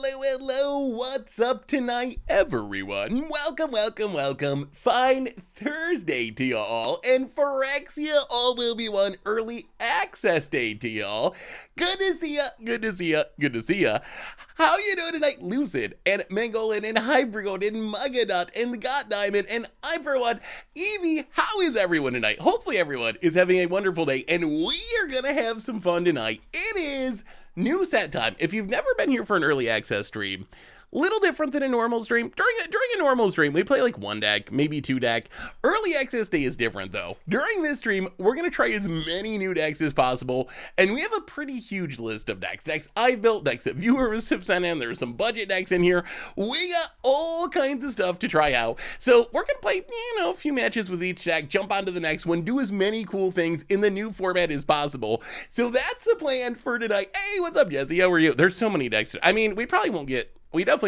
Hello, what's up tonight, everyone? Welcome. Fine Thursday to y'all, and Phyrexia all will be one early access day to y'all. Good to see ya. How you doing tonight, Lucid, and Mangolin, and Hybrid, and Mugadot, and the God Diamond, and I, for one, Evie, how is everyone tonight? Hopefully everyone is having a wonderful day, and we are gonna have some fun tonight. It is new set time. If you've never been here for an early access stream, little different than a normal stream. During a normal stream, we play like one deck, maybe two deck. Early access day is different though. During this stream, we're gonna try as many new decks as possible, and we have a pretty huge list of decks. Decks I've built, decks that viewers have sent in. There's some budget decks in here. We got all kinds of stuff to try out. So we're gonna play, a few matches with each deck, jump onto the next one, do as many cool things in the new format as possible. So that's the plan for tonight. Hey, what's up, Jesse? How are you? There's so many decks. I mean, we definitely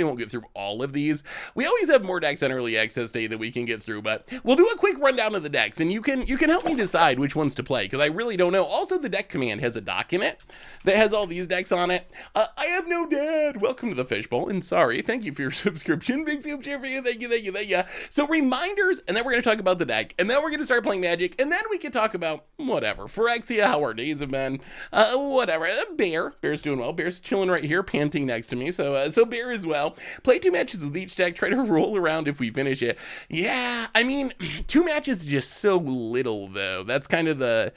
won't get through all of these. We always have more decks on early access day that we can get through, but we'll do a quick rundown of the decks, and you can help me decide which ones to play, because I really don't know. Also, the deck command has a doc in it that has all these decks on it. I have no dad. Welcome to the Fishbowl, and sorry, thank you for your subscription. Big soup cheer for you. Thank you. So reminders, and then we're going to talk about the deck, and then we're going to start playing Magic, and then we can talk about whatever. Phyrexia, how our days have been, whatever. Bear's doing well. Bear's chilling right here, panting next to me, so Bear as well. Play 2 matches with each deck, try to roll around if we finish it. Yeah, I mean, 2 matches is just so little though. That's kind of the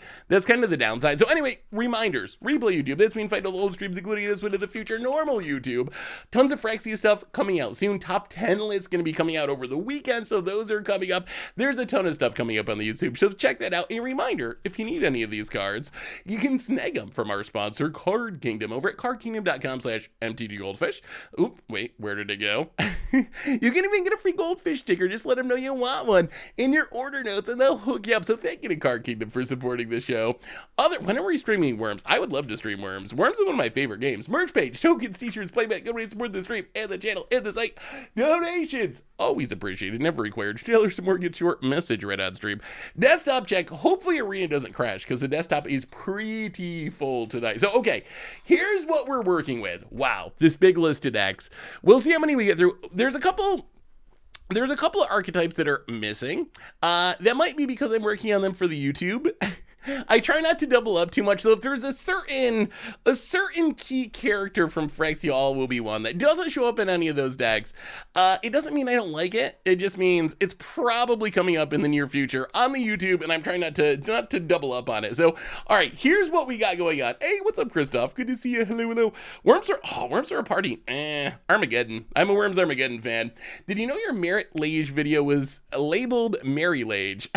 downside. So anyway, reminders, replay YouTube. This means fight all the old streams, including this one in the future normal YouTube. Tons of Phyrexia stuff coming out soon. Top 10 list going to be coming out over the weekend, so those are coming up. There's a ton of stuff coming up on the YouTube, so check that out. A reminder, if you need any of these cards, you can snag them from our sponsor, Card Kingdom, over at cardkingdom.com/mtggoldfish. Oop, wait, where did it go? You can even get a free goldfish sticker. Just let them know you want one in your order notes, and they'll hook you up. So thank you to Card Kingdom for supporting the show. When are we streaming Worms? I would love to stream Worms. Worms is one of my favorite games. Merch page, tokens, t-shirts, playback, good way to support the stream and the channel and the site. Donations, always appreciated, never required. Taylor some more, gets your message right on stream. Desktop check. Hopefully Arena doesn't crash, because the desktop is pretty full tonight. So okay, here's what we're working with. Wow, this big list of decks. We'll see how many we get through. There's a couple of archetypes that are missing. That might be because I'm working on them for the YouTube. I try not to double up too much, so if there's a certain key character from Phyrexia, all will be one that doesn't show up in any of those decks. It doesn't mean I don't like it. It just means it's probably coming up in the near future on the YouTube, and I'm trying not to double up on it. So, all right, here's what we got going on. Hey, what's up, Christoph? Good to see you. Hello. Worms are a party. Armageddon. I'm a Worms Armageddon fan. Did you know your Merit Lage video was labeled Mary Lage?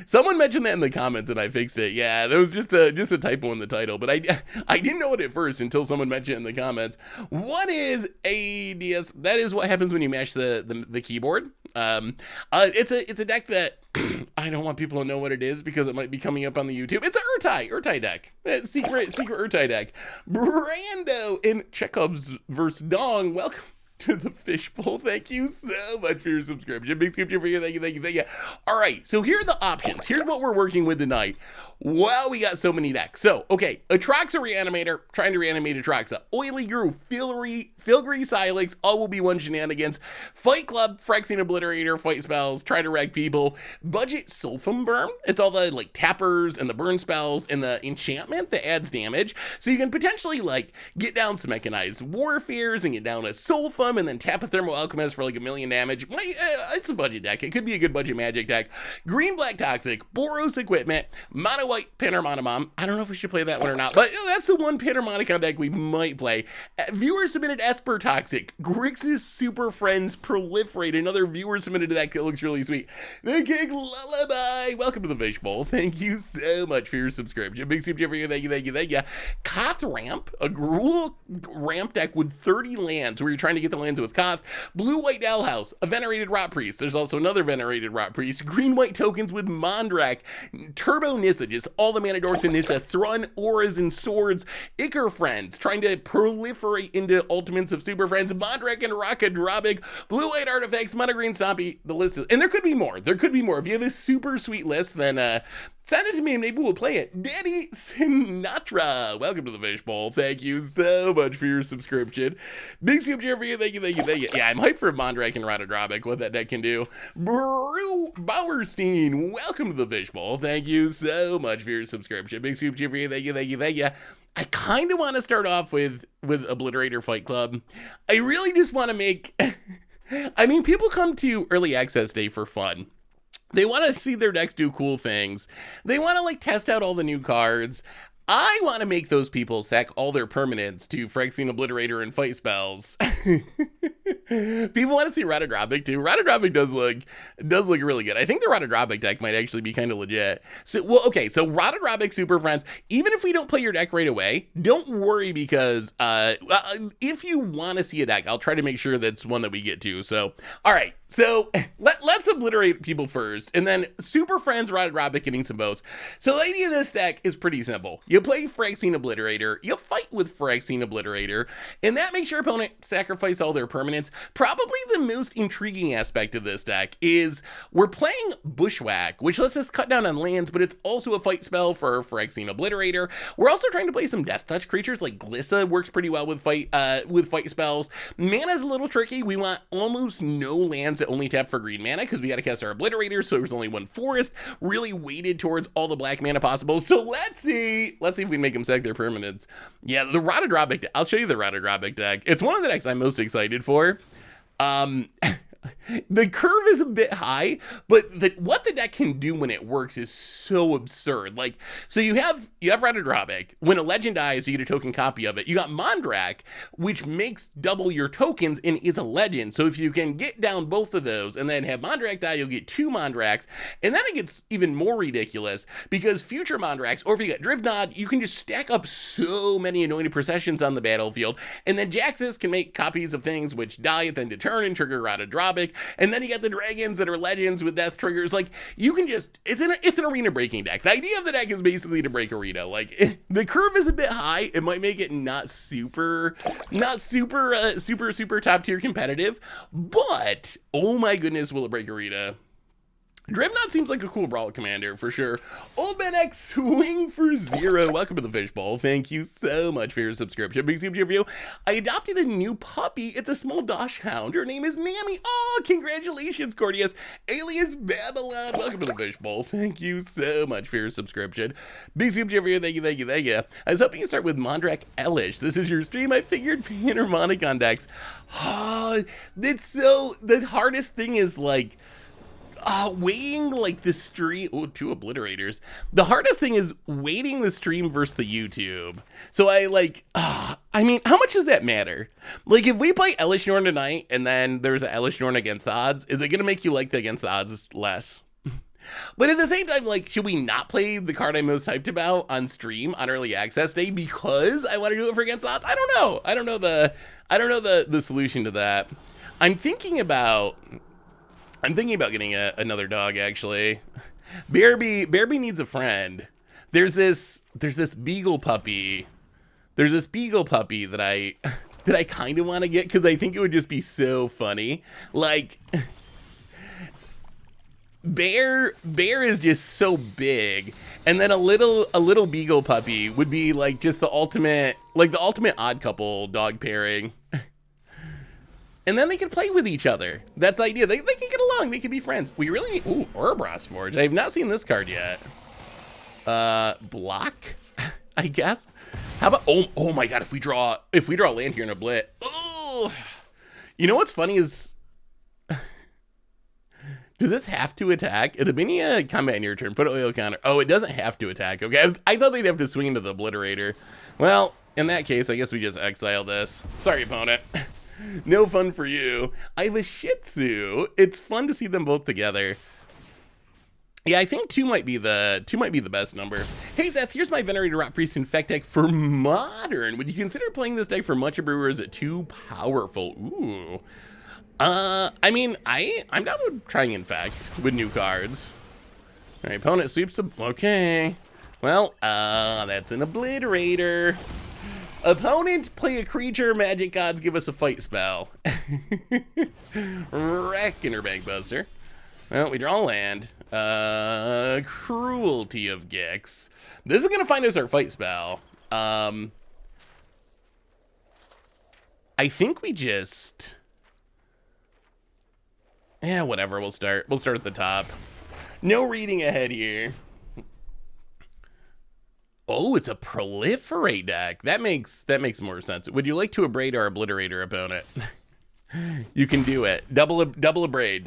Someone mentioned that in the comments and I fixed it. Yeah, that was just a typo in the title, but I didn't know it at first until someone mentioned it in the comments. What is ADS? That is what happens when you mash the keyboard. It's a deck that I don't want people to know what it is because it might be coming up on the YouTube. It's a Urtai deck. Secret Urtai deck. Brando in Chekhov's versus Dong. Welcome to the Fishbowl. Thank you so much for your subscription. Big subscription for you. Thank you. All right, so here are the options. Here's what we're working with tonight. Wow, we got so many decks. So, okay, Atraxa Reanimator, trying to reanimate Atraxa. Oily Gruul, Filgry, Silex, all will be one shenanigans. Fight Club, Phyrexian obliterator, fight spells, try to wreck people. Budget Sulfum Burn. It's all the like tappers and the burn spells and the enchantment that adds damage. So you can potentially like get down some mechanized warfares and get down a Sulfum and then tap a Thermo Alchemist for like 1,000,000 damage. It's a budget deck. It could be a good budget Magic deck. Green Black Toxic, Boros Equipment, Mono White Pinner Monomom. I don't know if we should play that one or not, but that's the one Pinner Monicon deck we might play. Viewer submitted Esper Toxic, Grixis Super Friends Proliferate, another viewer submitted to that looks really sweet. The King Lullaby. Welcome to the Fishbowl. Thank you so much for your subscription. Big super for you. Thank you. Koth Ramp, a Gruul ramp deck with 30 lands where you're trying to get the lands with Koth. Blue White Owl House, a Venerated Rot Priest. There's also another Venerated Rot Priest. Green White tokens with Mondrak. Turbo Nissa, just all the mana dorks in Nissa. Thrun, Auras, and Swords. Icar Friends, trying to proliferate into ultimates of Super Friends. Mondrak and Raka Drabig. Blue White Artifacts, Mono Green Stompy. The list is, and there could be more. If you have a super sweet list, then Send it to me and maybe we'll play it. Danny Sinatra, welcome to the Fishbowl. Thank you so much for your subscription. Big soup cheer for you. Thank you, thank you, thank you. Yeah, I'm hyped for Mondrak and Reanimator, what that deck can do. Brew Bowerstein, welcome to the Fishbowl. Thank you so much for your subscription. Big soup cheer for you. Thank you, thank you, thank you. I kind of want to start off with Obliterator Fight Club. I really just want to make... I mean, people come to Early Access Day for fun. They want to see their decks do cool things. They want to, like, test out all the new cards. I want to make those people sack all their permanents to Phyrexian Obliterator and fight spells. People want to see Reanimator too. Reanimator does look really good. I think the Reanimator deck might actually be kind of legit. So, well, okay, so Reanimator Super Friends, even if we don't play your deck right away, don't worry because if you want to see a deck, I'll try to make sure that's one that we get to. So, all right. So let's obliterate people first, and then Super Friends Reanimator getting some votes. So the idea of this deck is pretty simple. You play Phyrexian Obliterator, you fight with Phyrexian Obliterator, and that makes your opponent sacrifice all their permanents. Probably the most intriguing aspect of this deck is we're playing Bushwhack, which lets us cut down on lands, but it's also a fight spell for Phyrexian Obliterator. We're also trying to play some Death Touch creatures, like Glissa works pretty well with fight spells. Mana's a little tricky. We want almost no lands that only tap for green mana because we got to cast our Obliterator, so there's only one forest, really weighted towards all the black mana possible. So let's see if we can make them sack their permanents. Yeah, the Reanimator deck, I'll show you the Reanimator deck. It's one of the decks I'm most excited for. The curve is a bit high, but what the deck can do when it works is so absurd. Like, so you have Reanimator. When a legend dies, you get a token copy of it. You got Mondrak, which makes double your tokens and is a legend. So if you can get down both of those and then have Mondrak die, you'll get 2 Mondraks. And then it gets even more ridiculous because future Mondraks, or if you got Drivnod, you can just stack up so many anointed processions on the battlefield. And then Jaxus can make copies of things which die at the end of turn and trigger Reanimator. And then you got the dragons that are legends with death triggers. Like, you can just, it's an arena breaking deck. The idea of the deck is basically to break arena. Like, the curve is a bit high. It might make it not super top tier competitive, but oh my goodness, will it break arena? Drivnod seems like a cool Brawl commander, for sure. Old Man X swing for 0. Welcome to the Fishbowl. Thank you so much for your subscription. Big super for you. I adopted a new puppy. It's a small Dosh Hound. Her name is Nami. Oh, congratulations, Cordius. Alias Babylon. Welcome to the Fishbowl. Thank you so much for your subscription. Big super for you. Thank you, thank you, thank you. I was hoping to start with Mondrak Elesh. This is your stream. I figured being harmonic on decks. Oh, it's so, the hardest thing is like, weighing like the stream. Oh, 2 obliterators. The hardest thing is weighting the stream versus the YouTube. So I mean, how much does that matter? Like, if we play Elesh Norn tonight and then there's an Elesh Norn against the odds, is it gonna make you like the against the odds less? But at the same time, like, should we not play the card I'm most hyped about on stream on Early Access Day because I want to do it for against the odds? I don't know. I don't know the solution to that. I'm thinking about getting another dog, actually. Bearby needs a friend. There's this beagle puppy. There's this beagle puppy that I kind of want to get because I think it would just be so funny. Like, Bear is just so big, and then a little beagle puppy would be like just the ultimate odd couple dog pairing. And then they can play with each other. That's the idea. They can get along. They can be friends. We really need... Ooh, Ouroboros Forge. I have not seen this card yet. Block, I guess. How about... Oh my god, if we draw land here in a blit. Oh! You know what's funny is... Does this have to attack? At the beginning of combat in your turn, put an oil counter. Oh, it doesn't have to attack. Okay, I thought they'd have to swing into the obliterator. Well, in that case, I guess we just exile this. Sorry, opponent. No fun for you. I have a Shih Tzu. It's fun to see them both together. Yeah, I think 2 might be the best number. Hey Seth, here's my Venerator Rot Priest Infect deck for Modern. Would you consider playing this deck for Much Brewer? Is it too powerful? Ooh. I mean, I'm down with trying Infect with new cards. All right, opponent sweeps the... Okay. Well, that's an Obliterator. Opponent, play a creature, magic gods give us a fight spell. Reckoner Bankbuster. Well, we draw land. Cruelty of Gix. This is gonna find us our fight spell. I think we just... Yeah, whatever, we'll start at the top. No reading ahead here. Oh, it's a proliferate deck. That makes more sense. Would you like to abrade our obliterator opponent? You can do it. Double abrade.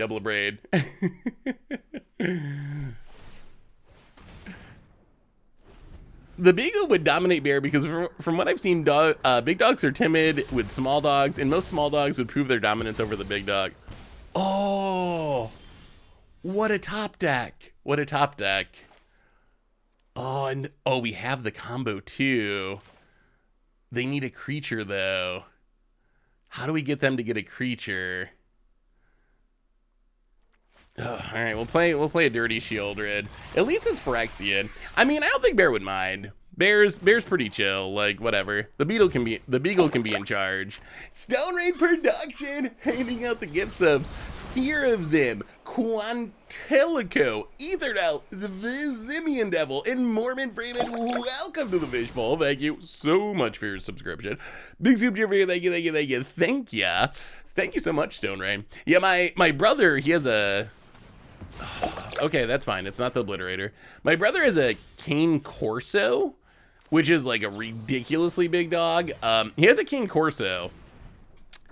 The Beagle would dominate Bear because from what I've seen, big dogs are timid with small dogs, and most small dogs would prove their dominance over the big dog. Oh, what a top deck. Oh, and we have the combo too. They need a creature though. How do we get them to get a creature? Oh, all right, we'll play a Dirty Shieldred. At least it's Phyrexian. I mean, I don't think Bear would mind. Bear's pretty chill, like whatever. The Beagle can be in charge. Stone Raid Production handing out the gift subs. Fear of Zim, Quantelico, Etherdel, Zimian Devil, and Mormon Freeman. Welcome to the Fishbowl. Thank you so much for your subscription. Big soup cheer for you. Thank you. Thank you so much, Stone Rain. Yeah, my brother, he has a... Okay, that's fine. It's not the Obliterator. My brother has a Cane Corso, which is like a ridiculously big dog. He has a Cane Corso,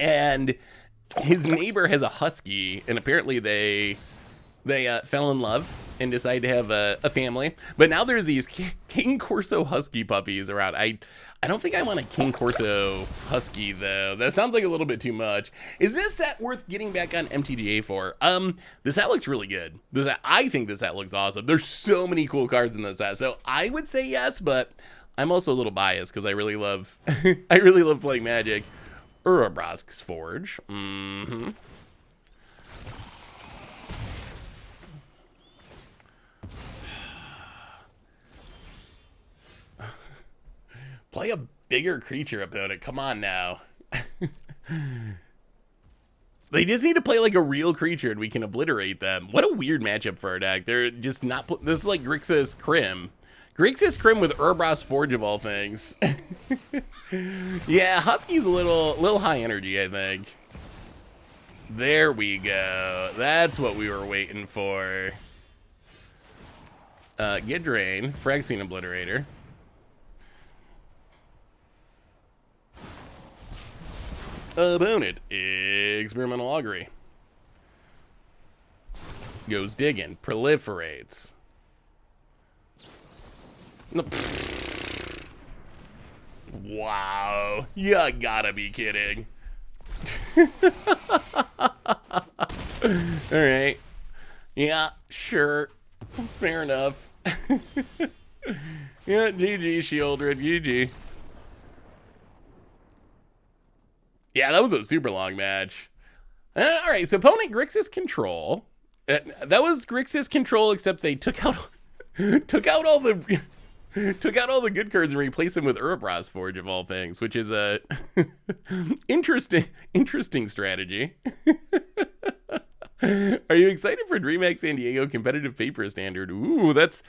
and his neighbor has a husky, and apparently they fell in love and decided to have a family. But now there's these Cane Corso husky puppies around. I don't think I want a Cane Corso husky though. That sounds like a little bit too much. Is this set worth getting back on MTGA for? This set looks really good. I think this set looks awesome. There's so many cool cards in this set, so I would say yes, but I'm also a little biased because I really love playing Magic. Urobosk's Forge. Play a bigger creature opponent. Come on now. They just need to play like a real creature and we can obliterate them. What a weird matchup for our deck. They're just not... This is like Grixis Crim. Grixis Crim with Urobosk's Forge of all things. Yeah, Husky's a little high energy, I think. There we go. That's what we were waiting for. Get Drain, Phyrexian Obliterator. Opponent, Experimental Augury. Goes digging, proliferates. Wow, you gotta be kidding. Alright. Yeah, sure. Fair enough. Yeah, GG, Shieldred, GG. Yeah, that was a super long match. Alright, so opponent Grixis Control. That was Grixis Control, except they took out all the good cards and replaced them with Urobosk's Forge of all things, which is a interesting strategy. Are you excited for DreamHack San Diego competitive paper standard? Ooh, that's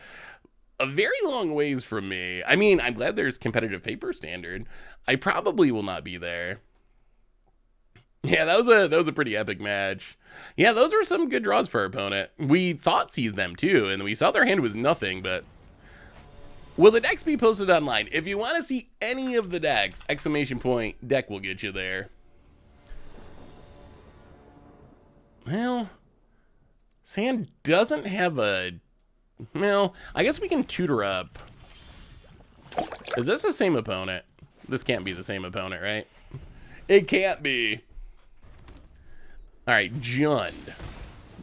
a very long ways from me. I mean, I'm glad there's competitive paper standard. I probably will not be there. Yeah, that was a pretty epic match. Yeah, those were some good draws for our opponent. We thought seized them too, and we saw their hand was nothing, but will the decks be posted online? If you want to see any of the decks, ! Deck will get you there. Well, Sand doesn't have a... Well, I guess we can tutor up. Is this the same opponent? This can't be the same opponent, right? It can't be. All right, Jund.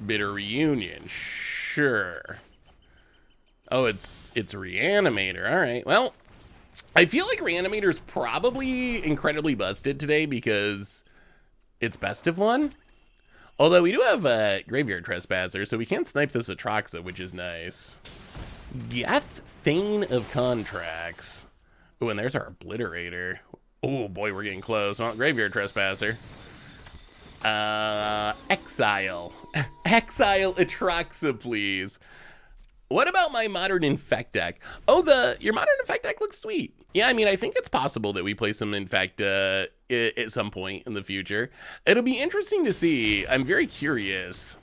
Bitter Reunion, sure. Oh, it's Reanimator. All right, well, I feel like Reanimator's probably incredibly busted today because it's best of one. Although we do have a Graveyard Trespasser, so we can snipe this Atraxa, which is nice. Geth, Thane of Contracts. Oh, and there's our Obliterator. Oh boy, we're getting close. Well, Graveyard Trespasser. Exile. Exile Atraxa, please. What about my Modern Infect deck? Oh, your Modern Infect deck looks sweet. Yeah, I mean, I think it's possible that we play some Infect at some point in the future. It'll be interesting to see. I'm very curious.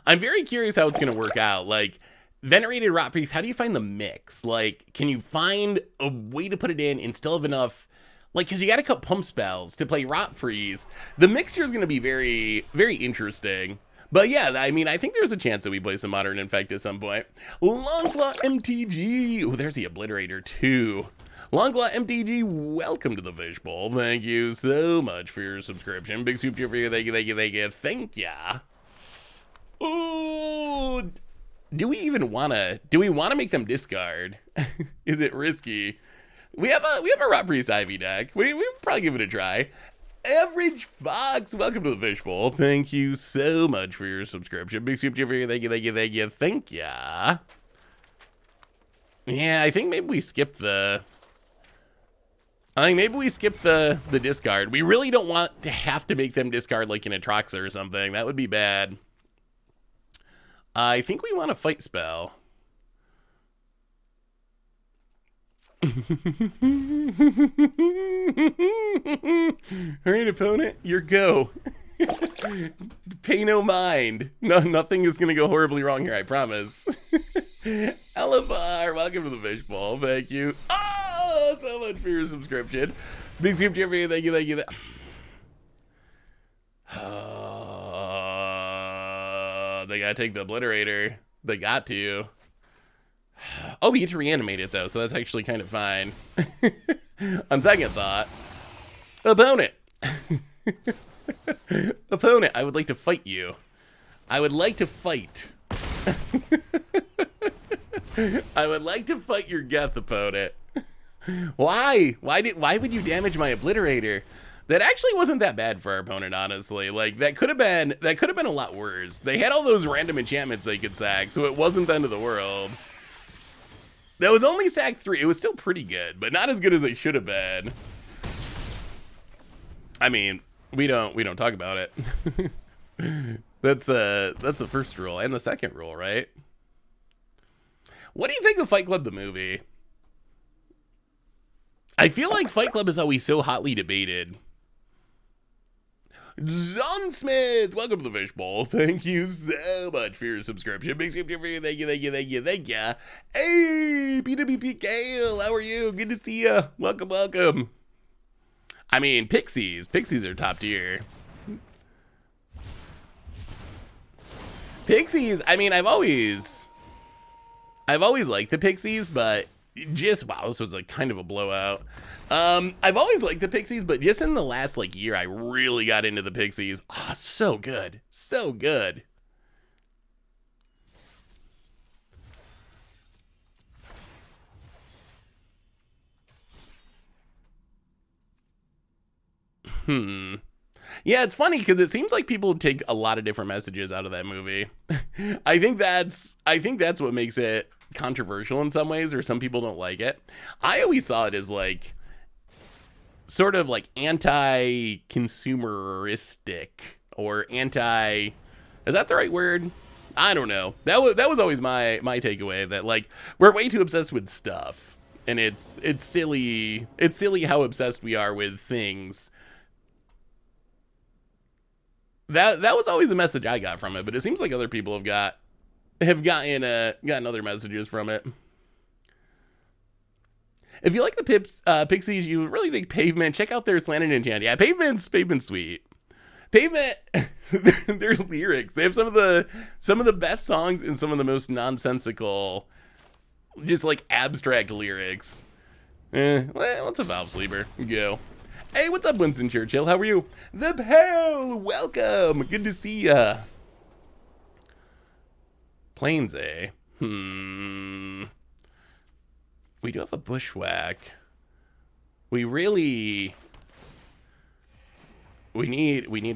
I'm very curious how it's going to work out. Like, Venerated Rot Priest, how do you find the mix? Like, can you find a way to put it in and still have enough? Like, because you got to cut pump spells to play Rot Freeze. The mixture is going to be very, very interesting. But yeah, I mean, I think there's a chance that we play some Modern Infect at some point. Longclaw MTG. Oh, there's the Obliterator too. Longclaw MTG, welcome to the Fishbowl. Thank you so much for your subscription. Big soup for you. Thank you, thank you, thank you. Thank ya. Oh, do we want to make them discard? Is it risky? We have a Rot Priest Ivy deck. We probably give it a try. Average Fox, welcome to the Fishbowl. Thank you so much for your subscription. Big soup for you. Thank you, thank you, thank you. Thank ya. Yeah, I think maybe we skip the discard. We really don't want to have to make them discard like an Atraxa or something. That would be bad. I think we want a fight spell. All right, opponent, your go. Pay no mind. No, nothing is going to go horribly wrong here, I promise. Elevar, welcome to the Fishbowl. Thank you. Oh, so much for your subscription. Big soup for you. Thank you, thank you. They got to take the Obliterator. They got to. Oh, we get to reanimate it, though, so that's actually kind of fine. On second thought. Opponent. Opponent, I would like to fight you. I would like to fight. I would like to fight your Geth, opponent. Why? Why would you damage my Obliterator? That actually wasn't that bad for our opponent, honestly. Like, that could have been a lot worse. They had all those random enchantments they could sack, so it wasn't the end of the world. That was only sack 3. It was still pretty good, but not as good as it should have been. I mean, we don't talk about it. That's the first rule and the second rule, right? What do you think of Fight Club the movie? I feel like Fight Club is always so hotly debated. John Smith, welcome to the Fishbowl. Thank you so much for your subscription. Big soup for you. Thank you, thank you, thank you, thank you. Hey, PWP Gale, how are you? Good to see you. Welcome, welcome. I mean, Pixies are top tier. Pixies, I mean, I've always liked the Pixies, but just, wow, this was like kind of a blowout. I've always liked the Pixies, but just in the last like year, I really got into the Pixies. Oh, so good. So good. Yeah, it's funny because it seems like people take a lot of different messages out of that movie. I think that's what makes it controversial in some ways, or some people don't like it. I always saw it as like sort of like anti-consumeristic or anti, is that the right word? I don't know. That was always my takeaway, that like we're way too obsessed with stuff, and it's silly how obsessed we are with things. That was always the message I got from it, but it seems like other people have gotten other messages from it. If you like the Pixies, you really dig Pavement. Check out their Slanted Enchant. Yeah, Pavement's sweet. Pavement, their lyrics. They have some of the best songs and some of the most nonsensical, just like abstract lyrics. Let's a Valve Sleeper. Go. Hey, what's up, Winston Churchill? How are you? The Pal, welcome. Good to see ya. Plains, eh? We do have a Bushwhack. We need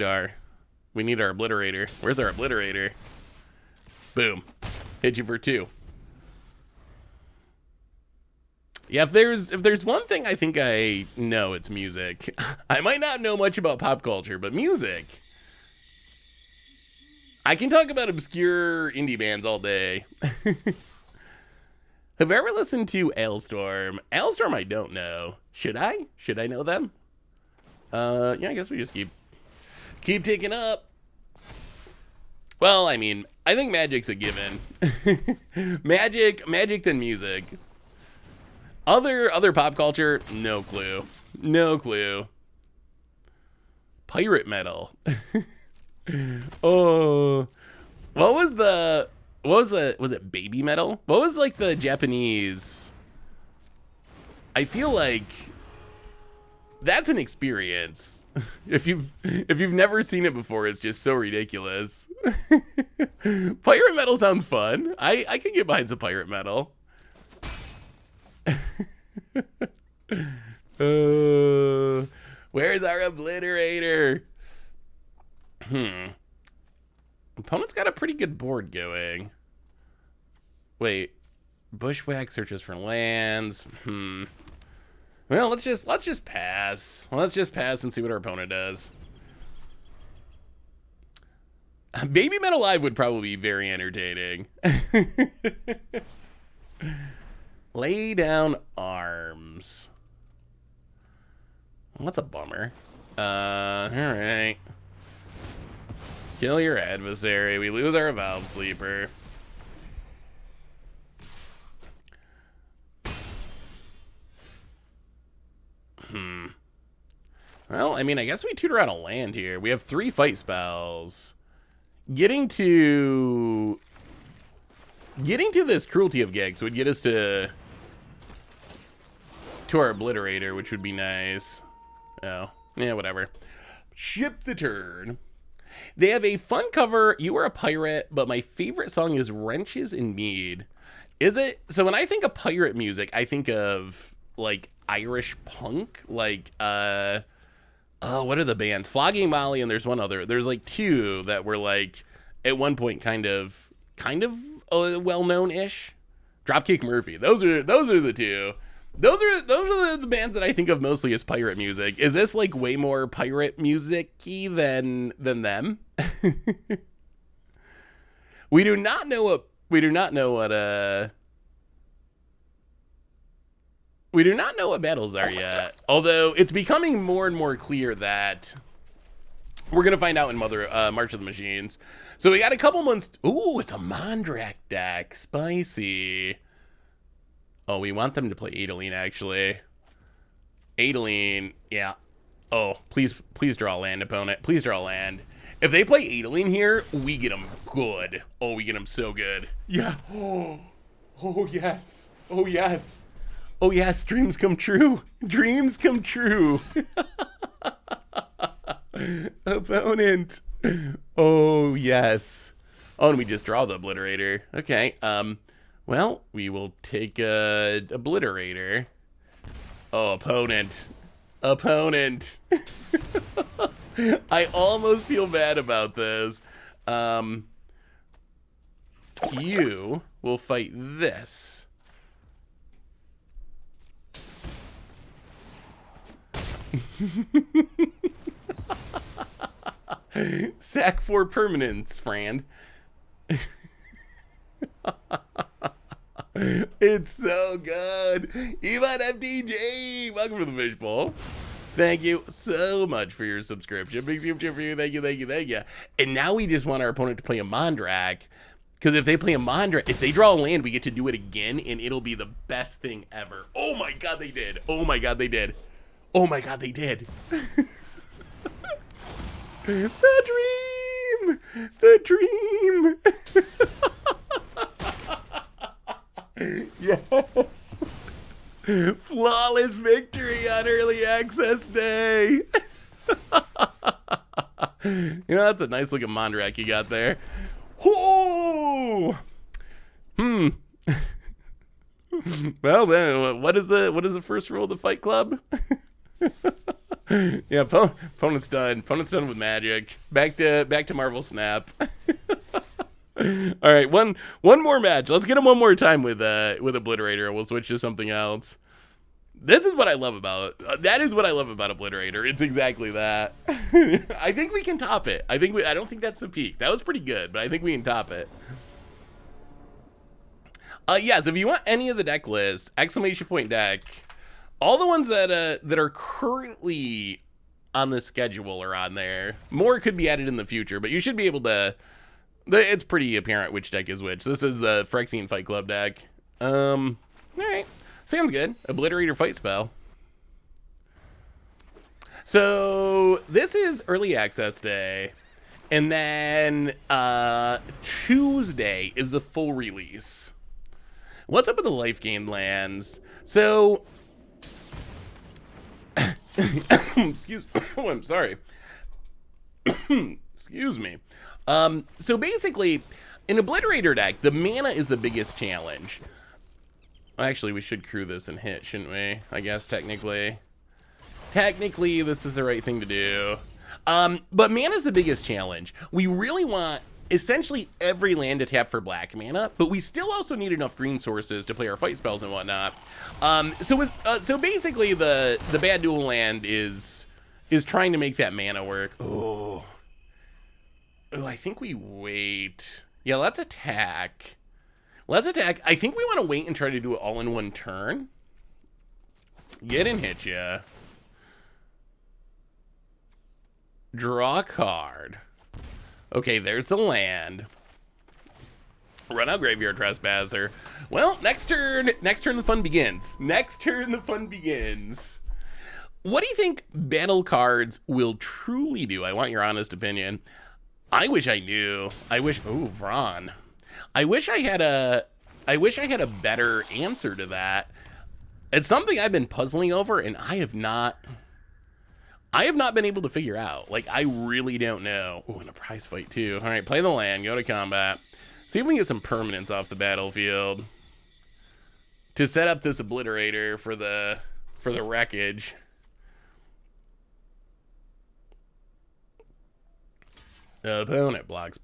our Obliterator. Where's our Obliterator? Boom. Hit you for 2. Yeah, if there's one thing I think I know, it's music. I might not know much about pop culture, but music. I can talk about obscure indie bands all day. Have I ever listened to Ailstorm? Ailstorm I don't know. Should I? Should I know them? Yeah, I guess we just keep ticking up. Well, I mean, I think Magic's a given. Magic then music. Other pop culture, no clue. No clue. Pirate metal. Oh, was it baby metal? What was like the Japanese? I feel like that's an experience. If you've never seen it before, it's just so ridiculous. Pirate metal sounds fun. I can get behind some pirate metal. Where's our obliterator? Opponent's got a pretty good board going. Wait, bushwhack searches for lands. Well, let's just pass. Let's just pass and see what our opponent does. Baby Metal Live would probably be very entertaining. Lay down arms. What's a bummer? All right. Kill your adversary. We lose our Valve Sleeper. Well, I mean, I guess we tutor out a land here. We have 3 fight spells. Getting to this Cruelty of Gex would get us to our Obliterator, which would be nice. Oh, yeah, whatever. Ship the turn. They have a fun cover, You Are a Pirate, but my favorite song is Wrenches in Mead. Is it? So when I think of pirate music, I think of, like, Irish punk, like, oh, what are the bands? Flogging Molly, and there's one other. There's, like, 2 that were, like, at one point kind of well-known-ish. Dropkick Murphy. Those are the 2. Those are the bands that I think of mostly as pirate music. Is this like way more pirate music-y than them? We do not know what battles are yet. Although it's becoming more and more clear that we're gonna find out in March of the Machines. So we got a couple months. Ooh, it's a Mondrak deck. Spicy. Oh, we want them to play Adeline, actually. Adeline, yeah. Oh, please draw a land, opponent. Please draw a land. If they play Adeline here, we get them good. Oh, we get them so good. Yeah. Oh yes. Oh, yes. Oh, yes. Dreams come true. Dreams come true. Opponent. Oh, yes. Oh, and we just draw the Obliterator. Okay. Well, we will take a Obliterator. Oh, opponent. Opponent. I almost feel bad about this. You will fight this. Sack 4 permanents, friend. It's so good. Evan MTG, welcome to the fishbowl. Thank you so much for your subscription. Big subscription for you. Thank you, thank you, thank you. And now we just want our opponent to play a Mondrak. Because if they play a Mondrak, if they draw a land, we get to do it again, and it'll be the best thing ever. Oh my god, they did. Oh my god, they did. Oh my god, they did. The dream. The dream. Yes. Flawless victory on early access day. You know, that's a nice looking Mondrak you got there. Oh. Well then, what is the first rule of the Fight Club? Yeah, opponent's done. Opponent's done with Magic. Back to Marvel Snap. All right, one more match. Let's get him one more time with Obliterator, and we'll switch to something else. This is what I love about that is what I love about Obliterator. It's exactly that. I think we can top it. I don't think that's the peak. That was pretty good, but I think we can top it. Yeah, so if you want any of the deck lists, exclamation point deck, all the ones that are currently on the schedule are on there. More could be added in the future, but you should be able to. It's pretty apparent which deck is which. This is the Phyrexian Fight Club deck. All right. Sounds good. Obliterator fight spell. So this is early access day. And then Tuesday is the full release. What's up with the life gain lands? So excuse oh, I'm sorry. Excuse me. So basically, in Obliterator deck, the mana is the biggest challenge. Actually, we should crew this and hit, shouldn't we? I guess, technically. Technically, this is the right thing to do. But mana's the biggest challenge. We really want, essentially, every land to tap for black mana, but we still also need enough green sources to play our fight spells and whatnot. So basically, the bad dual land is trying to make that mana work. Oh, I think we wait. Yeah, let's attack. Let's attack. I think we want to wait and try to do it all in one turn. Get and hit ya. Draw a card. Okay, there's the land. Run out Graveyard Trespasser. Well, next turn the fun begins. Next turn the fun begins. What do you think battle cards will truly do? I want your honest opinion. I wish I knew. Oh, Vron. I wish I had a better answer to that. It's something I've been puzzling over, and I have not been able to figure out. Like, I really don't know. Oh, and a prize fight too. All right, play the land, go to combat. See if we can get some permanents off the battlefield to set up this Obliterator for the wreckage. Opponent blocks.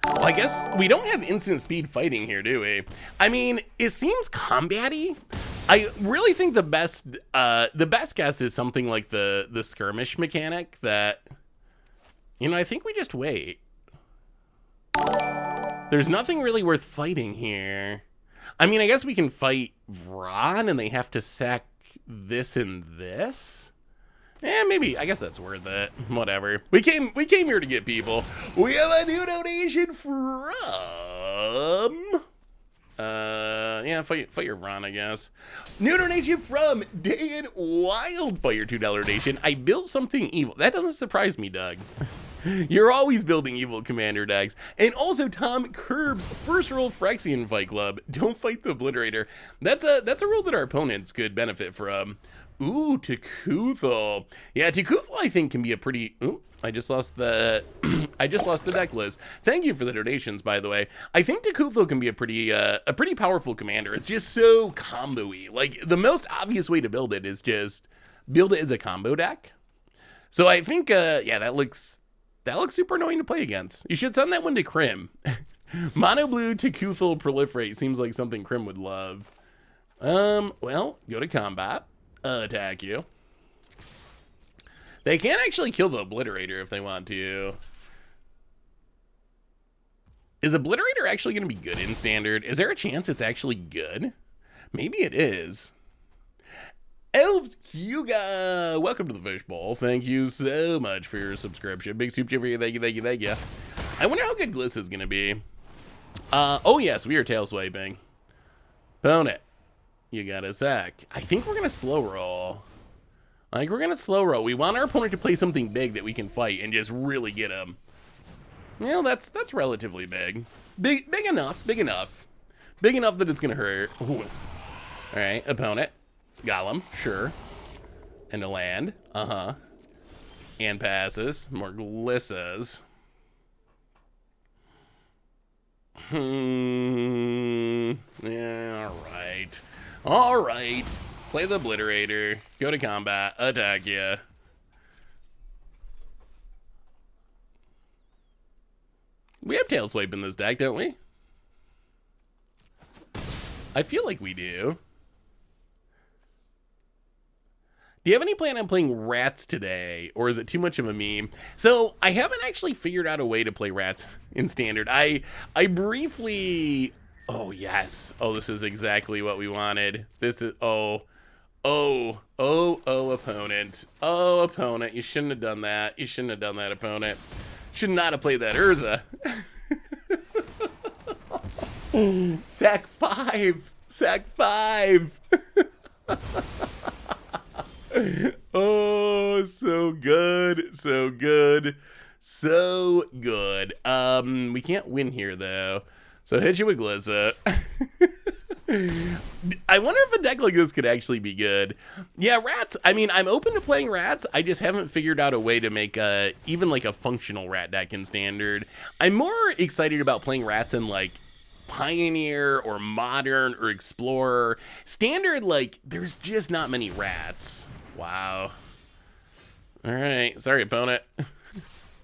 Well, I guess we don't have instant speed fighting here, do we? I mean, it seems combat-y. I really think the best guess is something like the skirmish mechanic that, I think we just wait. There's nothing really worth fighting here. I mean, I guess we can fight Vron and they have to sack this and this. Maybe. I guess that's worth it. Whatever. We came here to get people. We have a new donation from... yeah, fight your Vron, I guess. New donation from Dan Wildfire, $2 donation. I built something evil. That doesn't surprise me, Doug. You're always building evil commander decks. And also Tom Kerb's first rule Phyrexian Fight Club. Don't fight the Obliterator. That's a rule that our opponents could benefit from. Ooh, Tekuthel. Yeah, Tekuthel I think can be a pretty... Ooh, I just lost the deck list. Thank you for the donations, by the way. I think Tekuthel can be a pretty powerful commander. It's just so combo-y. Like, the most obvious way to build it is just build it as a combo deck. So I think, yeah, that looks super annoying to play against. You should send that one to Krim. Mono blue Tekuthel proliferate seems like something Krim would love. Well, go to combat. Attack you. They can actually kill the Obliterator if they want to. Is Obliterator actually going to be good in Standard? Is there a chance it's actually good? Maybe it is. Elves Huga, welcome to the Fishbowl. Thank you so much for your subscription. Big soup chip for you. Thank you. I wonder how good Gliss is going to be. Oh yes, we are tail swiping. Opponent. You got a sack. I think we're going to slow roll. We want our opponent to play something big that we can fight and just really get him. Well, that's relatively big. Big enough that it's going to hurt. Ooh. All right, opponent. Golem, sure. And a land. And passes. More Glissas. Yeah, all right. Play the Obliterator. Go to combat. Attack ya. We have tail swipe in this deck, don't we? I feel like we do. Do you have any plan on playing rats today, or is it too much of a meme? So I haven't actually figured out a way to play rats in standard. I briefly, oh yes, oh this is exactly what we wanted. This is opponent, opponent. You shouldn't have done that. You shouldn't have done that, opponent. Should not have played that Urza. Sack 5, sack 5. Oh, so good, so good, so good. We can't win here though, so hit you with Glissa. I wonder if a deck like this could actually be good. Yeah, rats. I mean, I'm open to playing rats. I just haven't figured out a way to make even like a functional rat deck in standard. I'm more excited about playing rats in like Pioneer or Modern or Explorer. Standard, like, there's just not many rats. Wow. All right. Sorry, opponent.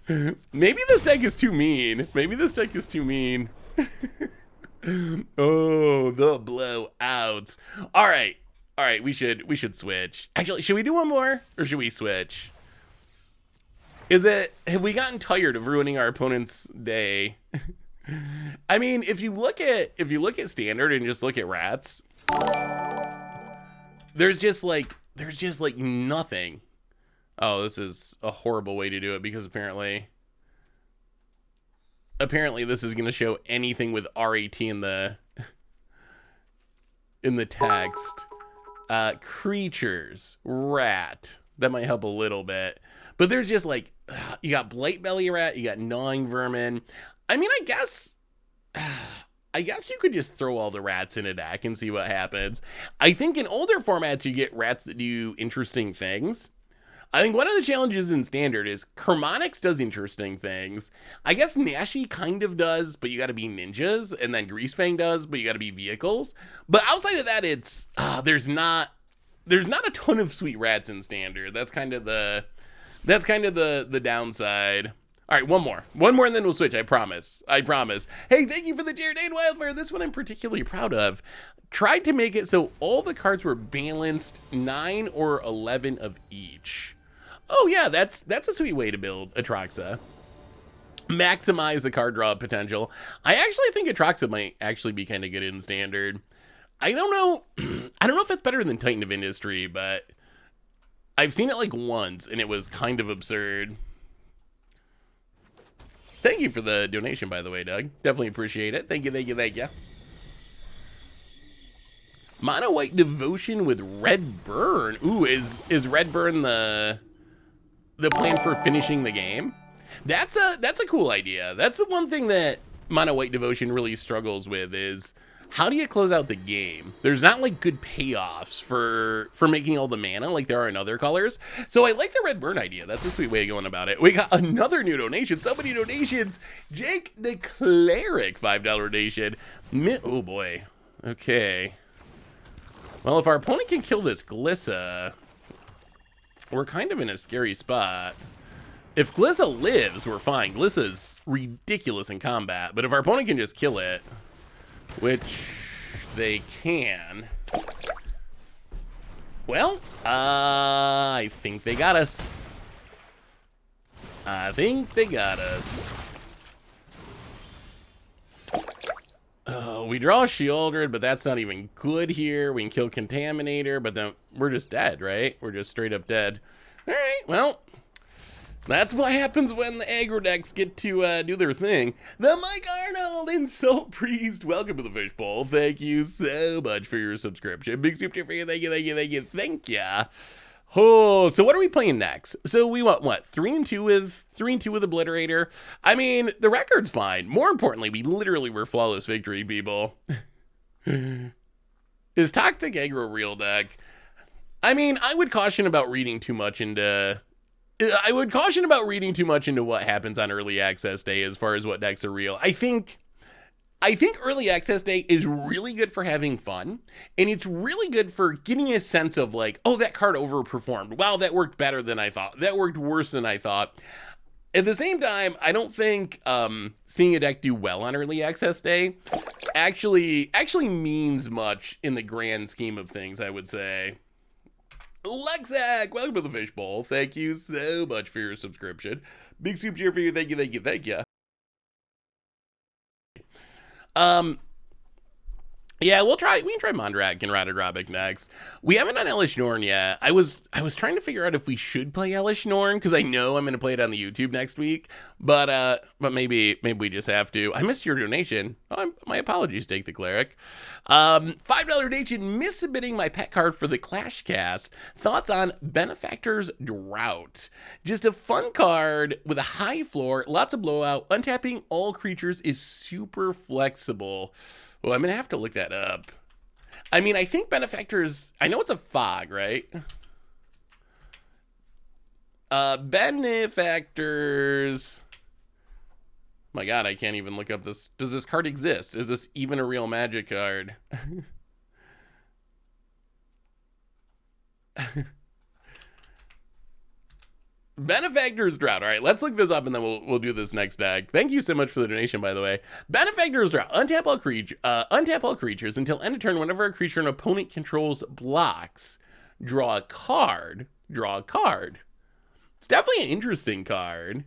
Maybe this deck is too mean. Maybe this deck is too mean. Oh, the blowouts. All right. All right. We should switch. Actually, should we do one more or should we switch? Have we gotten tired of ruining our opponent's day? I mean, if you look at standard and just look at rats, there's just like nothing. Oh, this is a horrible way to do it because apparently this is going to show anything with RAT in the text. Creatures, rat. That might help a little bit. But there's just like, you got blight belly rat, you got gnawing vermin. I mean, I guess you could just throw all the rats in a deck and see what happens. I think in older formats, you get rats that do interesting things. I think one of the challenges in standard is Kermonix does interesting things. I guess Nashi kind of does, but you got to be ninjas, and then Greasefang does, but you got to be vehicles. But outside of that, it's there's not a ton of sweet rats in standard. That's kind of the downside. All right, one more, and then we'll switch. I promise. Hey, thank you for the Jared and Wildfire. This one I'm particularly proud of. Tried to make it so all the cards were balanced 9 or 11 of each. Oh yeah, that's a sweet way to build Atraxa. Maximize the card draw potential. I actually think Atraxa might actually be kind of good in standard. I don't know if it's better than Titan of Industry, but I've seen it like once and it was kind of absurd. Thank you for the donation, by the way, Doug. Definitely appreciate it. Thank you. Mono White Devotion with Red Burn. Ooh, is Red Burn the plan for finishing the game? That's a cool idea. That's the one thing that Mono White Devotion really struggles with is how do you close out the game? There's not like good payoffs for making all the mana like there are in other colors. So I like the Red Burn idea. That's a sweet way of going about it. We got another new donation. So many donations. Jake the Cleric, $5 donation. Oh boy. Okay. Well, if our opponent can kill this Glissa, we're kind of in a scary spot. If Glissa lives, we're fine. Glissa's ridiculous in combat, but if our opponent can just kill it, which they can, well, I think they got us. We draw Shieldred, but that's not even good here. We can kill Contaminator, but then we're just dead, right? We're just straight up dead. All right, well, that's what happens when the aggro decks get to do their thing. The Mike Arnold Insult Priest, welcome to the Fishbowl. Thank you so much for your subscription. Big super for you. Thank you. Oh, so what are we playing next? So we want what? 3-2 with Obliterator. I mean, the record's fine. More importantly, we literally were flawless victory, people. Is Toxic Aggro real deck? I mean, I would caution about reading too much into what happens on early access day as far as what decks are real. I think early access day is really good for having fun, and it's really good for getting a sense of like, oh, that card overperformed. Wow, that worked better than I thought. That worked worse than I thought. At the same time, I don't think seeing a deck do well on early access day actually means much in the grand scheme of things, I would say. Lexac, welcome to the Fishbowl. Thank you so much for your subscription. Big scoop cheer for you. Thank you, thank you, thank you. Yeah, we can try Mondrak and Reanimator next. We haven't done Elesh Norn yet. I was trying to figure out if we should play Elesh Norn, because I know I'm gonna play it on the YouTube next week. But maybe we just have to. I missed your donation. Oh, my apologies, Take the Cleric. $5 donation, missubmitting my pet card for the Clash Cast. Thoughts on Benefactor's Drought. Just a fun card with a high floor, lots of blowout. Untapping all creatures is super flexible. Well, I'm going to have to look that up. I mean, I think Benefactors... I know it's a fog, right? Benefactors... My god, I can't even look up this. Does this card exist? Is this even a real Magic card? Benefactor's Drought. All right, let's look this up and then we'll do this next deck. Thank you so much for the donation, by the way. Benefactor's Drought. Untap all creatures until end of turn. Whenever a creature an opponent controls blocks, draw a card. Draw a card. It's definitely an interesting card.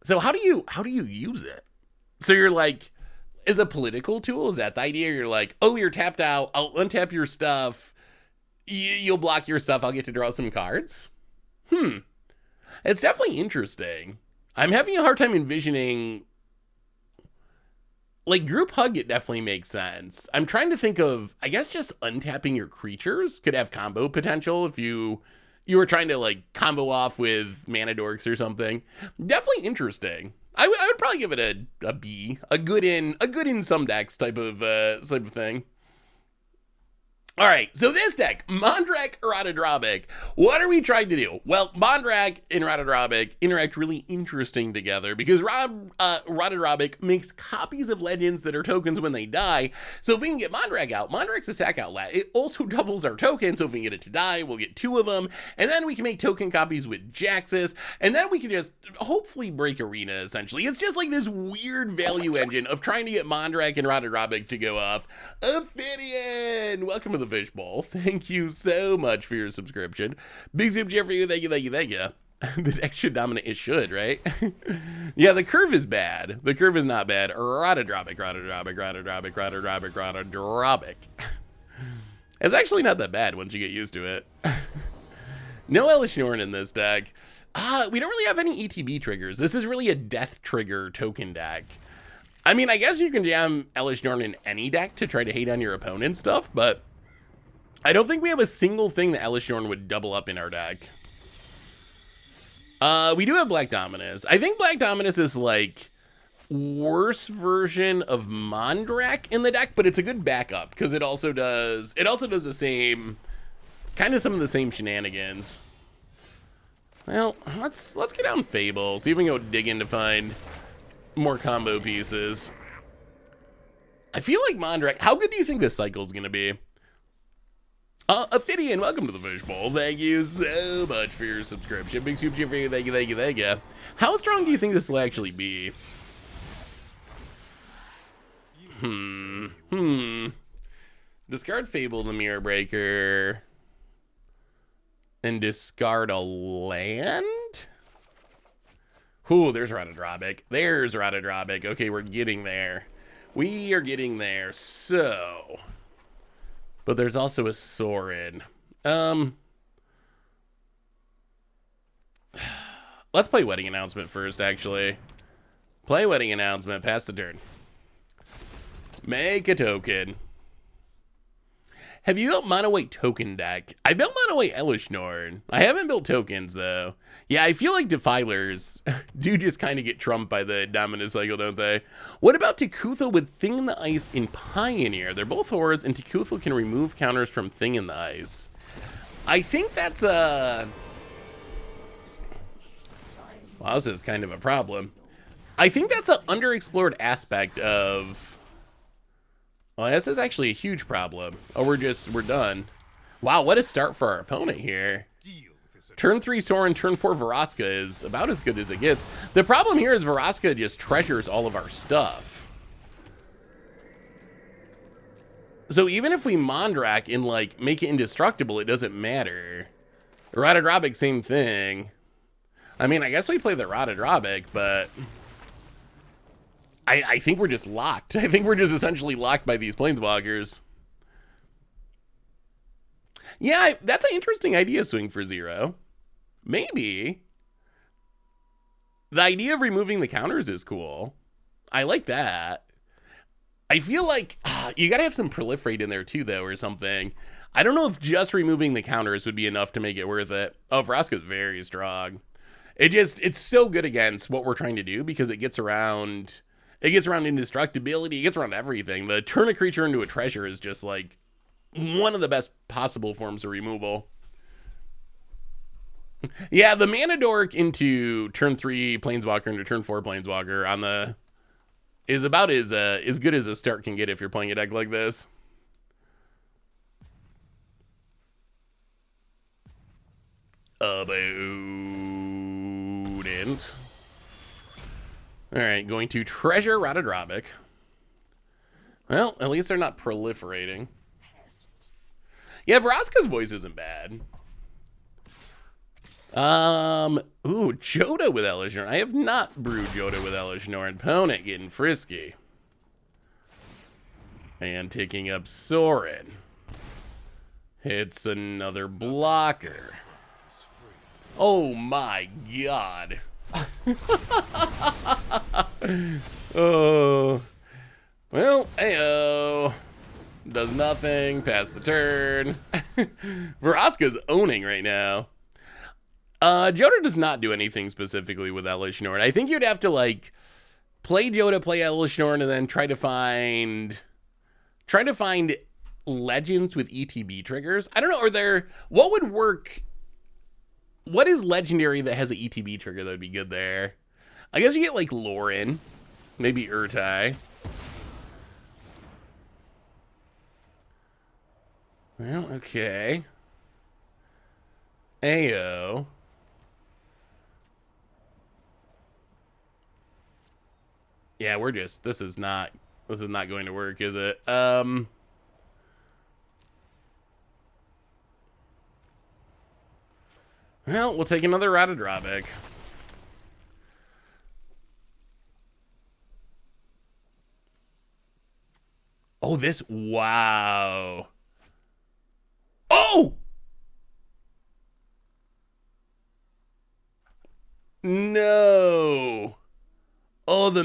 So how do you use it? So you're like, is a political tool? Is that the idea? You're like, oh, you're tapped out. I'll untap your stuff. You'll block your stuff. I'll get to draw some cards. It's definitely interesting. I'm having a hard time envisioning, like, group hug. It definitely makes sense. I'm trying to think of, I guess just untapping your creatures could have combo potential if you were trying to, like, combo off with mana dorks or something. Definitely interesting. I would probably give it a B, a good in some decks type of thing. All right, so this deck, Mondrak Reanimator. What are we trying to do? Well, Mondrak and Reanimator interact really interesting together because Reanimator makes copies of legends that are tokens when they die. So if we can get Mondrak out, Mondrak's a sack outlet. It also doubles our token, so if we can get it to die, we'll get 2 of them. And then we can make token copies with Jaxis, and then we can just hopefully break Arena, essentially. It's just like this weird value engine of trying to get Mondrak and Reanimator to go up. Ophidian! Welcome to the Fishbowl. Thank you so much for your subscription. Big soup cheer for you. Thank you, thank you, thank you. The deck should dominate. It should, right? Yeah, the curve is bad. The curve is not bad. Reanimator. It's actually not that bad once you get used to it. No Elesh Norn in this deck. We don't really have any ETB triggers. This is really a death trigger token deck. I mean, I guess you can jam Elesh Norn in any deck to try to hate on your opponent's stuff, but I don't think we have a single thing that Elesh Norn would double up in our deck. We do have Black Dominus. I think Black Dominus is like worse version of Mondrak in the deck, but it's a good backup because it also does the same, kind of some of the same shenanigans. Well, let's get down Fable, see if we can go dig in to find more combo pieces. I feel like Mondrak, how good do you think this cycle is going to be? Ophidian, welcome to the Fishbowl. Thank you so much for your subscription. Big soup cheer for you. Thank you, thank you, thank you. How strong do you think this will actually be? Discard Fable, the Mirror Breaker, and discard a land? Ooh, there's Reanimator. There's Reanimator. Okay, we're getting there. We are getting there. So, but there's also a Sorin. Let's play Wedding Announcement first, actually. Play Wedding Announcement. Pass the turn. Make a token. Have you built mono white token deck? I built mono white Elesh Norn. I haven't built tokens though. Yeah, I feel like Defilers do just kind of get trumped by the Dominus cycle, don't they? What about Tekuthel with Thing in the Ice in Pioneer? They're both horrors, and Tekuthel can remove counters from Thing in the Ice. I think that's a... Wow, this is kind of a problem. I think that's an underexplored aspect of... Well, this is actually a huge problem. Oh, we're done. Wow, what a start for our opponent here. Turn 3 Sorin, turn 4 Vraska is about as good as it gets. The problem here is Vraska just treasures all of our stuff. So even if we Mondrak and like make it indestructible, it doesn't matter. Radadrobic, same thing. I mean, I guess we play the Radadrobic, but I think we're just locked. I think we're just essentially locked by these planeswalkers. Yeah, that's an interesting idea, Swing for Zero. Maybe. The idea of removing the counters is cool. I like that. I feel like you gotta have some proliferate in there too, though, or something. I don't know if just removing the counters would be enough to make it worth it. Oh, Vraska's very strong. It's so good against what we're trying to do because it gets around indestructibility, it gets around everything. The turn a creature into a treasure is just like one of the best possible forms of removal. Yeah, the mana dork into turn 3 planeswalker into turn 4 planeswalker on the is about as good as a start can get if you're playing a deck like this. Abundant. All right, going to treasure Radadrobic. Well, at least they're not proliferating. Yeah, Vraska's voice isn't bad. Ooh, Joda with Elesh Norn. I have not brewed Joda with Elesh Norn. Opponent getting frisky. And taking up Sorin. Hits another blocker. Oh my god. Oh. Well, ayo. Does nothing. Pass the turn. Vraska's owning right now. Joda does not do anything specifically with Elesh Norn. I think you'd have to like play Joda, play Elesh Norn, and then try to find legends with ETB triggers. I don't know. What would work? What is legendary that has an ETB trigger that would be good there? I guess you get like Lauren, maybe Urtai. Well, okay. Ayo. Yeah, this is not going to work, is it? Well, we'll take another Radadrobic. Oh, wow. Oh! No. Oh, the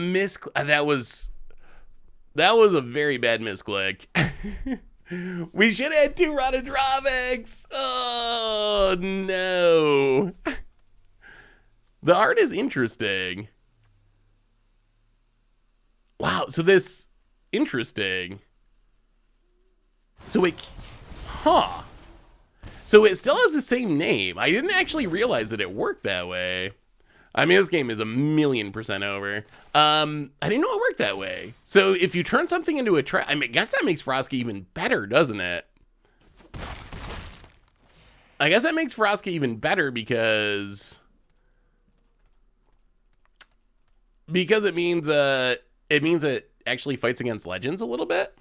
that was a very bad misclick. We should have had 2 Radadrobics. Oh, no. The art is interesting. Wow, so this... Interesting. So it... Huh. So it still has the same name. I didn't actually realize that it worked that way. I mean, this game is 1,000,000% over. I didn't know it worked that way. So if you turn something into a trap, I mean, I guess that makes Vraska even better, doesn't it? I guess that makes Vraska even better because it means it actually fights against legends a little bit.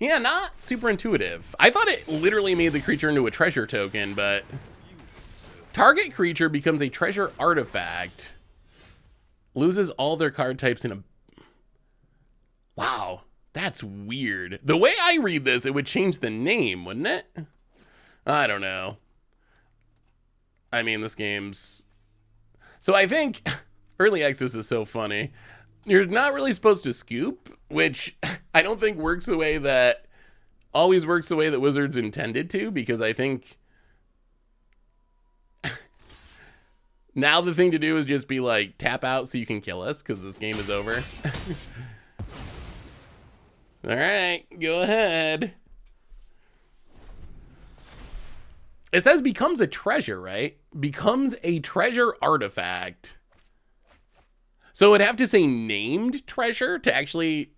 Yeah, not super intuitive. I thought it literally made the creature into a treasure token, but target creature becomes a treasure artifact. Loses all their card types in a... Wow, that's weird. The way I read this, it would change the name, wouldn't it? I don't know. I mean, this game's... So I think early access is so funny. You're not really supposed to scoop, which I don't think always works the way that Wizards intended to, because I think now the thing to do is just be like, tap out so you can kill us, because this game is over. All right, go ahead. It says becomes a treasure, right? Becomes a treasure artifact. So it'd have to say named treasure to actually...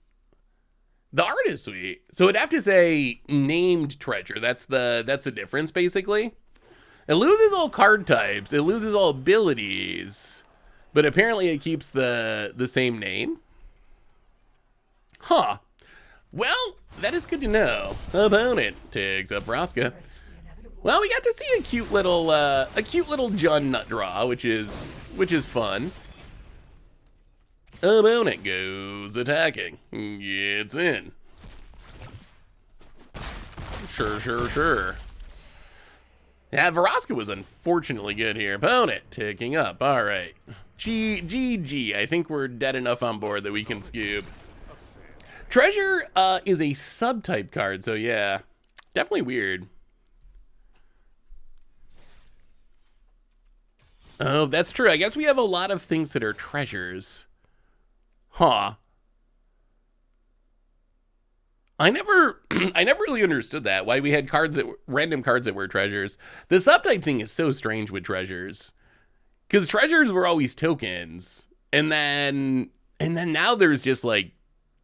The art is sweet. So it'd have to say named treasure. That's the difference, basically. It loses all card types. It loses all abilities. But apparently it keeps the same name. Huh. Well, that is good to know. Opponent takes up Vraska. Well, we got to see a cute little Jun nut draw, which is fun. Opponent goes attacking. Gets in. Sure. Yeah, Vraska was unfortunately good here. Opponent ticking up. All right. GG. I think we're dead enough on board that we can scoop. Treasure is a subtype card, so yeah, definitely weird. Oh, that's true. I guess we have a lot of things that are treasures. Huh. I never really understood that, why we had cards that random cards that were treasures. The subtype thing is so strange with treasures. Because treasures were always tokens. And then now there's just like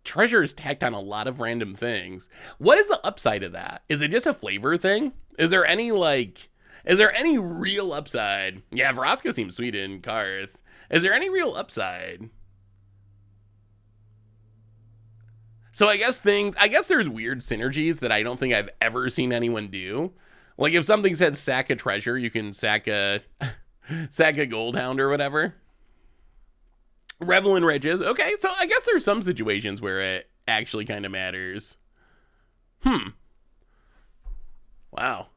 treasures tacked on a lot of random things. What is the upside of that? Is it just a flavor thing? Is there any real upside? Yeah, Vraska seems sweet in Karth. Is there any real upside? So I guess there's weird synergies that I don't think I've ever seen anyone do. Like if something said sack a treasure, you can sack a gold hound or whatever. Revel in riches. Okay, so I guess there's some situations where it actually kind of matters. Wow.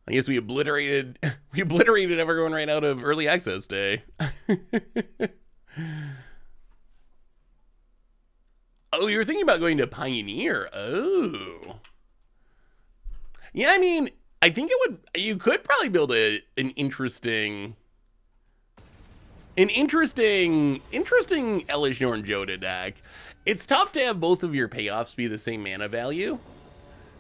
I guess we obliterated everyone right out of early access day. Oh, you were thinking about going to Pioneer. Oh. Yeah, I mean, I think you could probably build an interesting Elesh Norn Joda deck. It's tough to have both of your payoffs be the same mana value.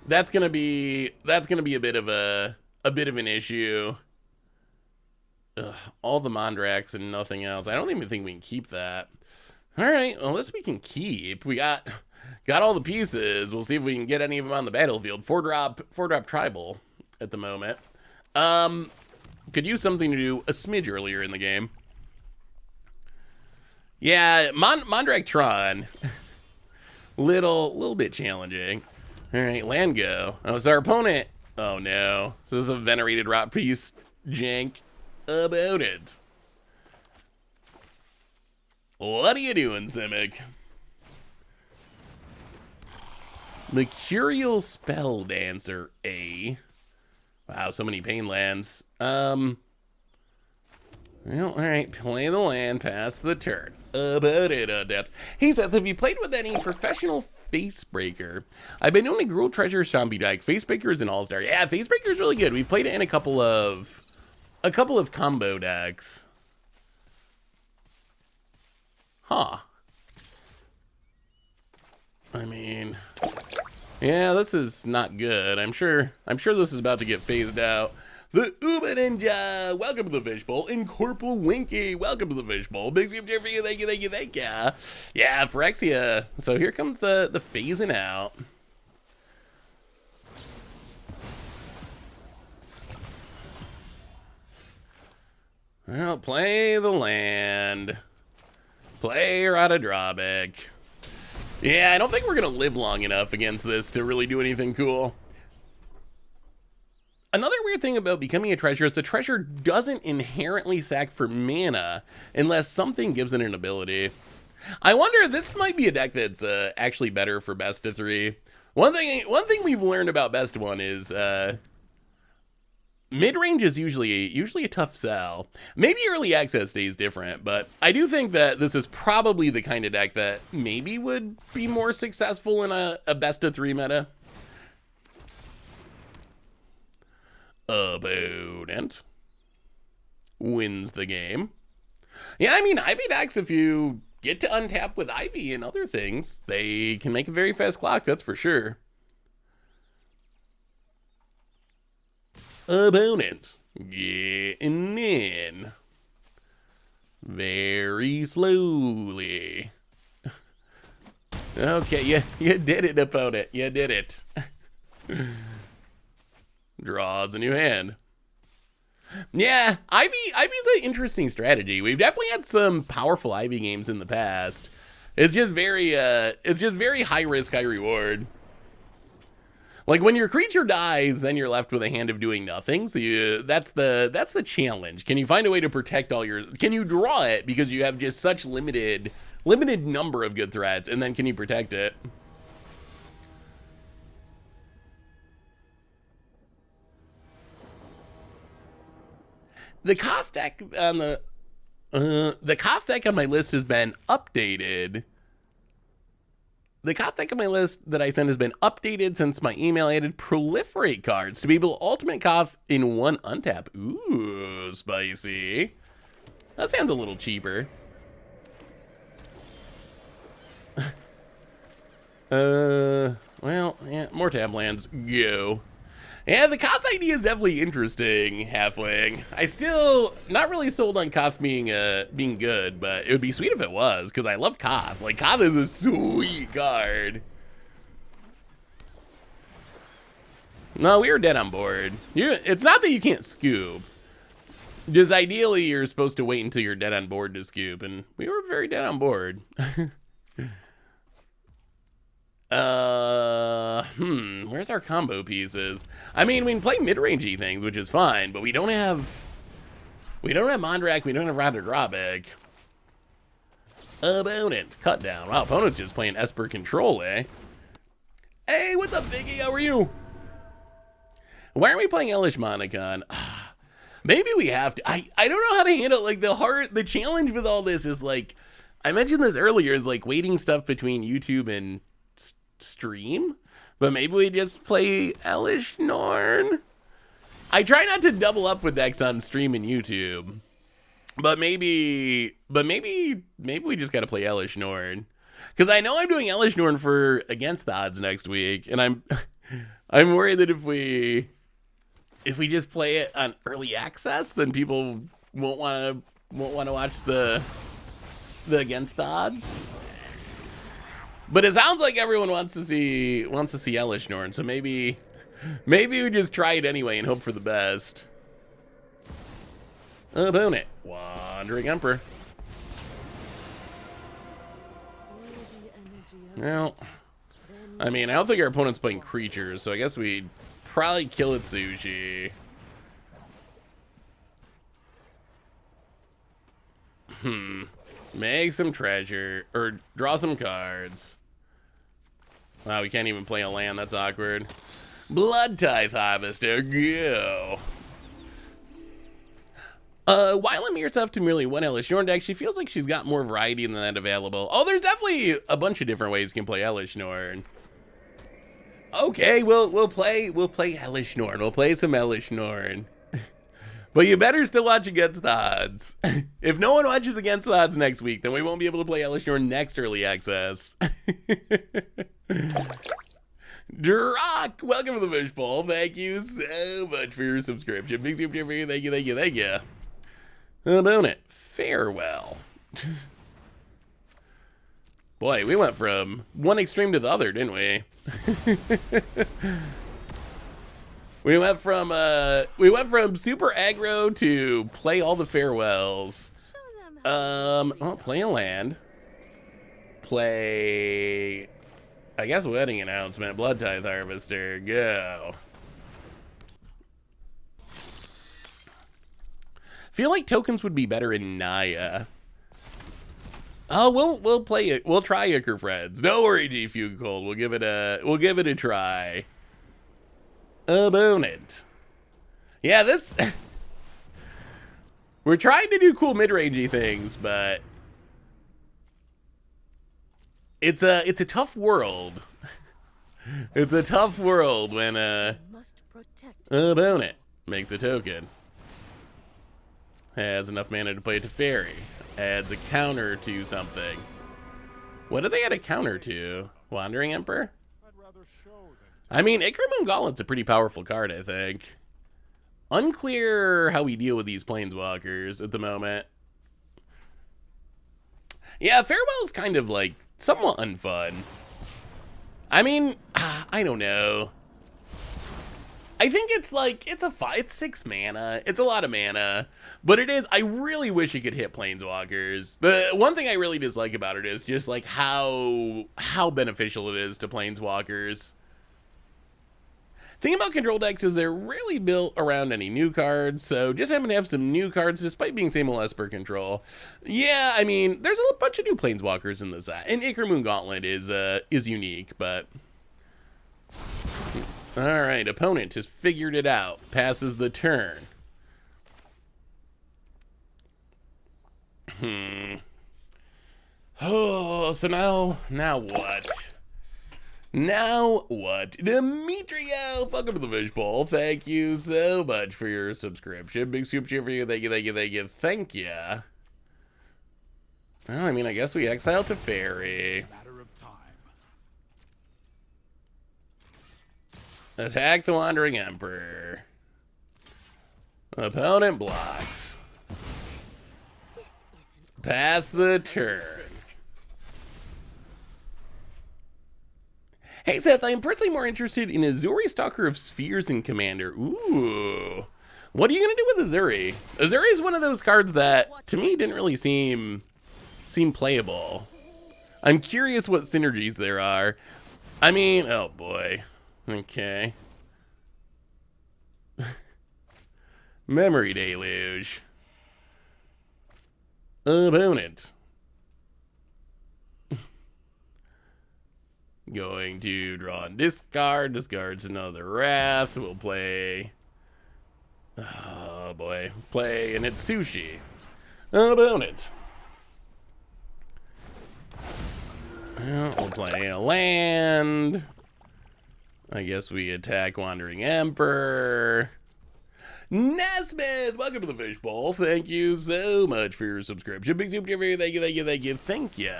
That's gonna be a bit of an issue. Ugh, all the Mondraks and nothing else. I don't even think we can keep that. All right, well, unless we can keep. We got all the pieces. We'll see if we can get any of them on the battlefield. 4-drop tribal at the moment. Could use something to do a smidge earlier in the game. Yeah, Mondrak Tron. Little bit challenging. All right, land go. Oh, it's our opponent. Oh no. So this is a venerated rot piece jank about it. What are you doing, Simic? Mercurial Spell Dancer A. Wow, so many pain lands. Well, alright, play the land, pass the turn. About it, Adepts. Hey Seth, have you played with any professional Facebreaker? I've been doing a Gruul Treasure Stompy deck. Facebreaker is an all-star. Yeah, Facebreaker is really good. We've played it in a couple of combo decks. Huh. I mean, yeah, this is not good. I'm sure this is about to get phased out. The Uber Ninja, welcome to the Fishbowl. And Corporal Winky, welcome to the Fishbowl. Big gift for you, thank you. Yeah, Phyrexia. So here comes the phasing out. Well, play the land. Play Rada Drawback. Yeah, I don't think we're gonna live long enough against this to really do anything cool. Another weird thing about becoming a treasure is the treasure doesn't inherently sack for mana unless something gives it an ability. I wonder if this might be a deck that's actually better for best of 3. One thing we've learned about best 1 is mid-range is usually a tough sell. Maybe early access day is different, but I do think that this is probably the kind of deck that maybe would be more successful in a best of 3 meta. Opponent wins the game. Yeah, I mean, Ivy decks, if you get to untap with Ivy and other things, they can make a very fast clock, that's for sure. Opponent getting in very slowly. Okay, you did it, opponent. You did it. Draws a new hand. Yeah, Ivy's an interesting strategy. We've definitely had some powerful Ivy games in the past. It's just very high risk, high reward. Like when your creature dies, then you're left with a hand of doing nothing. So that's the challenge. Can you find a way to protect all your? Can you draw it because you have just such limited number of good threats, and then can you protect it? The Koth deck on the Koth deck on my list has been updated. The Koth deck on my list that I sent has been updated since my email added proliferate cards to be able to ultimate Koth in one untap. Ooh, spicy. That sounds a little cheaper. Well, yeah, more tab lands. Go. Yeah, the Koth idea is definitely interesting, Halfwing. I still not really sold on Koth being good, but it would be sweet if it was, because I love Koth. Like, Koth is a sweet card. No, we were dead on board. It's not that you can't scoop. Just ideally, you're supposed to wait until you're dead on board to scoop, and we were very dead on board. Where's our combo pieces? I mean, we can play mid-rangey things, which is fine, but we don't have Mondrak, we don't have Radar Drawback. Opponent, cut down. Wow, opponent's just playing Esper Control, eh? Hey, what's up, Ziggy? How are you? Why aren't we playing Elesh Norn? Maybe we have to. I don't know how to handle, like, the challenge with all this is, like, I mentioned this earlier, is, like, waiting stuff between YouTube and stream, but maybe we just play Elesh Norn. I try not to double up with decks on stream and YouTube, but maybe we just got to play Elesh Norn, because I know I'm doing Elesh Norn for Against the Odds next week, and I'm worried that if we just play it on early access, then people won't want to watch the Against the Odds. But it sounds like everyone wants to see Elesh Norn, so maybe we just try it anyway and hope for the best. Opponent, Wandering Emperor. Well, I mean, I don't think our opponent's playing creatures, so I guess we'd probably kill it Sushi. Make some treasure, or draw some cards. Wow, we can't even play a land, that's awkward. Blood Tithe Harvester, go. While I'm here tough to merely one Elesh Norn deck, she feels like she's got more variety than that available. Oh, there's definitely a bunch of different ways you can play Elesh Norn. Okay, we'll play Elesh Norn. We'll play some Elesh Norn. But you better still watch Against the Odds. If no one watches Against the Odds next week, then we won't be able to play Elesh Norn next early access. Drock, welcome to the Fishbowl. Thank you so much for your subscription. Big super for you. Thank you. Opponent, farewell. Boy, we went from one extreme to the other, didn't we? We went from super aggro to play all the farewells. Play a land. Play, I guess, wedding announcement. Blood Tithe Harvester. Go. Feel like tokens would be better in Naya. Oh, we'll play it. We'll try Ichor Freds. Don't worry, G Fugue Cold. We'll give it a try. Opponent. Yeah, this we're trying to do cool mid-rangey things, but it's a tough world. It's a tough world when opponent makes a token. Has enough mana to play it to Fairy. Adds a counter to something. What do they add a counter to? Wandering Emperor? I mean, Ichor Gauntlet's a pretty powerful card, I think. Unclear how we deal with these planeswalkers at the moment. Yeah, Farewell's kind of, like, somewhat unfun. I mean, I don't know. I think it's like, it's 6 mana. It's a lot of mana. But it is, I really wish it could hit Planeswalkers. The one thing I really dislike about it is just like how beneficial it is to Planeswalkers. Thing about control decks is they're really built around any new cards, so just having to have some new cards despite being same or less per control. Yeah, I mean, there's a bunch of new Planeswalkers in this set, and Ichor Gauntlet is unique, but... Alright, opponent has figured it out. Passes the turn. Oh, so now what? Now what? Demetrio, welcome to the Fishbowl. Thank you so much for your subscription. Big super cheer for you. Thank you, thank you, thank you, thank you. Well, I mean, I guess we exile to Fairy. Attack the Wandering Emperor. Opponent blocks. Pass the turn. Hey Seth, I am personally more interested in Azuri, Stalker of Spheres, and Commander. Ooh. What are you going to do with Azuri? Azuri is one of those cards that, to me, didn't really seem playable. I'm curious what synergies there are. I mean, oh boy. Okay. Memory Deluge. Opponent. Going to draw and discard. Discards another Wrath. We'll play... Oh boy. Play an Itsushi. Opponent. Well, we'll play a land. I guess we attack Wandering Emperor. Nesmith, welcome to the Fishbowl. Thank you so much for your subscription. Big super cheer for you. Thank you, thank you, thank you, thank you.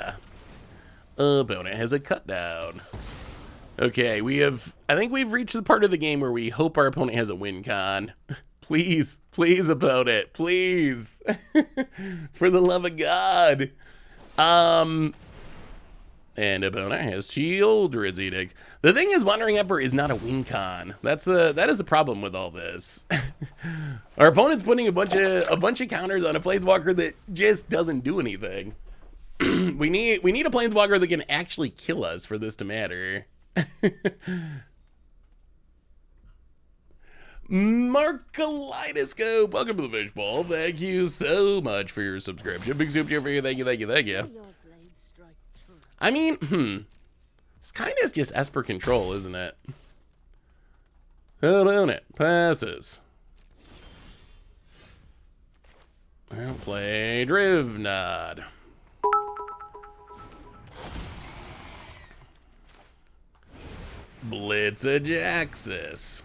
Opponent has a cut down. Okay, I think we've reached the part of the game where we hope our opponent has a win con. Please, please, opponent, please. For the love of God. And opponent has Sheoldred's Edict. The thing is, Wandering Emperor is not a win con. That is the problem with all this. Our opponent's putting a bunch of counters on a Planeswalker that just doesn't do anything. we need a Planeswalker that can actually kill us for this to matter. Mark Kaleidoscope, welcome to the Fishbowl. Thank you so much for your subscription. Big super cheer for you. Thank you, thank you, thank you. I mean, it's kind of just Esper control, isn't it? Opponent passes. I'll play Drivnod. Blitz-Ajaxis.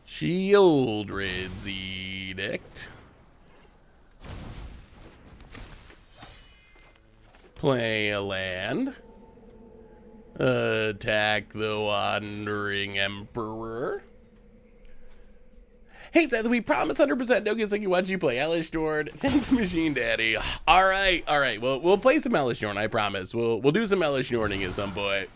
Sheoldred's Edict. Play a land. Attack the Wandering Emperor. Hey Seth, we promise 100% no guess I can watch you play Elesh Norn. Thanks, Machine Daddy. All right. Well, we'll play some Elesh Norn. I promise. We'll do some Elesh Norning at some point.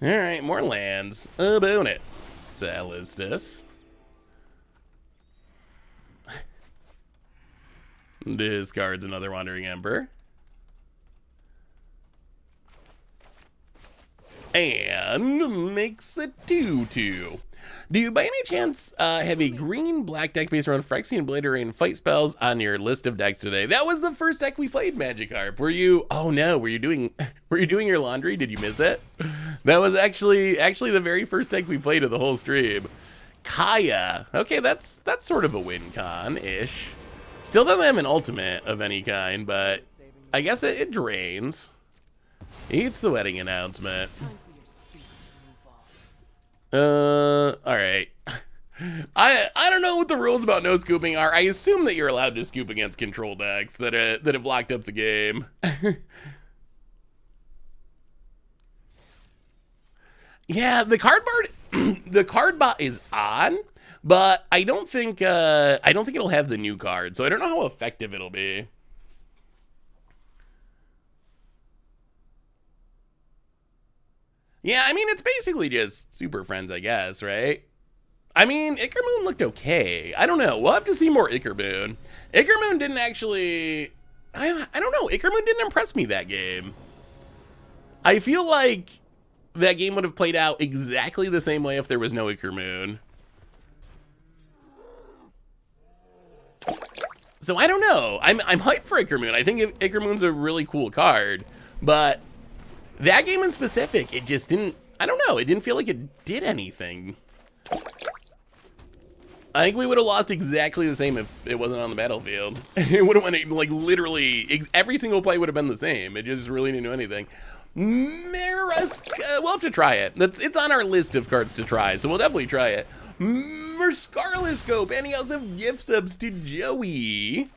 All right, more lands. Opponent. Celestus. Discards another Wandering Emperor. And makes a 2/2. Do you by any chance have a green black deck based around Phyrexian, Obliterator, and fight spells on your list of decks today? That was the first deck we played, Magikarp. Were you? Oh no, were you doing your laundry? Did you miss it? That was actually the very first deck we played of the whole stream. Kaya. Okay, that's sort of a win con-ish. Still doesn't have an ultimate of any kind, but I guess it drains. Eats the wedding announcement. Alright. I don't know what the rules about no scooping are. I assume that you're allowed to scoop against control decks that have locked up the game. Yeah, the card the card bot is on, but I don't think it'll have the new card, so I don't know how effective it'll be. Yeah, I mean, it's basically just Super Friends, I guess, right? I mean, Ickermoon looked okay. I don't know. We'll have to see more Ickermoon. Ickermoon didn't actually... I don't know. Ickermoon didn't impress me that game. I feel like that game would have played out exactly the same way if there was no Ickermoon. So I don't know. I'm hyped for Ickermoon. I think Ickermoon's a really cool card, but that game in specific, it just didn't, I don't know, it didn't feel like it did anything. I think we would have lost exactly the same if it wasn't on the battlefield. It would have went, like, literally, every single play would have been the same. It just really didn't do anything. We'll have to try it. It's on our list of cards to try, so we'll definitely try it. Merscarloscope, handing out some gift subs to Joey.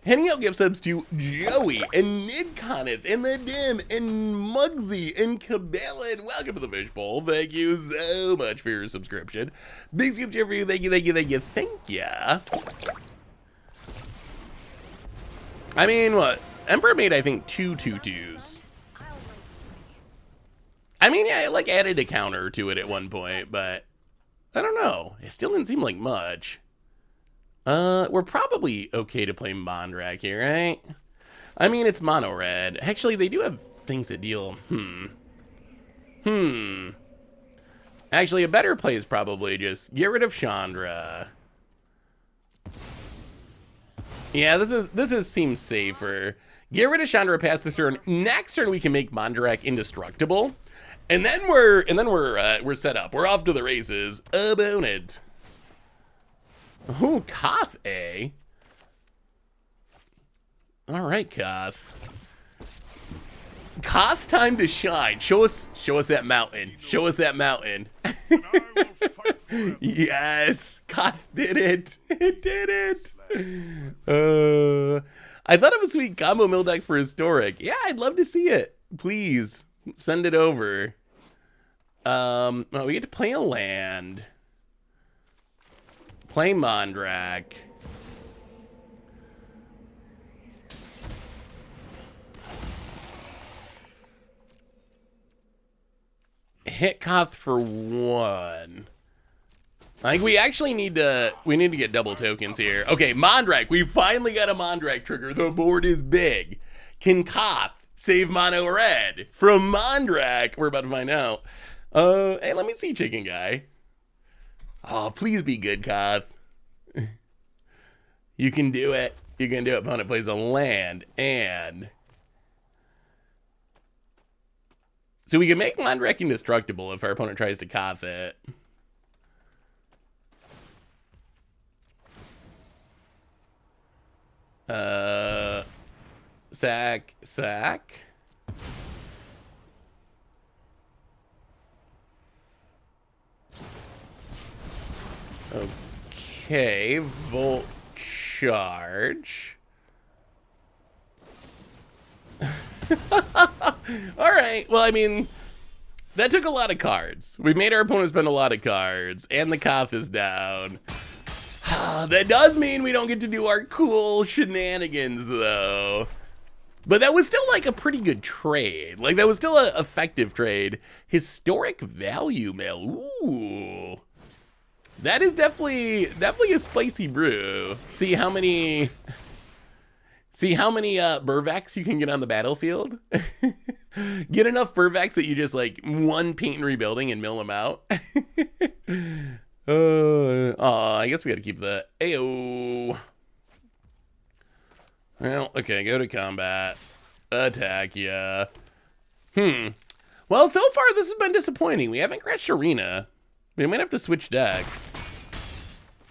Handing out gift subs to Joey and Nidconith and the Dim and Mugsy and Cabela, and welcome to the Fishbowl. Thank you so much for your subscription. Big skip for you. Thank you, thank you, thank you, thank ya. I mean, what? Emperor made, I think, 2 2/2s. I mean, yeah, it like added a counter to it at one point, but I don't know. It still didn't seem like much. We're probably okay to play Mondrak here, right? I mean, it's mono red. Actually, they do have things that deal. Actually, a better play is probably just get rid of Chandra. Yeah, this seems safer. Get rid of Chandra, pass the turn. Next turn, we can make Mondrak indestructible, and then we're set up. We're off to the races. About it. Oh, Koth, eh? All right, Koth. Koth's time to shine. Show us that mountain. Show us that mountain. Yes, Koth did it. It did it. I thought of a sweet combo mill deck for Historic. Yeah, I'd love to see it. Please send it over. Well, we get to play a land. Play Mondrak. Hit Koth for 1. I think we actually need to get double tokens here. Okay, Mondrak. We finally got a Mondrak trigger. The board is big. Can Koth save mono red from Mondrak? We're about to find out. Hey, let me see, Chicken Guy. Oh, please be good, Koth. You can do it. You can do it. Opponent plays a land, and so we can make Mondrak indestructible if our opponent tries to Koth it. Sack. Okay, Volt Charge. All right, well, I mean, that took a lot of cards. We made our opponent spend a lot of cards, and the Koth is down. That does mean we don't get to do our cool shenanigans, though. But that was still, like, a pretty good trade. Like, that was still an effective trade. Historic Value Mail. Ooh. That is definitely a spicy brew. See how many Burvacs you can get on the battlefield? Get enough Burvacs that you just, like, one paint and rebuilding and mill them out. I guess we gotta keep the AO. Well, okay, go to combat. Attack, yeah. Well, so far this has been disappointing. We haven't crashed Arena. We might have to switch decks.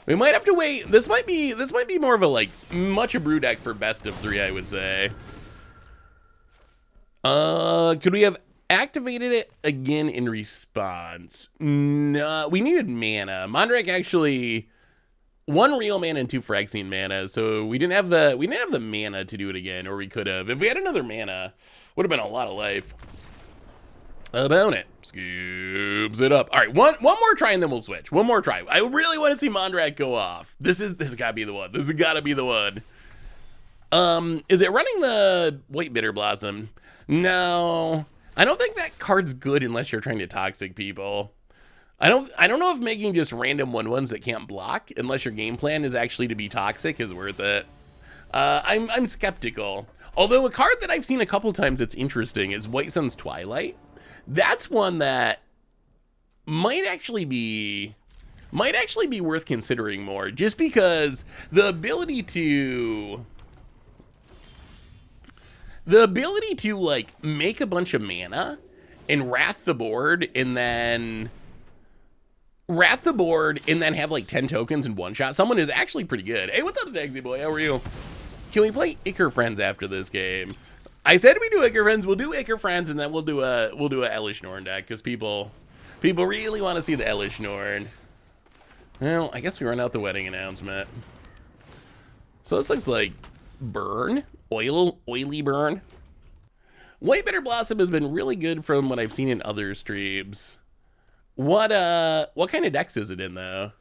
We might have to wait. This might be more of a, like, much a brew deck for best of 3, I would say. Could we have activated it again in response? No, we needed mana. Mondrak actually 1 real mana and 2 Phyrexian mana, so we didn't have the mana to do it again, or we could have. If we had another mana, would have been a lot of life. Opponent scoops it up. All right, one more try and then we'll switch. One more try. I really want to see Mondrak go off. This has gotta be the one. This has gotta be the one. Is it running the White Bitter Blossom? No. I don't think that card's good unless you're trying to toxic people. I don't know if making just random 1/1s that can't block, unless your game plan is actually to be toxic, is worth it. I'm skeptical. Although a card that I've seen a couple times that's interesting is White Sun's Twilight. That's one that might actually be worth considering more, just because the ability to like make a bunch of mana and wrath the board and then have like 10 tokens in one shot someone is actually pretty good. Hey, what's up, Snagsy boy? How are you? Can we play Ichor Friends after this game? I said we do Ichor Friends. We'll do Ichor Friends, and then we'll do a Elesh Norn deck, because people really want to see the Elesh Norn. Well, I guess we run out the wedding announcement. So this looks like burn, oily burn. White Bitter Blossom has been really good from what I've seen in other streams. What kind of decks is it in though?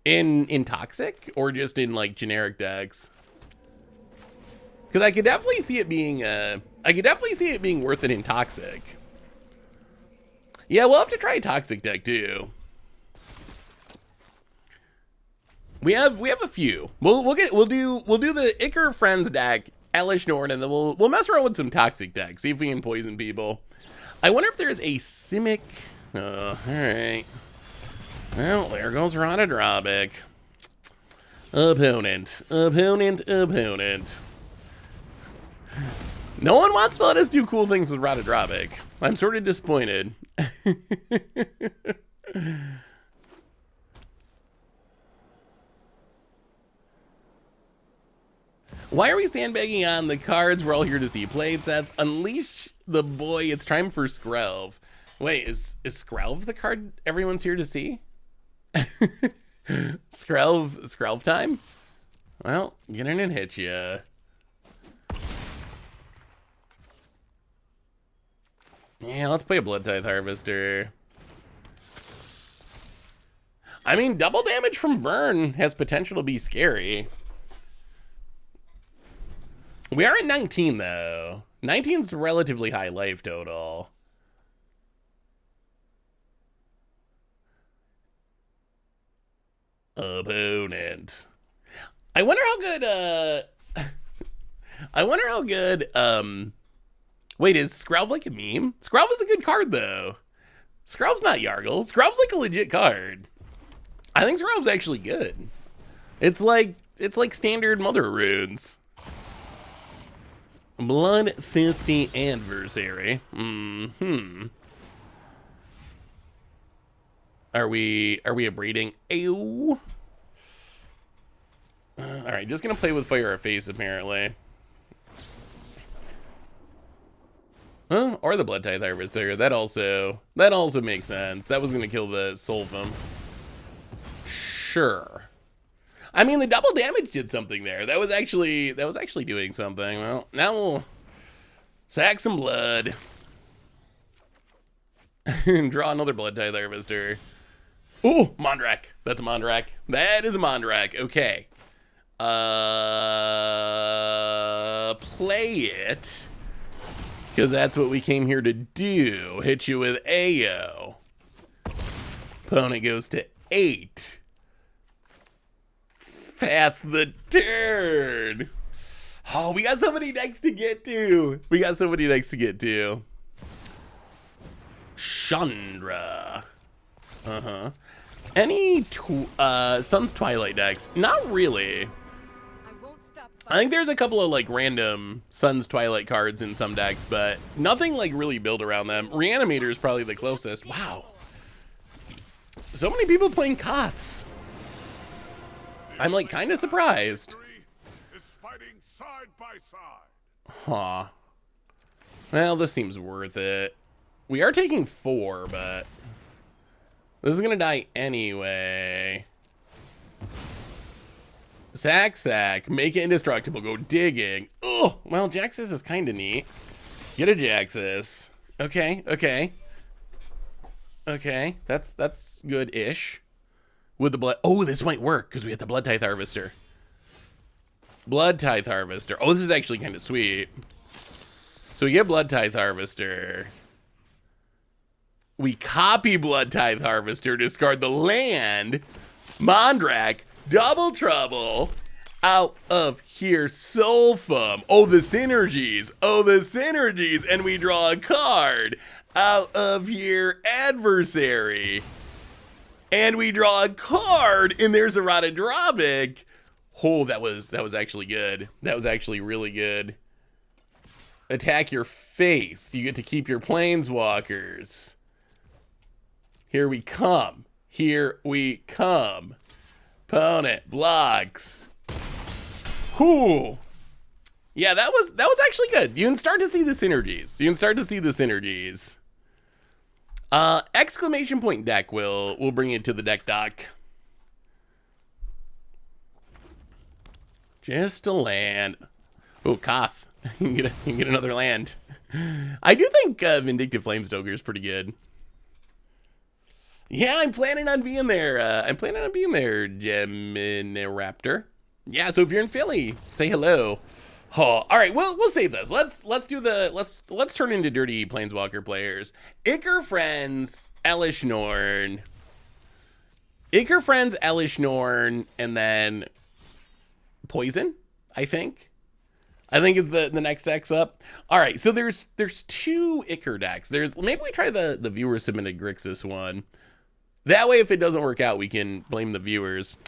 In toxic or just in like generic decks? Because I could definitely see it being worth it in toxic. Yeah, we'll have to try a toxic deck too. We have a few. We'll do the Ichor Friends deck, Elesh Norn, and then we'll mess around with some toxic decks. See if we can poison people. I wonder if there's a Simic. All right. Well, there goes Reanimator. Opponent. No one wants to let us do cool things with Reanimator. I'm sort of disappointed. Why are we sandbagging on the cards we're all here to see played, Seth? Unleash the boy. It's time for Skrelv. Wait, is Skrelv the card everyone's here to see? Skrelv time? Well, get in and hit ya. Yeah, let's play a Blood Tithe Harvester. I mean, double damage from burn has potential to be scary. We are at 19 though. 19's relatively high life total. Opponent. I wonder how good wait, is Skrelv like a meme? Skrelv is a good card though. Skrelv's not Yargle. Skrelv's like a legit card. I think Skrelv's actually good. It's like standard Mother runes. Bloodthirsty adversary. Are we abrading? Ew. All right, just gonna play with Fire or Face apparently. Or the Blood Tithe Harvester. That also makes sense. That was gonna kill the Sulfum. Sure. I mean, the double damage did something there. That was actually doing something. Well, now we'll sack some blood. And draw another Blood Tithe Harvester. Ooh, Mondrak. That's a Mondrak. That is a Mondrak. Okay. Play it. Because that's what we came here to do. Hit you with AO. Opponent goes to 8. Pass the turn. Oh, we got so many decks to get to. Chandra. Any Sun's Twilight decks? Not really. I think there's a couple of like random Sun's Twilight cards in some decks, but nothing like really built around them. Reanimator is probably the closest. Wow. So many people playing Koths. I'm like kind of surprised. Huh. Well, this seems worth it. We are taking 4, but this is gonna die anyway. Sack, make it indestructible, go digging. Oh, well, Jaxus is kind of neat. Get a Jaxus. Okay. Okay, that's good-ish. With the blood. Oh, this might work because we have the Blood Tithe Harvester. Blood Tithe Harvester. Oh, this is actually kind of sweet. So we get Blood Tithe Harvester. We copy Blood Tithe Harvester, discard the land. Mondrak, double trouble. Out of here, Sulfum. Oh, the synergies. Oh, the synergies. And we draw a card. Out of here, Adversary. And we draw a card, and there's a Rotodrobic. Oh, that was actually good. That was actually really good. Attack your face. You get to keep your planeswalkers. Here we come. Here we come. Opponent blocks. Whew. Yeah, that was actually good. You can start to see the synergies. You can start to see the synergies. Exclamation point deck will bring it to the deck dock. Just a land. Oh, cough. You can get another land. I do think Vindictive Flamestoker is pretty good. Yeah, I'm planning on being there. Geminiraptor. Yeah, so if you're in Philly, say hello. Oh, all right, we'll save this. Let's turn into dirty Planeswalker players. Ichor Friends, Elesh Norn. Ichor Friends, Elesh Norn, and then Poison, I think. I think is the next deck's up. All right, so there's two Ichor decks. Maybe we try the viewer submitted Grixis one. That way, if it doesn't work out, we can blame the viewers.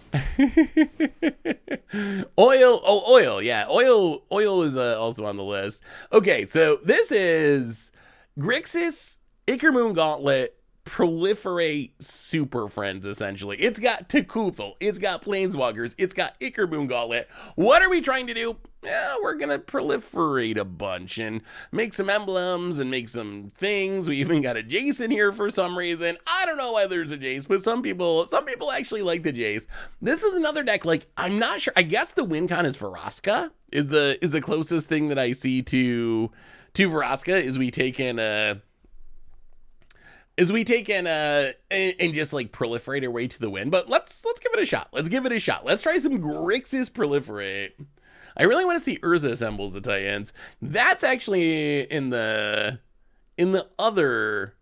Oil, yeah. Oil is also on the list. Okay, so this is Grixis, Ichor Moon Gauntlet, Proliferate Super Friends, essentially. It's got Tekuthel, it's got Planeswalkers, it's got Ichor Moon Gauntlet. What are we trying to do? Yeah, we're gonna proliferate a bunch and make some emblems and make some things. We even got a Jace in here for some reason. I don't know why there's a Jace, but some people actually like the Jace. This is another deck, like, I'm not sure. I guess the win con is Phyrexia is the closest thing that I see to Phyrexia. And just like proliferate our way to the win. But let's give it a shot. Let's try some Grixis Proliferate. I really want to see Urza assembles the Titans. That's actually in the other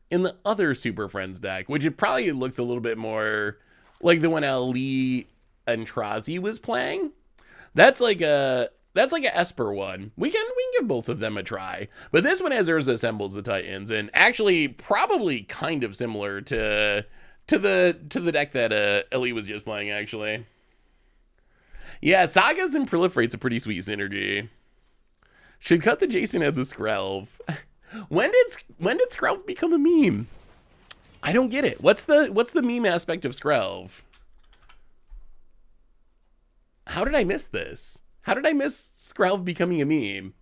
Super Friends deck, which it probably looks a little bit more like the one Ali Antrazi was playing. That's like a Esper one. We can give both of them a try. But this one has Urza assembles the Titans, and actually probably kind of similar to the deck that Ali was just playing, actually. Yeah, Sagas and Proliferate's a pretty sweet synergy. Should cut the Jason at the Skrelv. When did Skrelv become a meme? I don't get it. What's the meme aspect of Skrelv? How did I miss this? How did I miss Skrelv becoming a meme?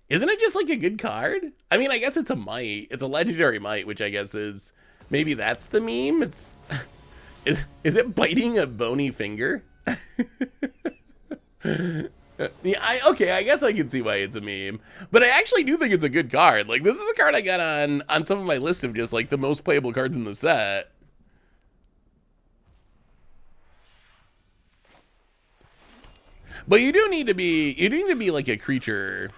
Isn't it just like a good card? I mean, I guess it's a might. It's a legendary might, which I guess is maybe that's the meme. Is it biting a bony finger? Yeah, I guess I can see why it's a meme, but I actually do think it's a good card. Like, this is a card I got on some of my list of just like the most playable cards in the set. But you do need to be like a creature.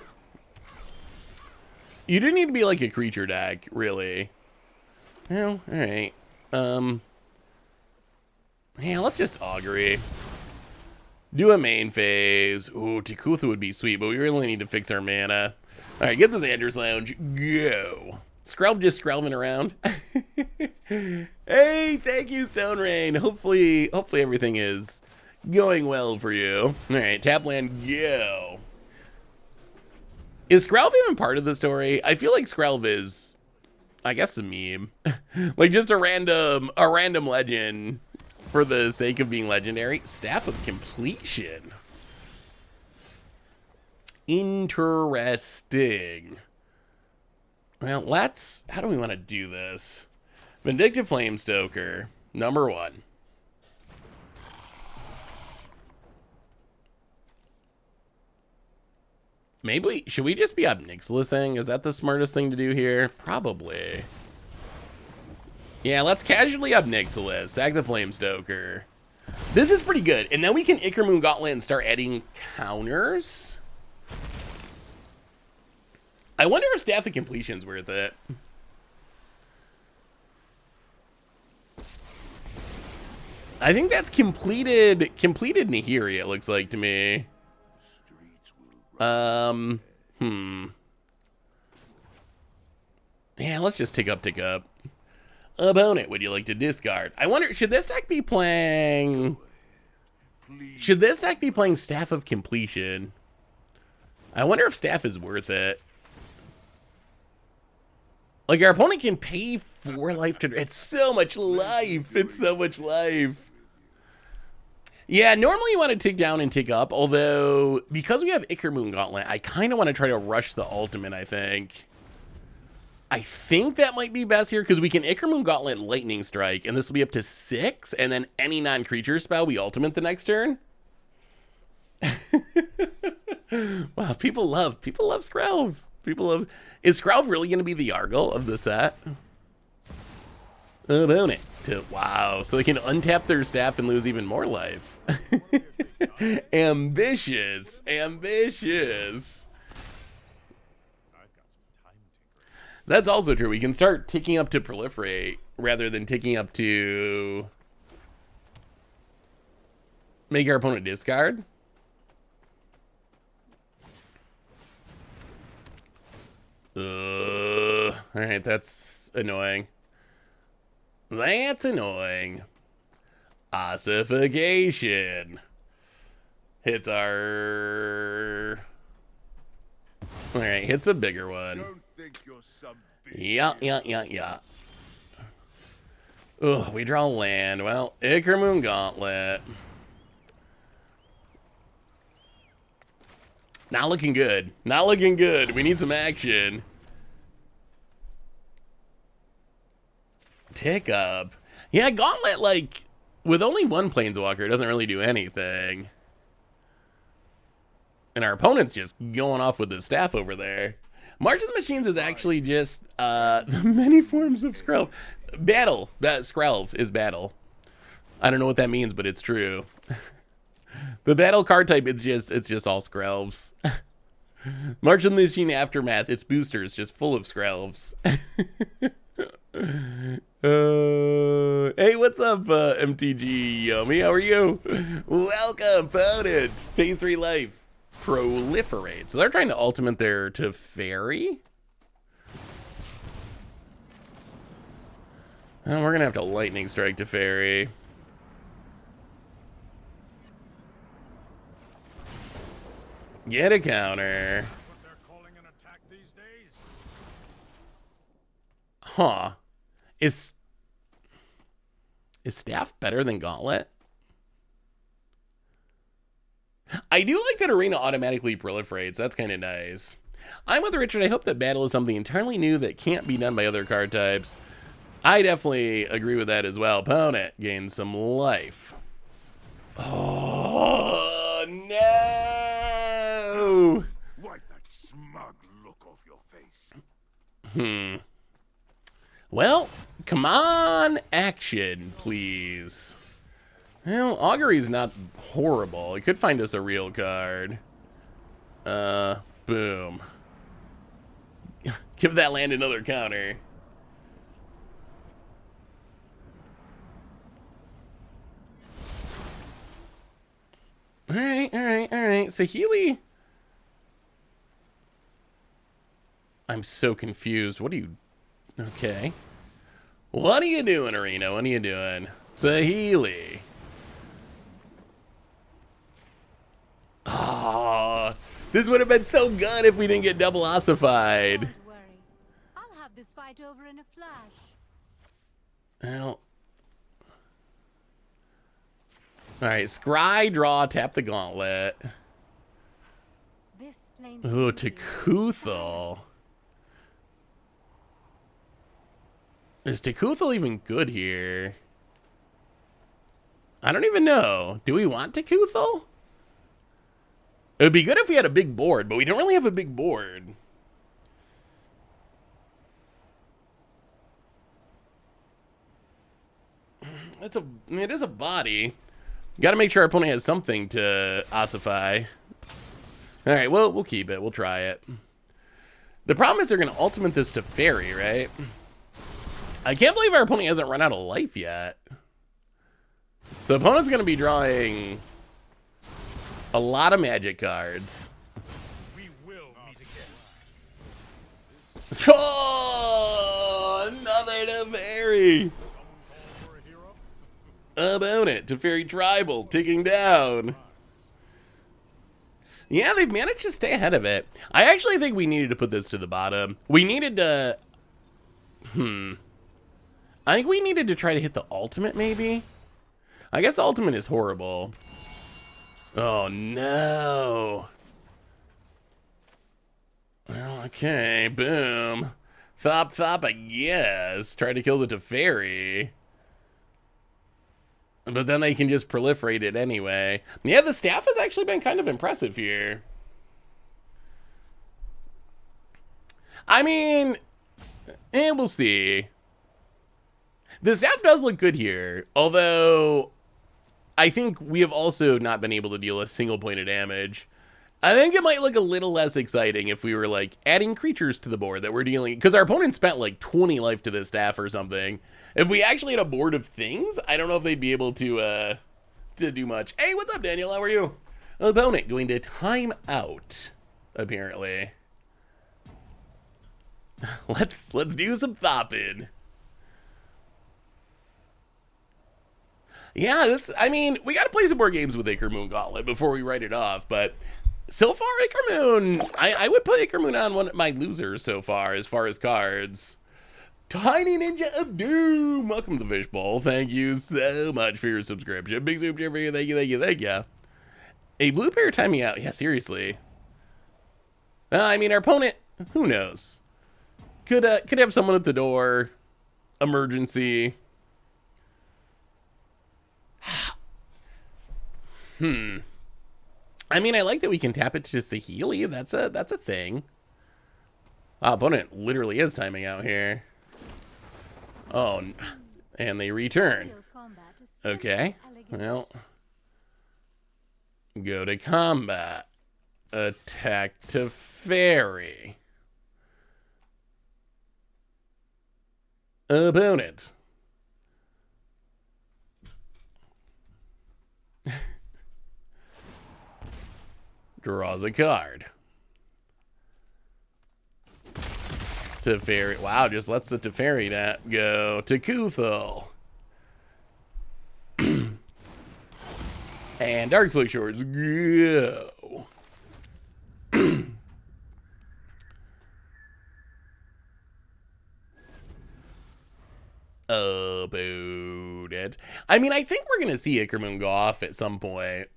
You do need to be like a creature deck, really. Well, all right. Yeah, let's just augury. Do a main phase. Ooh, Tikutha would be sweet, but we really need to fix our mana. All right, get this Anders Lounge. Go. Skrelv just Skrelving around. Hey, thank you, Stone Rain. Hopefully everything is going well for you. All right, tap land, go. Is Skrelv even part of the story? I feel like Skrelv is, I guess, a meme. Like just a random legend. For the sake of being legendary. Staff of Completion. Interesting. Well, how do we want to do this? Vindictive Flamestoker, number 1. Maybe, should we just be Obnixilising? Is that the smartest thing to do here? Probably. Yeah, let's casually up Nixilis. Sack the Flamestoker. This is pretty good. And then we can Ichor Moon Gauntlet and start adding counters. I wonder if Staff of Completion's worth it. I think that's completed Nahiri, it looks like to me. Yeah, let's just tick up. Opponent, would you like to discard? I wonder, should this deck be playing Staff of Completion? I wonder if Staff is worth it. Like, our opponent can pay 4 life to... It's so much life. It's so much life. Yeah, normally you want to tick down and tick up, although because we have Ichor Moon Gauntlet, I kind of want to try to rush the ultimate, I think. I think that might be best here because we can Ichor Moon Gauntlet Lightning Strike, and this will be up to 6, and then any non-creature spell we ultimate the next turn. Wow, people love Skrelv. Is Skrelv really going to be the Yargle of the set? Opponent. Wow, so they can untap their staff and lose even more life. Ambitious. That's also true. We can start ticking up to proliferate rather than ticking up to make our opponent discard. All right, that's annoying. Ossification. Hits our... All right, hits the bigger one. Yeah. Ugh, we draw land. Well, Ichor Moon Gauntlet. Not looking good. We need some action. Tick up. Yeah, Gauntlet, like, with only one Planeswalker, it doesn't really do anything. And our opponent's just going off with his staff over there. March of the Machines is actually just the many forms of Skrelv. Battle. Skrelv is battle. I don't know what that means, but it's true. The battle card type, it's just all Skrelvs. March of the Machine Aftermath, its boosters just full of Skrelvs. Hey, what's up, MTG Yomi? How are you? Welcome, opponent. Phase 3 life. Proliferate. So they're trying to ultimate their Teferi. Oh, we're gonna have to lightning strike Teferi. Get a counter. Huh. Is Staff better than Gauntlet? I do like that Arena automatically proliferates. That's kind of nice. I'm with Richard. I hope that battle is something entirely new that can't be done by other card types. I definitely agree with that as well. Opponent gains some life. Oh, no! Wipe that smug look off your face. Well, come on, action, please. Well, Augury's not horrible. It could find us a real card. Boom. Give that land another counter. All right. So Healy... I'm so confused. What are you... Okay. What are you doing, Arena? What are you doing? Saheeli. Ah, this would have been so good if we didn't get double ossified. Don't worry. I'll have this fight over in a flash. Well. Alright, scry, draw, tap the gauntlet. This Ooh, Tekuthal. Is Tekuthal even good here? I don't even know. Do we want Tekuthal? It would be good if we had a big board, but we don't really have a big board. It is a body. Got to make sure our opponent has something to ossify. All right, well, we'll keep it. We'll try it. The problem is they're going to ultimate this to Fairy, right? I can't believe our opponent hasn't run out of life yet. So the opponent's going to be drawing a lot of magic cards. We will meet again. Oh, another Teferi. Opponent, Teferi Tribal, ticking down. Yeah, they've managed to stay ahead of it. I actually think we needed to put this to the bottom. We needed to... I think we needed to try to hit the ultimate, maybe? I guess the ultimate is horrible. Oh, no. Well, okay, boom. Thop, I guess. Try to kill the Teferi. But then they can just proliferate it anyway. Yeah, the staff has actually been kind of impressive here. I mean, we'll see. The staff does look good here, although I think we have also not been able to deal a single point of damage. I think it might look a little less exciting if we were, like, adding creatures to the board that we're dealing... Because our opponent spent, like, 20 life to this staff or something. If we actually had a board of things, I don't know if they'd be able to do much. Hey, what's up, Daniel? How are you? Opponent going to time out, apparently. Let's do some thopping. Yeah, I mean, we got to play some more games with Acre Moon Gauntlet before we write it off, but... So far, Acre Moon, I would put Acre Moon on one of my losers so far as cards. Tiny Ninja of Doom, welcome to the Fishbowl. Thank you so much for your subscription. Big super for you, thank you. A blue pair timing out, yeah, seriously. I mean, our opponent, who knows? Could have someone at the door, emergency. I mean, I like that we can tap it to Saheeli. That's a thing. Wow, opponent literally is timing out here. Oh, and they return. Okay, well, go to combat. Attack to Fairy. Opponent. Draws a card. Teferi. Wow, just lets the Teferi go to Kuthel. And Darkslick Shores go. Opponent. I mean, I think we're going to see Acre Moon go off at some point.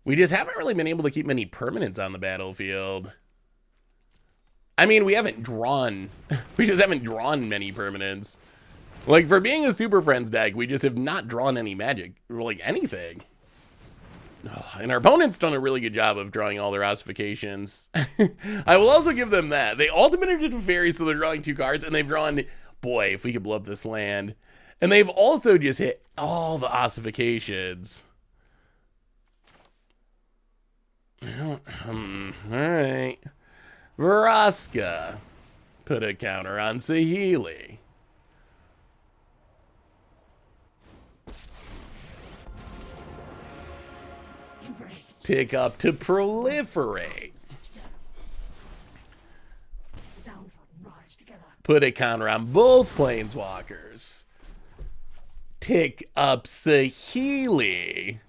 We just haven't really been able to keep many permanents on the battlefield. I mean, we haven't drawn... We just haven't drawn many permanents. Like, for being a Super Friends deck, we just have not drawn any magic. Or, like, anything. Oh, and our opponent's done a really good job of drawing all their ossifications. I will also give them that. They ultimated to Fairy, so they're drawing 2 cards, and they've drawn... Boy, if we could blow up this land. And they've also just hit all the ossifications. All right. Vraska. Put a counter on Saheeli. Tick up to proliferate. Put a counter on both planeswalkers. Tick up Saheeli.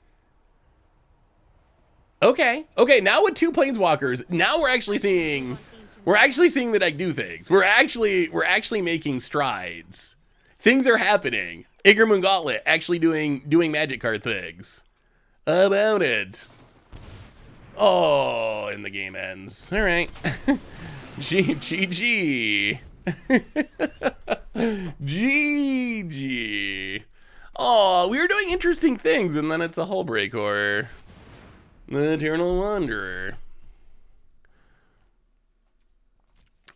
Okay, now with 2 planeswalkers, now we're actually seeing the deck do things. We're actually making strides. Things are happening. Acre Moon Gauntlet actually doing magic card things. About it. Oh, and the game ends. All right. GG. GG. Oh, we were doing interesting things, and then it's a hull breaker. The Eternal Wanderer.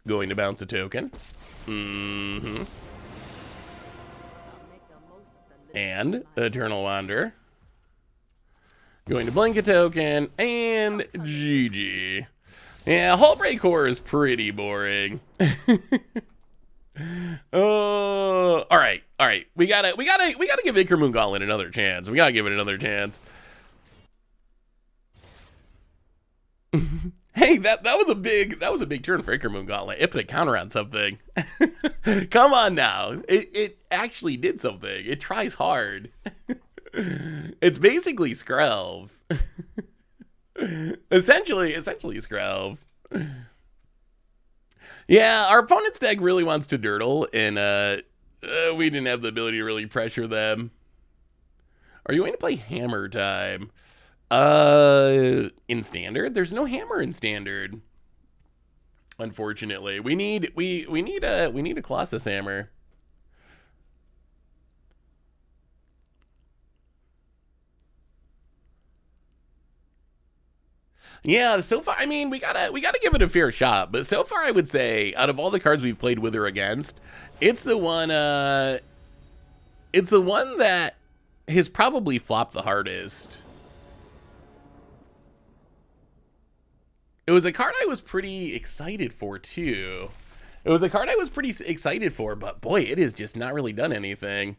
Going to bounce a token. Mm-hmm. And Eternal Wander. Going to blink a token, and GG. Yeah, Hullbreak Core is pretty boring. Oh, all right. We gotta give Ichor Gauntlet another chance. We gotta give it another chance. Hey, that was a big turn for Ichor Gauntlet. It put a counter on something. Come on now. It actually did something. It tries hard. It's basically Skrelv. essentially Skrelv. Yeah, our opponent's deck really wants to dirtle, and we didn't have the ability to really pressure them. Are you going to play Hammer Time? In Standard? There's no Hammer in Standard. Unfortunately. We need a Colossus Hammer. Yeah, so far, I mean, we gotta give it a fair shot. But so far, I would say, out of all the cards we've played with or against, it's the one that has probably flopped the hardest. It was a card I was pretty excited for too. But boy, it has just not really done anything.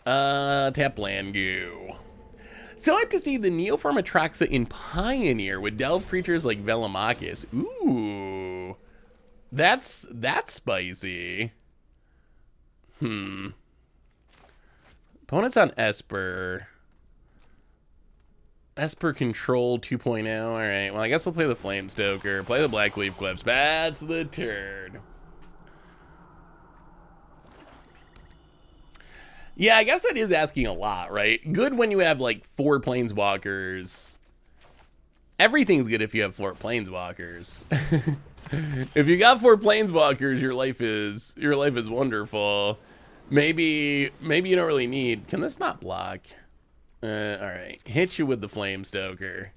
Tap land goo. So I have to see the Neoform Atraxa in Pioneer with delve creatures like Velomachus. Ooh. That's spicy. Opponents on Esper. Esper Control 2.0. All right, well, I guess we'll play the Flamestoker. Play the Blackleaf Cliffs. That's the turn. Yeah, I guess that is asking a lot, right? Good when you have like 4 Planeswalkers. Everything's good if you have 4 Planeswalkers. If you got 4 Planeswalkers, your life is wonderful. Maybe you don't really need. Can this not block? All right, hit you with the Flamestoker.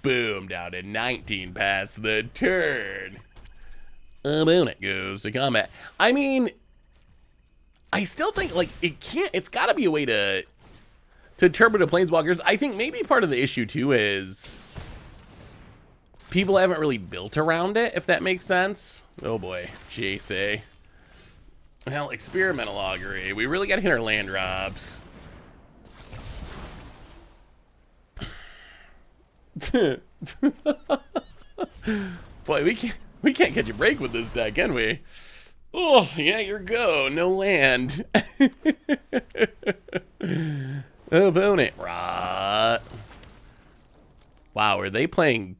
Boom, down to 19 past the turn. Opponent goes to combat. I mean, I still think like it's got to be a way to turbo the Planeswalkers. I think maybe part of the issue too is people haven't really built around it, if that makes sense. Oh boy, JC. Well, Experimental Augury. We really got to hit our land drops. Boy, we can't catch a break with this deck, can we? Oh, yeah, your go. No land. Opponent. Rot. Wow, are they playing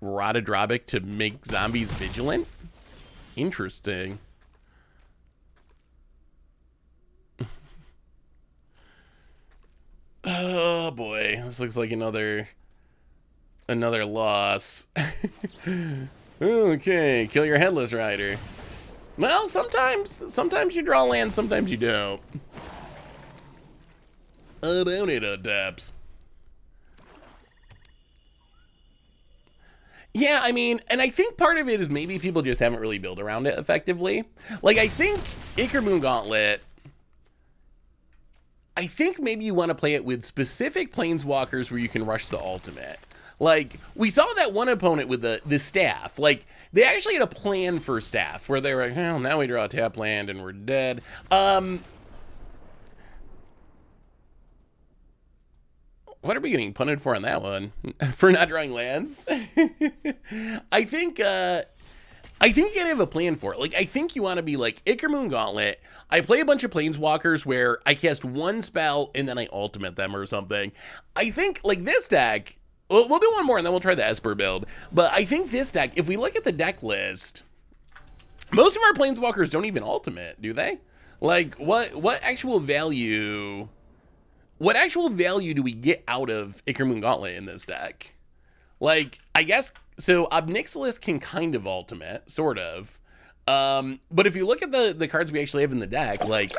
Rotodrobic to make zombies vigilant? Interesting. Oh boy, this looks like another loss. Okay, kill your Headless Rider. Well, sometimes you draw land, sometimes you don't. Opponent adapts. Yeah, I mean, and I think part of it is maybe people just haven't really built around it effectively. Like, I think Ichor Gauntlet, I think maybe you want to play it with specific Planeswalkers where you can rush the ultimate. Like, we saw that one opponent with the staff. Like, they actually had a plan for staff where they were like, oh, now we draw a tap land and we're dead. What are we getting punted for on that one? For not drawing lands? I think you gotta have a plan for it. Like, I think you want to be like, Ichor Gauntlet, I play a bunch of Planeswalkers where I cast one spell and then I ultimate them or something. I think, like, this deck, we'll do one more and then we'll try the Esper build. But I think this deck, if we look at the deck list, most of our Planeswalkers don't even ultimate, do they? Like, what actual value do we get out of Ichor Gauntlet in this deck? Like, I guess, so Obnixilis can kind of ultimate, sort of. But if you look at the cards we actually have in the deck, like,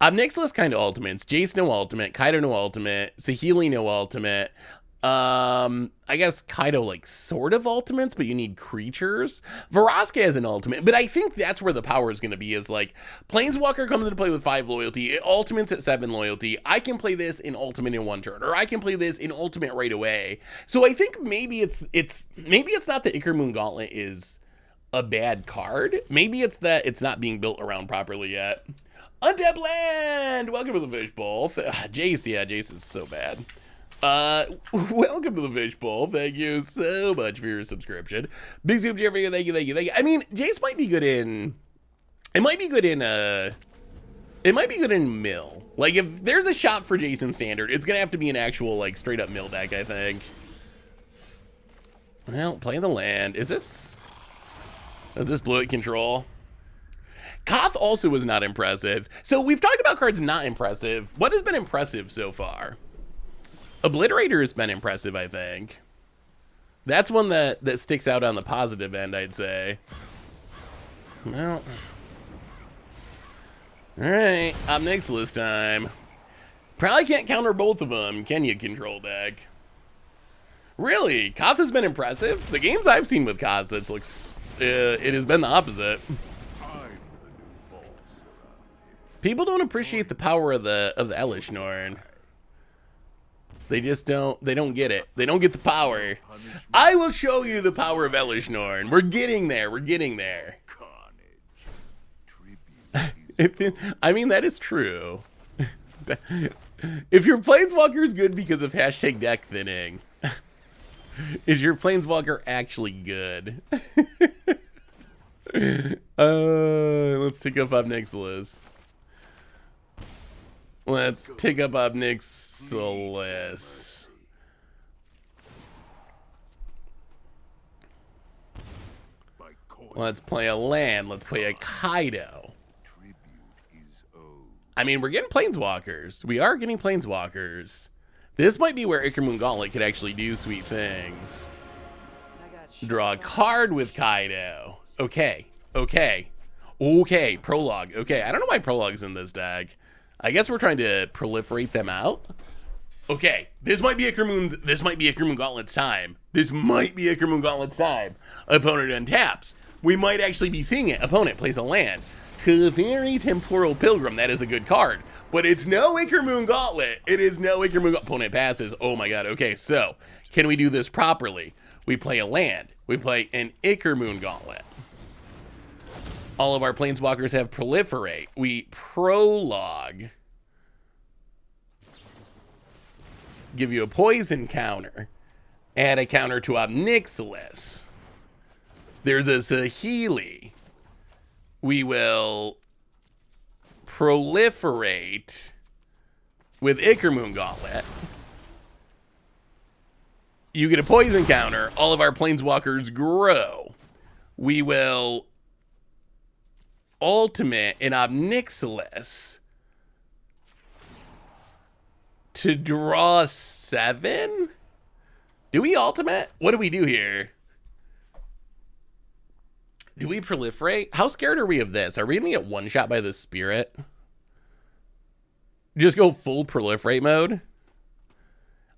Obnixilis kind of ultimates, Jace no ultimate, Kaido no ultimate, Saheeli no ultimate. I guess Kaido like sort of ultimates, but you need creatures. Vraska has an ultimate, but I think that's where the power is going to be, is like Planeswalker comes into play with 5 loyalty, it ultimates at 7 loyalty. I can play this in ultimate in 1 turn, or I can play this in ultimate right away. So I think maybe it's not that Ichor Moon Gauntlet is a bad card. Maybe it's that it's not being built around properly yet. Untapped Land! Welcome to the Fishbowl. Jace, yeah, Jace is so bad. Welcome to the Fishbowl. Thank you so much for your subscription. Big Soup Jeffrey, thank you. I mean, Jace might be good in... It might be good in Mill. Like, if there's a shot for Jason Standard, it's gonna have to be an actual, like, straight-up Mill deck, I think. Well, play the land. Is this Blue Control? Koth also was not impressive. So we've talked about cards not impressive. What has been impressive so far? Obliterator has been impressive, I think. That's one that sticks out on the positive end, I'd say. Well. Alright, Omnixilus time. Probably can't counter both of them, can you, control deck? Really? Koth has been impressive? The games I've seen with Koth, it has been the opposite. People don't appreciate the power of the Elesh Norn. They just don't get it. They don't get the power. I will show you the power of Elesh Norn. We're getting there. I mean, that is true. If your Planeswalker is good because of hashtag deck thinning, is your Planeswalker actually good? Let's take up Omnixilus. Let's take up Omnixilus. Let's play a land. Let's play a Kaido. I mean, we're getting Planeswalkers. We are getting Planeswalkers. This might be where Ichor Moon Gauntlet could actually do sweet things. Draw a card with Kaido. Okay. Prologue. Okay, I don't know why Prologue's in this deck. I guess we're trying to proliferate them out. Okay, this might be Ichor Moon Gauntlet's time. Opponent untaps. We might actually be seeing it. Opponent plays a land. Kaveri Temporal Pilgrim. That is a good card. But it's no Ichor Moon Gauntlet. Opponent passes. Oh my god. Okay, so can we do this properly? We play a land. We play an Ichor Moon Gauntlet. All of our Planeswalkers have proliferate. We prologue. Give you a poison counter. Add a counter to Omnixilus. There's a Saheeli. We will proliferate with Ichor Moon Gauntlet. You get a poison counter. All of our Planeswalkers grow. We will ultimate in Omnixilus to draw 7? Do we ultimate? What do we do here? Do we proliferate? How scared are we of this? Are we gonna get one shot by the spirit? Just go full proliferate mode?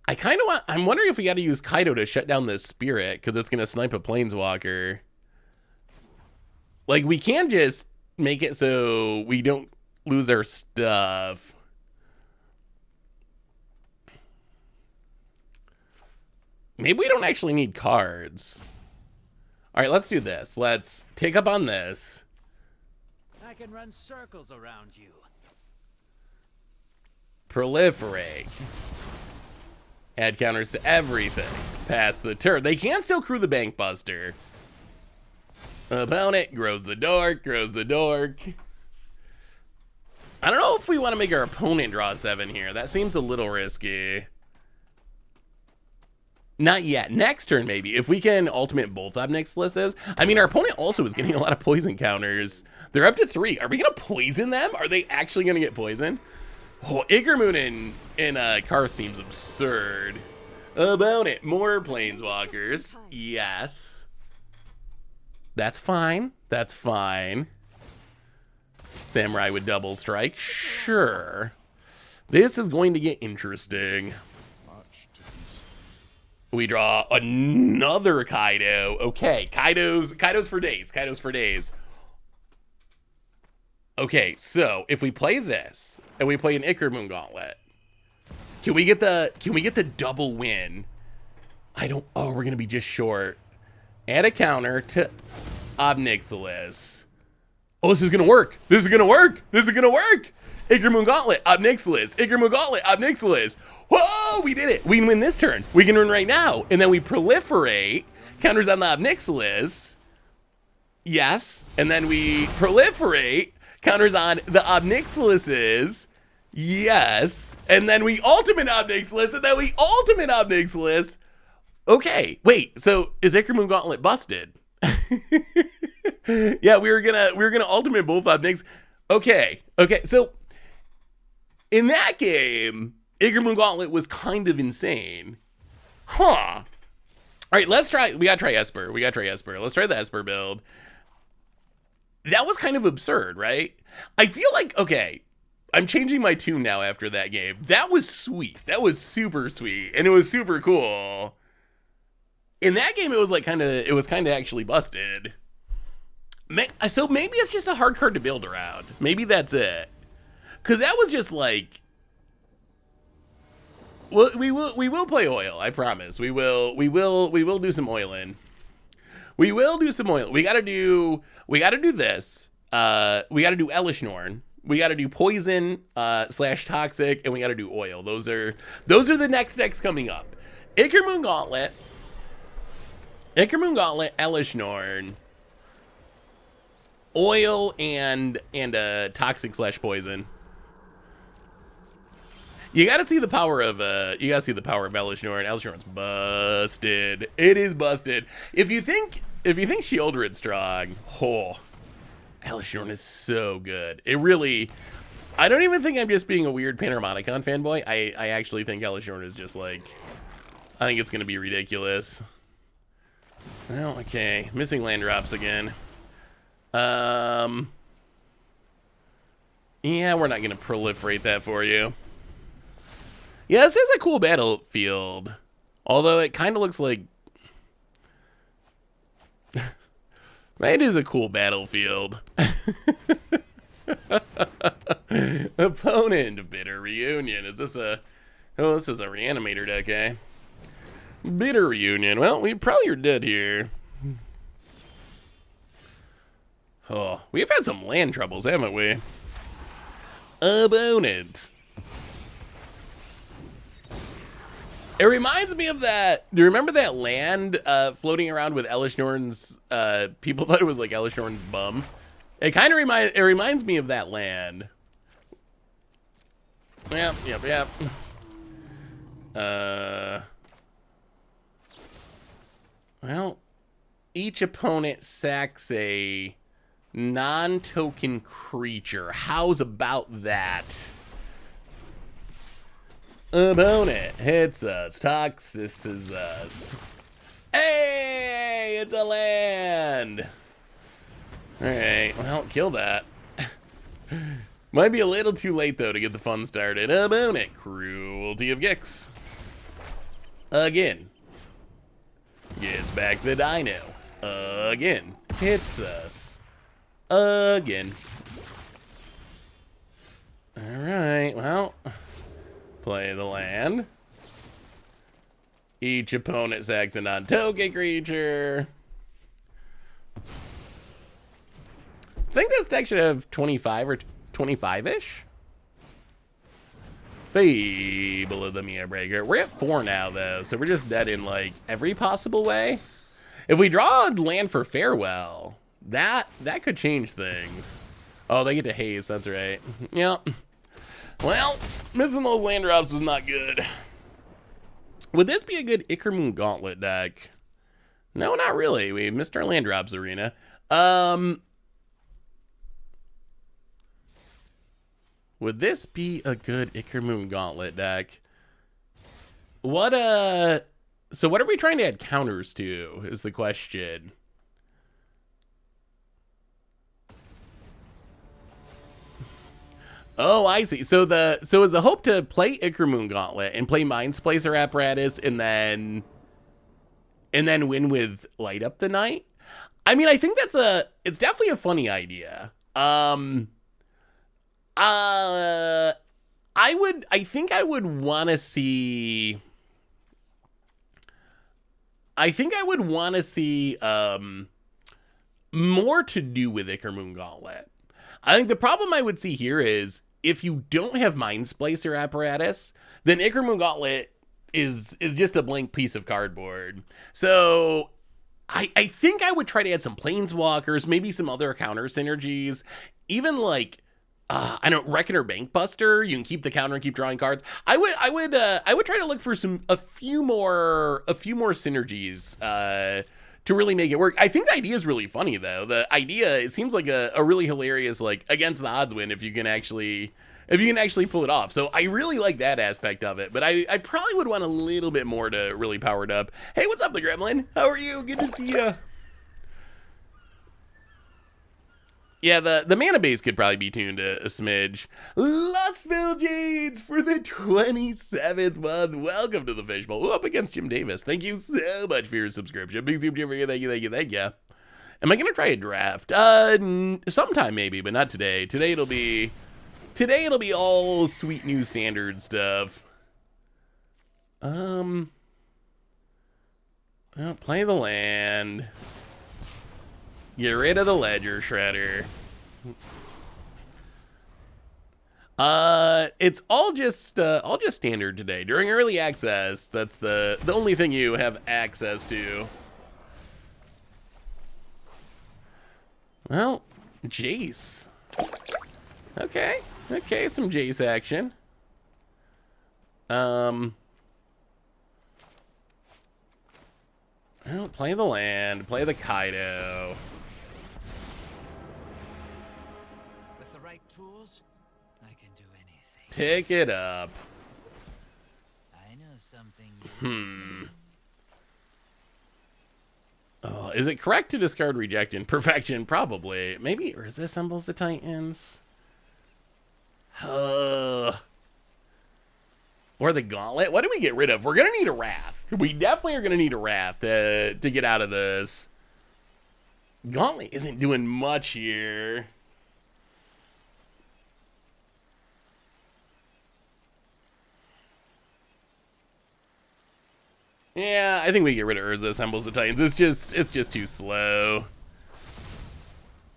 I'm wondering if we gotta use Kaido to shut down this spirit, because it's gonna snipe a Planeswalker. Like, we can just make it so we don't lose our stuff. Maybe we don't actually need cards. All right, let's do this. Let's take up on this. I can run circles around you. Proliferate. Add counters to everything. Pass the turn. They can still crew the Bank Buster. Opponent grows the dork. I don't know if we want to make our opponent draw 7 here. That seems a little risky. Not yet. Next turn, maybe. If we can ultimate both Omnixilises. I mean, our opponent also is getting a lot of poison counters. They're up to 3. Are we going to poison them? Are they actually going to get poisoned? Oh, Ichor Moon in Car seems absurd. Opponent, more Planeswalkers. Yes. That's fine. Samurai with double strike. Sure. This is going to get interesting. We draw another Kaido. Okay, Kaido's for days. Kaido's for days. Okay, so if we play this and we play an Ickermoon Gauntlet, can we get the double win? Oh, we're gonna be just short. Add a counter to Obnixilis. Oh, this is gonna work. This is gonna work. This is gonna work. Ickermoon Gauntlet, Obnixilis. Ickermoon Gauntlet, Obnixilis. Whoa, we did it. We can win this turn. We can win right now. And then we proliferate. Counters on the Obnixilis. Yes. And then we proliferate. Counters on the Obnixilises. Yes. And then we ultimate Obnixilis. And then we ultimate Obnixilis. Okay. Wait. So is Ickermoon Gauntlet busted? Yeah, we were gonna ultimate both Obnix. Okay. So in that game, Ickermoon Gauntlet was kind of insane. Huh. All right, let's try. We gotta try Esper. Let's try the Esper build. That was kind of absurd, right? I feel like, okay, I'm changing my tune now after that game. That was sweet. That was super sweet. And it was super cool. In that game, it was kind of actually busted. So maybe it's just a hard card to build around. Maybe that's it. Because that was just like, well, we will play oil. I promise. We will do some oiling. We will do some oil. We gotta do this. We gotta do Elesh Norn. We gotta do poison / toxic, and we gotta do oil. Those are the next decks coming up. Ickermoon Gauntlet, Elesh Norn, oil, and toxic / poison. You gotta see the power of Elesh Norn. Elesh Norn's busted. It is busted. If you think Shieldred's strong, Elesh Norn is so good. It really, I don't even think I'm just being a weird Panharmonicon fanboy. I actually think Elesh Norn is just like, I think it's gonna be ridiculous. Well, okay, missing land drops again. Yeah, we're not gonna proliferate that for you. Yeah, this is a cool battlefield. Although it kind of looks like... It is a cool battlefield. Opponent, Bitter Reunion. Is this a... Oh, this is a Reanimator deck, eh? Bitter Reunion. Well, we probably are dead here. Oh, we've had some land troubles, haven't we? Opponent. It reminds me of that. Do you remember that land floating around with Elesh Norn's? People thought it was like Elesh Norn's bum. It kind of reminds me of that land. Yep. Well, each opponent sacks a non-token creature. How's about that? Opponent hits us, toxices us. Hey, it's a land. All right, well, kill that. Might be a little too late though to get the fun started. Opponent, Cruelty of Gix. Again. Gets back the dino. Again. Hits us. Again. All right, well. Play the land. Each opponent sacks a non-token creature. I think this deck should have 25 or 25-ish. Fable of the Mia Breaker. We're at 4 now, though, so we're just dead in, like, every possible way. If we draw a land for Farewell, that could change things. Oh, they get to haze, that's right. Yep. Well, missing those land drops was not good. Would this be a good Ickermoon Gauntlet deck? No, not really. We missed our land drops arena. Would this be a good Ickermoon Gauntlet deck? So what are we trying to add counters to, is the question. Oh, I see. So is the hope to play Ickermoon Gauntlet and play Mind Splicer Apparatus and then and then win with Light Up the Night. I mean, I think it's definitely a funny idea. I think I would want to see more to do with Ickermoon Gauntlet. I think the problem I would see here is if you don't have Mind Splicer apparatus, then Ickermoon Gauntlet is just a blank piece of cardboard. So I think I would try to add some Planeswalkers, maybe some other counter synergies, even like I don't know, Reckoner Bankbuster. You can keep the counter and keep drawing cards. I would try to look for a few more synergies to really make it work. I think the idea is really funny though. The idea, it seems like a really hilarious, like, against the odds win if you can actually pull it off. So I really like that aspect of it, but I probably would want a little bit more to really power it up. Hey, what's up, the Gremlin? How are you? Good to see you. Yeah, the mana base could probably be tuned a smidge. Lustville Jades for the 27th month. Welcome to the Fishbowl. Ooh, up against Jim Davis. Thank you so much for your subscription. Big Super Jim for you. Thank you. Am I gonna try a draft? Sometime maybe, but not today. Today it'll be all sweet new standard stuff. Well, play the land. Get rid of the Ledger Shredder. It's all just standard today. During early access, that's the only thing you have access to. Well, Jace. Okay, some Jace action. Well, play the land, play the Kaido. With the right tools, I can do anything. Pick it up. I know something. Oh, is it correct to discard Reject in Perfection? Probably. Maybe Resist Symbols the Titans. Or the Gauntlet. What do we get rid of? We're gonna need a Wrath. We definitely are gonna need a Wrath to get out of this. Gauntlet isn't doing much here. Yeah, I think we get rid of Urza Assembles the Titans. It's just too slow.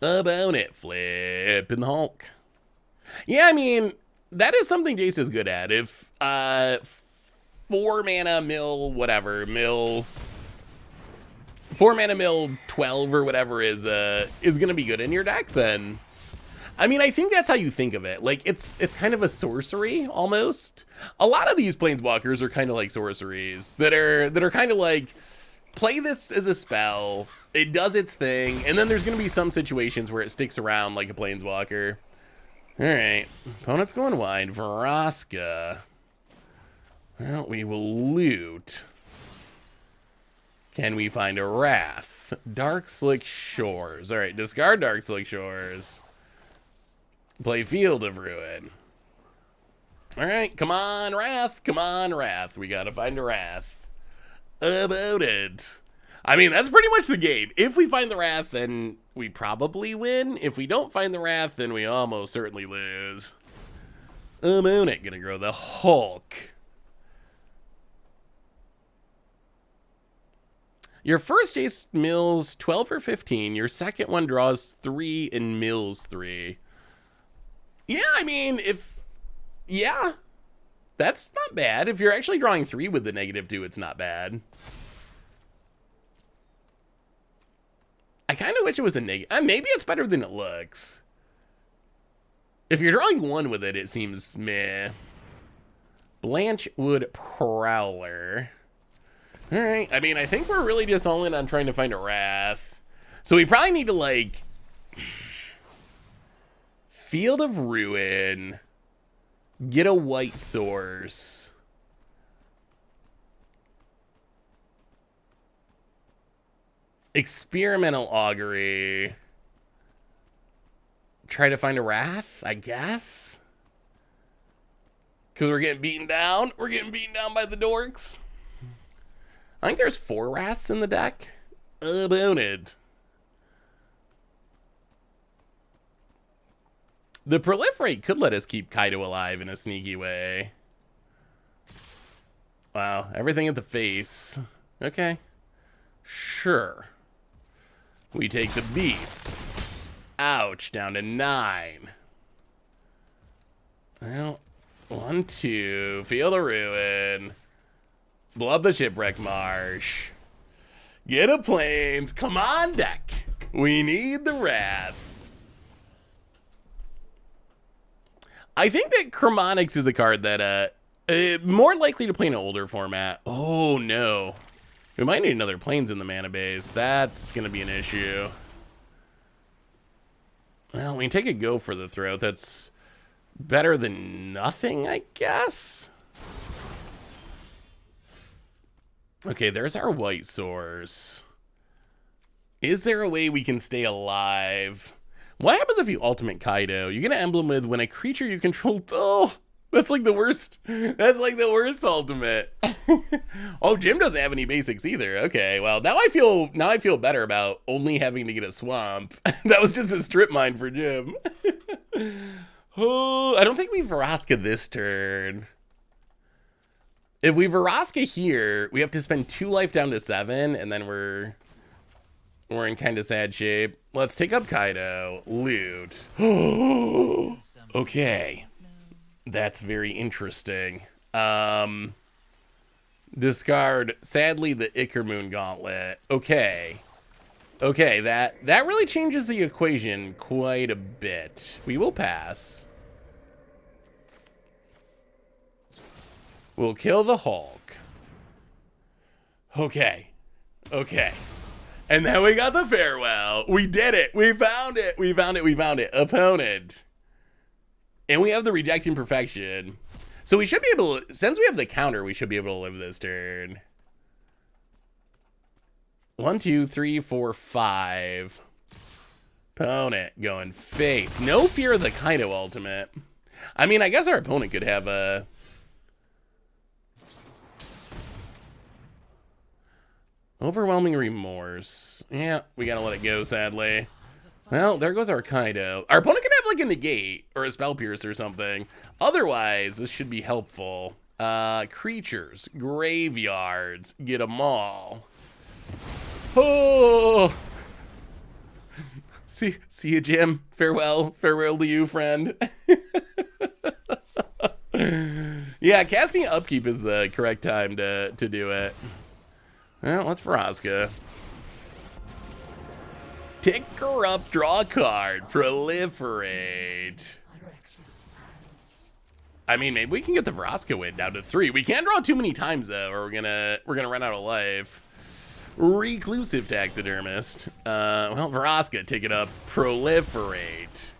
About it, Flip and the Hulk. Yeah, I mean, that is something Jace is good at. If 4 mana mill 12 or whatever is gonna be good in your deck, then I mean, I think that's how you think of it. Like, it's kind of a sorcery almost. A lot of these planeswalkers are kind of like sorceries that are kind of like, play this as a spell, it does its thing, and then there's gonna be some situations where it sticks around like a planeswalker. All right, opponent's going wide. Vraska. Well, we will loot. Can we find a Wrath? Dark Slick Shores. All right, discard Dark Slick Shores. Play Field of Ruin. All right, come on, Wrath. Come on, Wrath. We gotta find a Wrath. About it. I mean, that's pretty much the game. If we find the Wrath, then we probably win. If we don't find the Wrath, then we almost certainly lose. About it. Gonna grow the Hulk. Your first Jace mills 12 or 15. Your second one draws 3 and mills 3. Yeah, I mean, yeah, that's not bad. If you're actually drawing 3 with the -2, it's not bad. I kind of wish it was a negative. Maybe it's better than it looks. If you're drawing 1 with it, it seems meh. Blanchwood Prowler. All right. I mean, I think we're really just all in on trying to find a Wrath. So we probably need to, like, Field of Ruin, get a white source. Experimental Augury. Try to find a Wrath, I guess. Because we're getting beaten down. We're getting beaten down by the dorks. I think there's 4 Wraths in the deck. About it. The proliferate could let us keep Kaido alive in a sneaky way. Wow, everything at the face. Okay. Sure. We take the beats. Ouch, down to 9. Well, 1, 2. Feel the ruin. Blow up the shipwreck marsh. Get a planes. Come on, deck. We need the wrath. I think that Chromonics is a card that more likely to play in an older format. Oh no. We might need another planes in the mana base. That's gonna be an issue. Well, we can take a go for the throat. That's better than nothing, I guess. Okay, there's our white source. Is there a way we can stay alive? What happens if you ultimate Kaido? You get an emblem with when a creature you control. Oh, that's like the worst. That's like the worst ultimate. Oh, Jim doesn't have any basics either. Okay, well now I feel better about only having to get a swamp. That was just a strip mine for Jim. Oh, I don't think we Vraska this turn. If we Vraska here, we have to spend 2 life down to 7, and then we're in kind of sad shape. Let's take up Kaido. Loot. Okay. That's very interesting. Discard, sadly, the Ickermoon Gauntlet. Okay. Okay, that really changes the equation quite a bit. We will pass. We'll kill the Hulk. Okay. Okay. And then we got the farewell. We did it. We found it. We found it. We found it. Opponent. And we have the rejecting perfection. So we should be able to, since we have the counter, we should be able to live this turn. 1, 2, 3, 4, 5. Opponent going face. No fear of the Kaido ultimate. I mean, I guess our opponent could have a... Overwhelming remorse. Yeah, we gotta let it go, sadly. Well, there goes our Kaido. Our opponent can have like a negate or a spell pierce or something. Otherwise, this should be helpful. Creatures, graveyards, get them all. Oh! See you, Jim. Farewell to you, friend. Yeah, casting upkeep is the correct time to do it. Well, let's Vraska. Tick her up, draw a card, proliferate. I mean, maybe we can get the Vraska win down to 3. We can't draw too many times though, or we're gonna run out of life. Reclusive taxidermist. Well, Vraska, take it up, proliferate.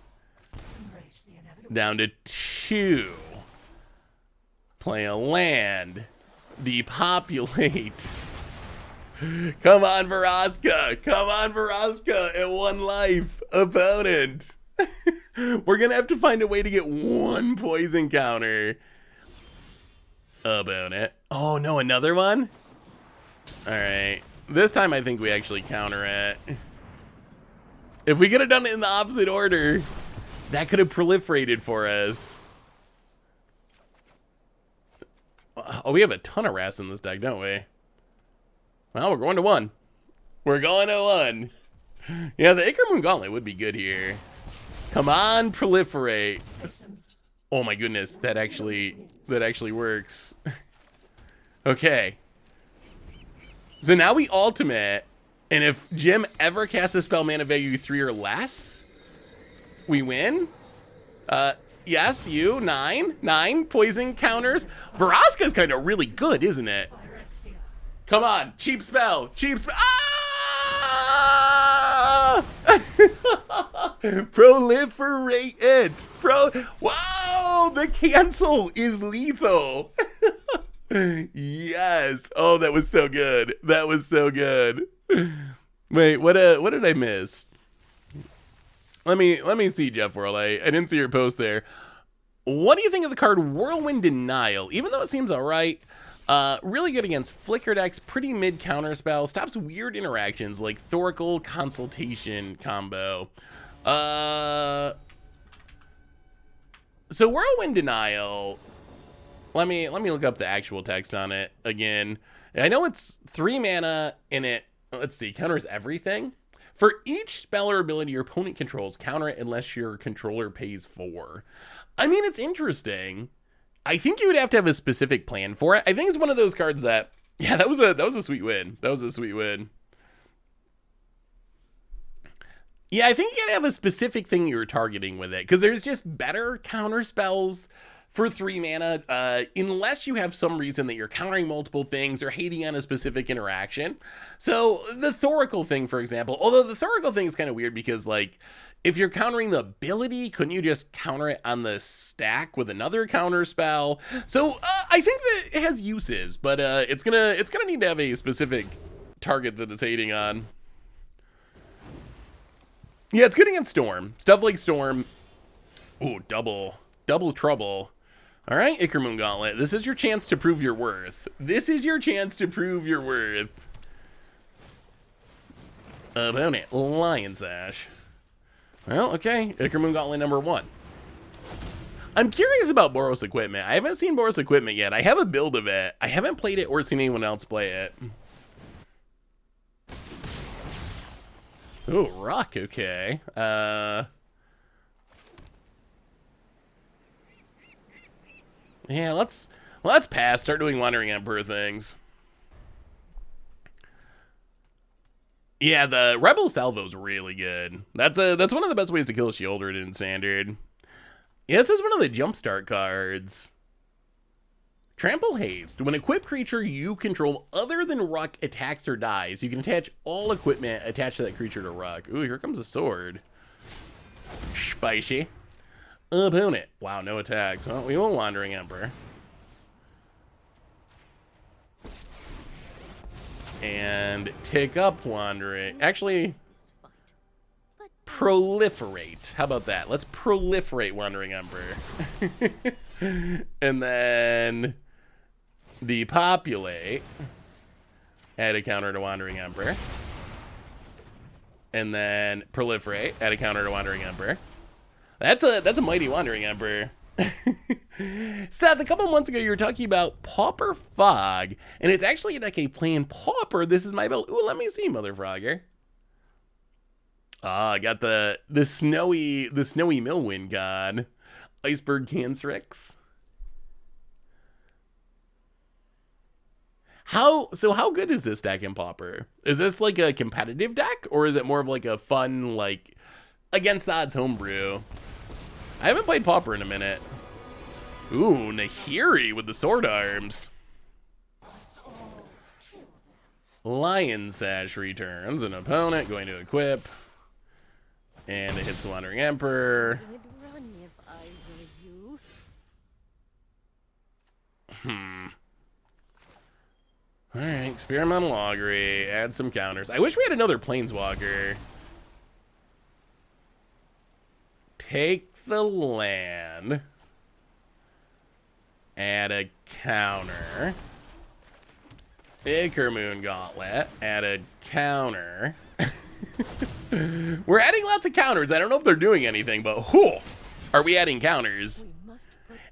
Down to 2. Play a land. Depopulate. Come on, Vraska. Come on, Vraska. At 1 life. Opponent. We're going to have to find a way to get 1 poison counter. Opponent. Oh, no, another one? All right. This time I think we actually counter it. If we could have done it in the opposite order, that could have proliferated for us. Oh, we have a ton of Wraths in this deck, don't we? Well, we're going to 1. We're going to 1. Yeah, the Ickermoon Gauntlet would be good here. Come on, proliferate. Oh my goodness, that actually works. Okay. So now we ultimate, and if Jim ever casts a spell mana value 3 or less, we win. Yes, you 9 poison counters. Vraska's kind of really good, isn't it? Come on, cheap spell. Ah! Proliferate it. Wow, the cancel is lethal. Yes. Oh, that was so good. That was so good. Wait, what did I miss? Let me see, Jeff World. I didn't see your post there. What do you think of the card Whirlwind Denial? Even though it seems alright, Really good against Flicker decks, pretty mid counterspell, stops weird interactions like Thoracle Consultation combo. So Whirlwind Denial, let me look up the actual text on it again. I know it's 3 mana and it, let's see, counters everything. For each spell or ability your opponent controls, counter it unless your controller pays 4. I mean, it's interesting. I think you would have to have a specific plan for it. I think it's one of those cards that, yeah, that was a sweet win. That was a sweet win. Yeah, I think you gotta have a specific thing you're targeting with it, because there's just better counter spells for 3 mana, unless you have some reason that you're countering multiple things or hating on a specific interaction. So the Thoracle thing, for example, although the Thoracle thing is kind of weird because, like, if you're countering the ability, couldn't you just counter it on the stack with another counter spell? So I think that it has uses, but it's gonna need to have a specific target that it's hating on. Yeah, it's good against Storm. Stuff like Storm. Ooh, double trouble. All right, Ickermoon Gauntlet. This is your chance to prove your worth. This is your chance to prove your worth. Opponent, Lion Sash. Well, okay. Ickermoon Gauntlet number 1. I'm curious about Boros Equipment. I haven't seen Boros Equipment yet. I have a build of it. I haven't played it or seen anyone else play it. Oh, rock, okay. Yeah, let's pass. Start doing Wandering Emperor things. Yeah, the Rebel Salvo's really good. That's one of the best ways to kill a Sheoldred in Standard. Yeah, this is one of the jumpstart cards. Trample Haste. When equipped creature you control other than Ruck attacks or dies, you can attach all equipment attached to that creature to Ruck. Ooh, here comes a sword. Spicy. Opponent. Wow, no attacks. Well, we won't Wandering Emperor. And take up Wandering. Actually, proliferate. How about that? Let's proliferate Wandering Emperor. And then depopulate. Add a counter to Wandering Emperor. And then proliferate. Add a counter to Wandering Emperor. That's a mighty Wandering Emperor. Seth, a couple months ago you were talking about Pauper Fog, and it's actually like a plain Pauper. This is my build. Ooh, let me see, Mother Frogger. Ah, I got the snowy Millwind God. Iceberg Cancerix. How good is this deck in Pauper? Is this like a competitive deck, or is it more of like a fun, like, against the odds homebrew? I haven't played Pauper in a minute. Ooh, Nahiri with the sword arms. Lion Sash returns. An opponent going to equip. And it hits the Wandering Emperor. I'd run if I were you. Alright, Experimental Augury. Add some counters. I wish we had another Planeswalker. Take the land. Add a counter. Ickermoon Gauntlet. Add a counter. We're adding lots of counters. I don't know if they're doing anything, but whew, are we adding counters?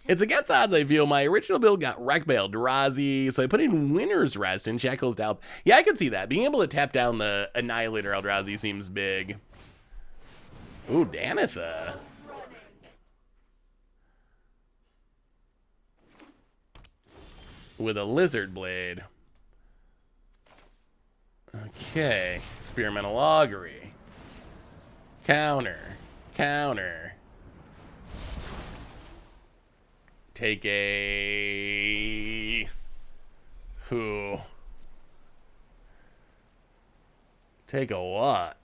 It's against odds, I feel. My original build got wrecked by Eldrazi, so I put in Winter's Rest and Shackles Down. Yeah, I could see that. Being able to tap down the Annihilator Eldrazi seems big. Ooh, Danitha. With a Lizard Blade. Okay. Experimental Augury. Counter. Counter. Take a... Who? Take a what?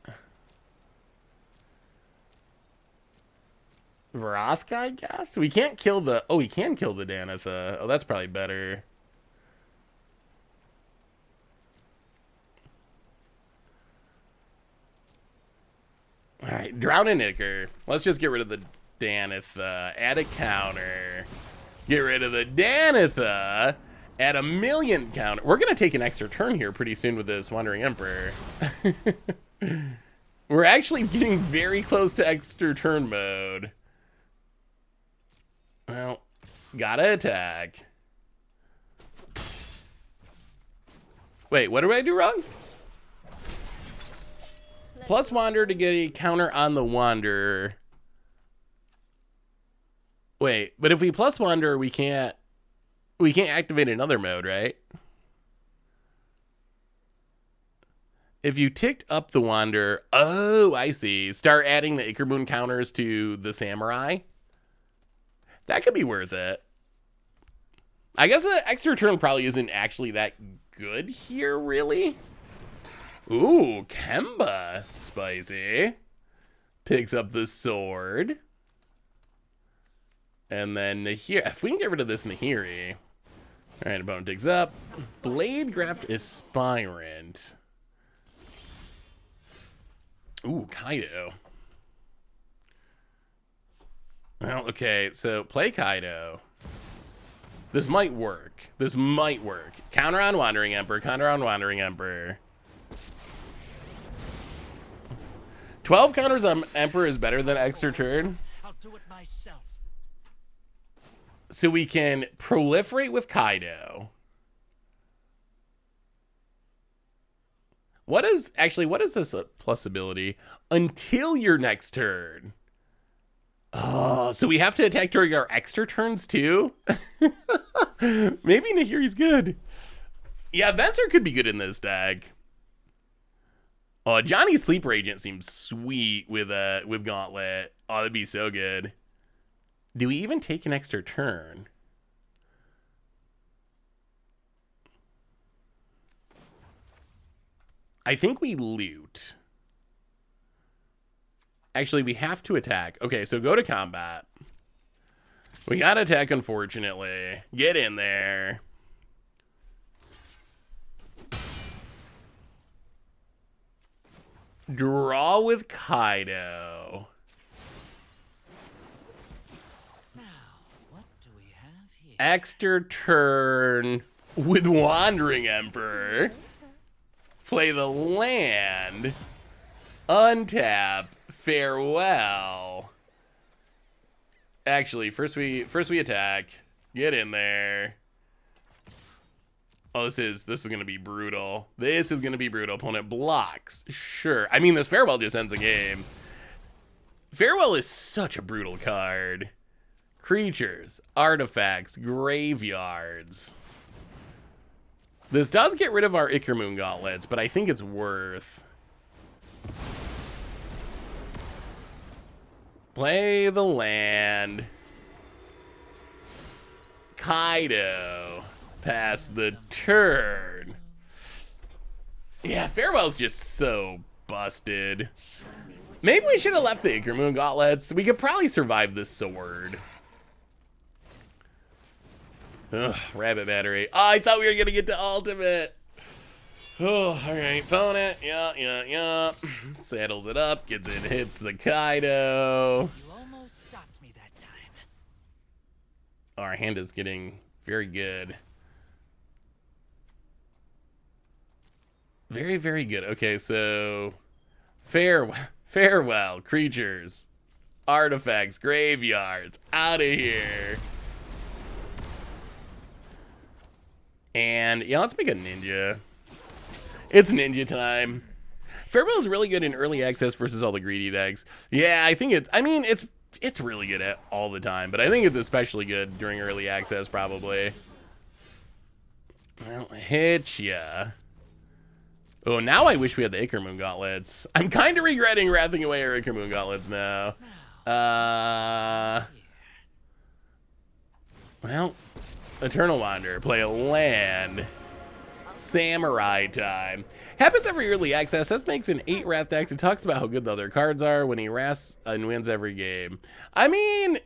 Vraska, I guess? We can't kill the... Oh, we can kill the Danitha. Oh, that's probably better. Alright, Drowning Ichor. Let's just get rid of the Danitha. Add a counter. Get rid of the Danitha. At 1,000,000 counter. We're going to take an extra turn here pretty soon with this Wandering Emperor. We're actually getting very close to extra turn mode. Well, gotta attack. Wait, what do I do wrong? Plus Wander to get a counter on the Wanderer. Wait, but if we plus Wander, we can't activate another mode, right? If you ticked up the Wander, oh, I see. Start adding the Icarmoon counters to the Samurai. That could be worth it. I guess the extra turn probably isn't actually that good here, really. Ooh, Kemba. Spicy. Picks up the sword. And then Nahiri. If we can get rid of this Nahiri. All right, opponent digs up. Bladegraft Aspirant. Ooh, Kaido. Well, okay, so play Kaido. This might work. This might work. Counter on Wandering Emperor. Counter on Wandering Emperor. 12 counters on Emperor is better than extra turn. I'll do it myself. So we can proliferate with Kaido. What is this plus ability? Until your next turn. Oh, so we have to attack during our extra turns too? Maybe Nahiri's good. Yeah, Venser could be good in this deck. Oh, Johnny's Sleeper Agent seems sweet with Gauntlet. Oh, that'd be so good. Do we even take an extra turn? I think we loot. Actually, we have to attack. Okay, so go to combat. We gotta attack, unfortunately. Get in there. Draw with Kaido. Now, what do we have here? Extra turn with Wandering Emperor. Play the land. Untap. Farewell. Actually, first we attack. Get in there. Oh, this is gonna be brutal. This is gonna be brutal. Opponent blocks. Sure. I mean, this Farewell just ends the game. Farewell is such a brutal card. Creatures, artifacts, graveyards. This does get rid of our Icarmoon gauntlets, but I think it's worth. Play the land. Kaido. Pass the turn. Yeah, Farewell's just so busted. Maybe we should have left the Icarmoon gauntlets. We could probably survive this sword. Ugh, rabbit battery. Oh, I thought we were gonna get to ultimate. Oh, alright, opponent. Yeah. Saddles it up, gets in, hits the Kaido. You almost stopped me that time. Our hand is getting very good. Very, very good. Okay, so farewell, creatures, artifacts, graveyards, out of here. And yeah, let's make a ninja. It's ninja time. Farewell's really good in early access versus all the greedy decks. Yeah, I think it's really good at all the time, but I think it's especially good during early access probably. Well, hit ya. Oh, now I wish we had the Icarmoon gauntlets. I'm kind of regretting wrapping away our Icarmoon gauntlets now. Well, Eternal Wander, play a land. Samurai time. Happens every early access. This makes an 8 Wrath decks. It talks about how good the other cards are when he wraths and wins every game. I mean,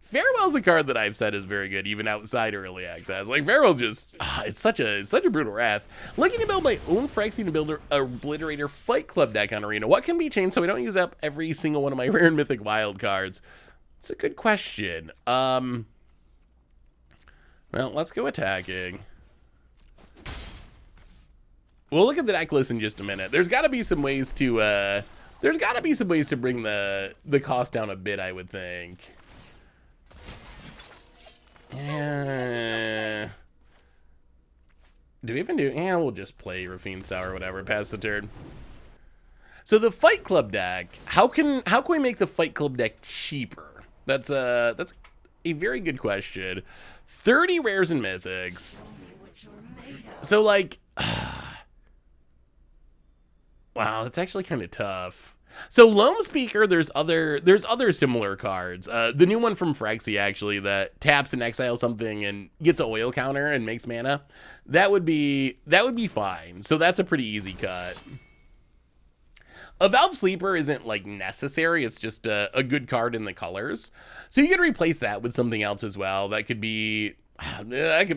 Farewell's a card that I've said is very good, even outside early access. Like, Farewell's just, it's such a brutal wrath. Looking to build my own Phyrexian obliterator Fight Club deck on Arena. What can be changed so I don't use up every single one of my rare and mythic wild cards? It's a good question. Well, let's go attacking. We'll look at the deck list in just a minute. There's got to be some ways to bring the cost down a bit, I would think. Yeah. Do we even do? Yeah, we'll just play Rafine's Tower or whatever. Pass the turn. So the Fight Club deck. How can we make the Fight Club deck cheaper? That's a very good question. 30 rares and mythics. So like. Wow, that's actually kind of tough. So Loam Speaker, there's other similar cards. The new one from Phyrexia actually that taps and exiles something and gets an oil counter and makes mana. That would be fine. So that's a pretty easy cut. A Valve Sleeper isn't like necessary. It's just a good card in the colors. So you could replace that with something else as well. That could be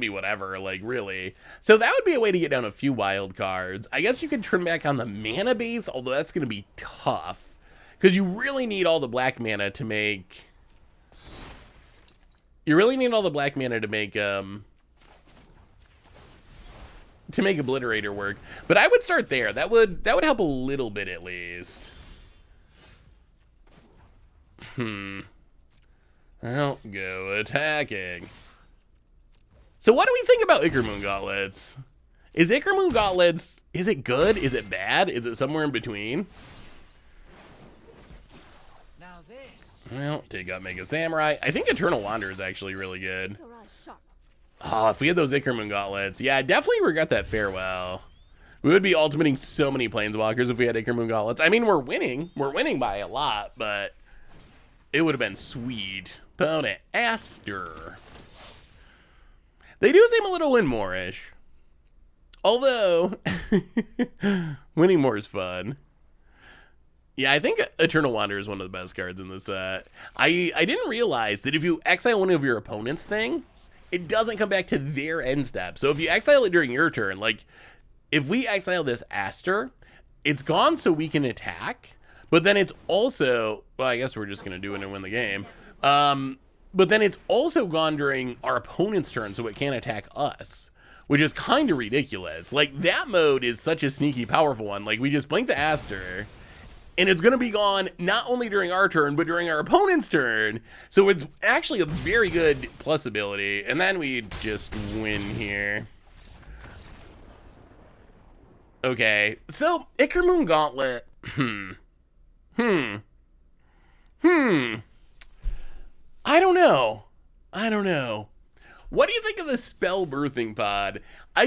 whatever, like, really. So that would be a way to get down a few wild cards. I guess you could trim back on the mana base, although that's going to be tough. Because you really need all the black mana to make... Obliterator work. But I would start there. That would help a little bit at least. I'll go attacking. So what do we think about Ichor Gauntlets? Is Ichor Gauntlets, is it good? Is it bad? Is it somewhere in between? Now this. Well, take out Mega Samurai. I think Eternal Wanderer is actually really good. Oh, if we had those Ichor Gauntlets. Yeah, I definitely regret that farewell. We would be ultimating so many Planeswalkers if we had Ichor Gauntlets. I mean, we're winning. We're winning by a lot, but it would have been sweet. Opponent Aster. They do seem a little win more-ish. Although, winning more is fun. Yeah, I think Eternal Wanderer is one of the best cards in this set. I didn't realize that if you exile one of your opponent's things, it doesn't come back to their end step. So if you exile it during your turn, like, if we exile this Aster, it's gone so we can attack, but then it's also, well, I guess we're just going to do it and win the game. But then it's also gone during our opponent's turn, so it can't attack us, which is kind of ridiculous. Like, that mode is such a sneaky, powerful one. Like, we just blink the Aster, and it's going to be gone not only during our turn, but during our opponent's turn. So it's actually a very good plus ability, and then we just win here. Okay, so Ichor Gauntlet. I don't know. What do you think of the Spell Birthing Pod? I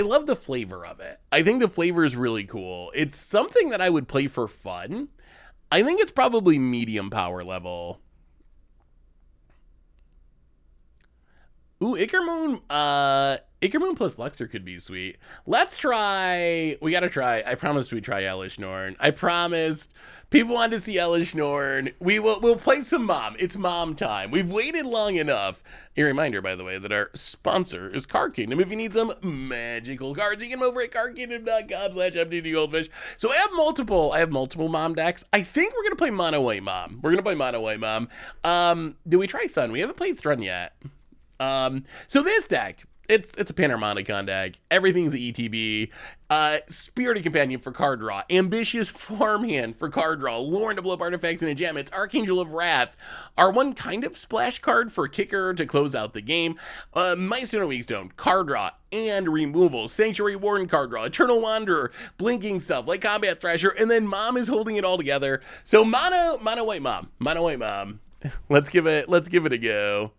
love the flavor of it. I think the flavor is really cool. It's something that I would play for fun. I think it's probably medium power level. Ooh, Ichor Moon plus Luxor could be sweet. Let's try, we gotta try, I promised we'd try Elesh Norn. I promised. People wanted to see Elesh Norn. We'll play some Mom. It's Mom time. We've waited long enough. A reminder, by the way, that our sponsor is Card Kingdom. If you need some magical cards, you can come over at cardkingdom.com/MTG. So I have multiple Mom decks. I think we're gonna play Mono White Mom. Do we try Thun? We haven't played Thrun yet. So this deck, it's a Panharmonicon deck. Everything's a ETB. Spirited Companion for card draw. Ambitious Farmhand for card draw. Lorn to blow up artifacts and enchantments. Archangel of Wrath. Our one kind of splash card for kicker to close out the game. Milestone of Weakstone. Card draw and removal. Sanctuary Warden card draw. Eternal Wanderer. Blinking stuff like Combat Thrasher. And then Mom is holding it all together. So Mono White Mom. Let's give it a go.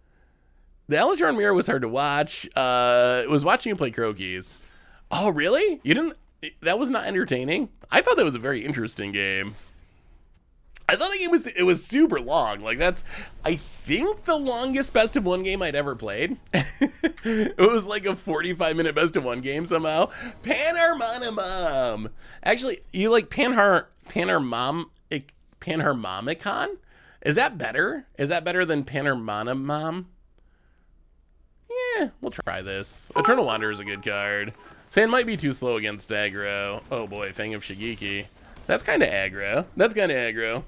The Elesh Norn mirror was hard to watch. It was watching you play Croakies. Oh, really? You didn't? That was not entertaining? I thought that was a very interesting game. I thought the game was super long. Like, that's, I think, the longest best of one game I'd ever played. It was like a 45-minute best of one game somehow. Panharmonicon. Actually, you like Panharmonicon? Is that better? Is that better than Panharmonicon? Yeah, we'll try this. Eternal Wanderer is a good card. Sand might be too slow against aggro. Oh boy, Fang of Shigeki. That's kind of aggro.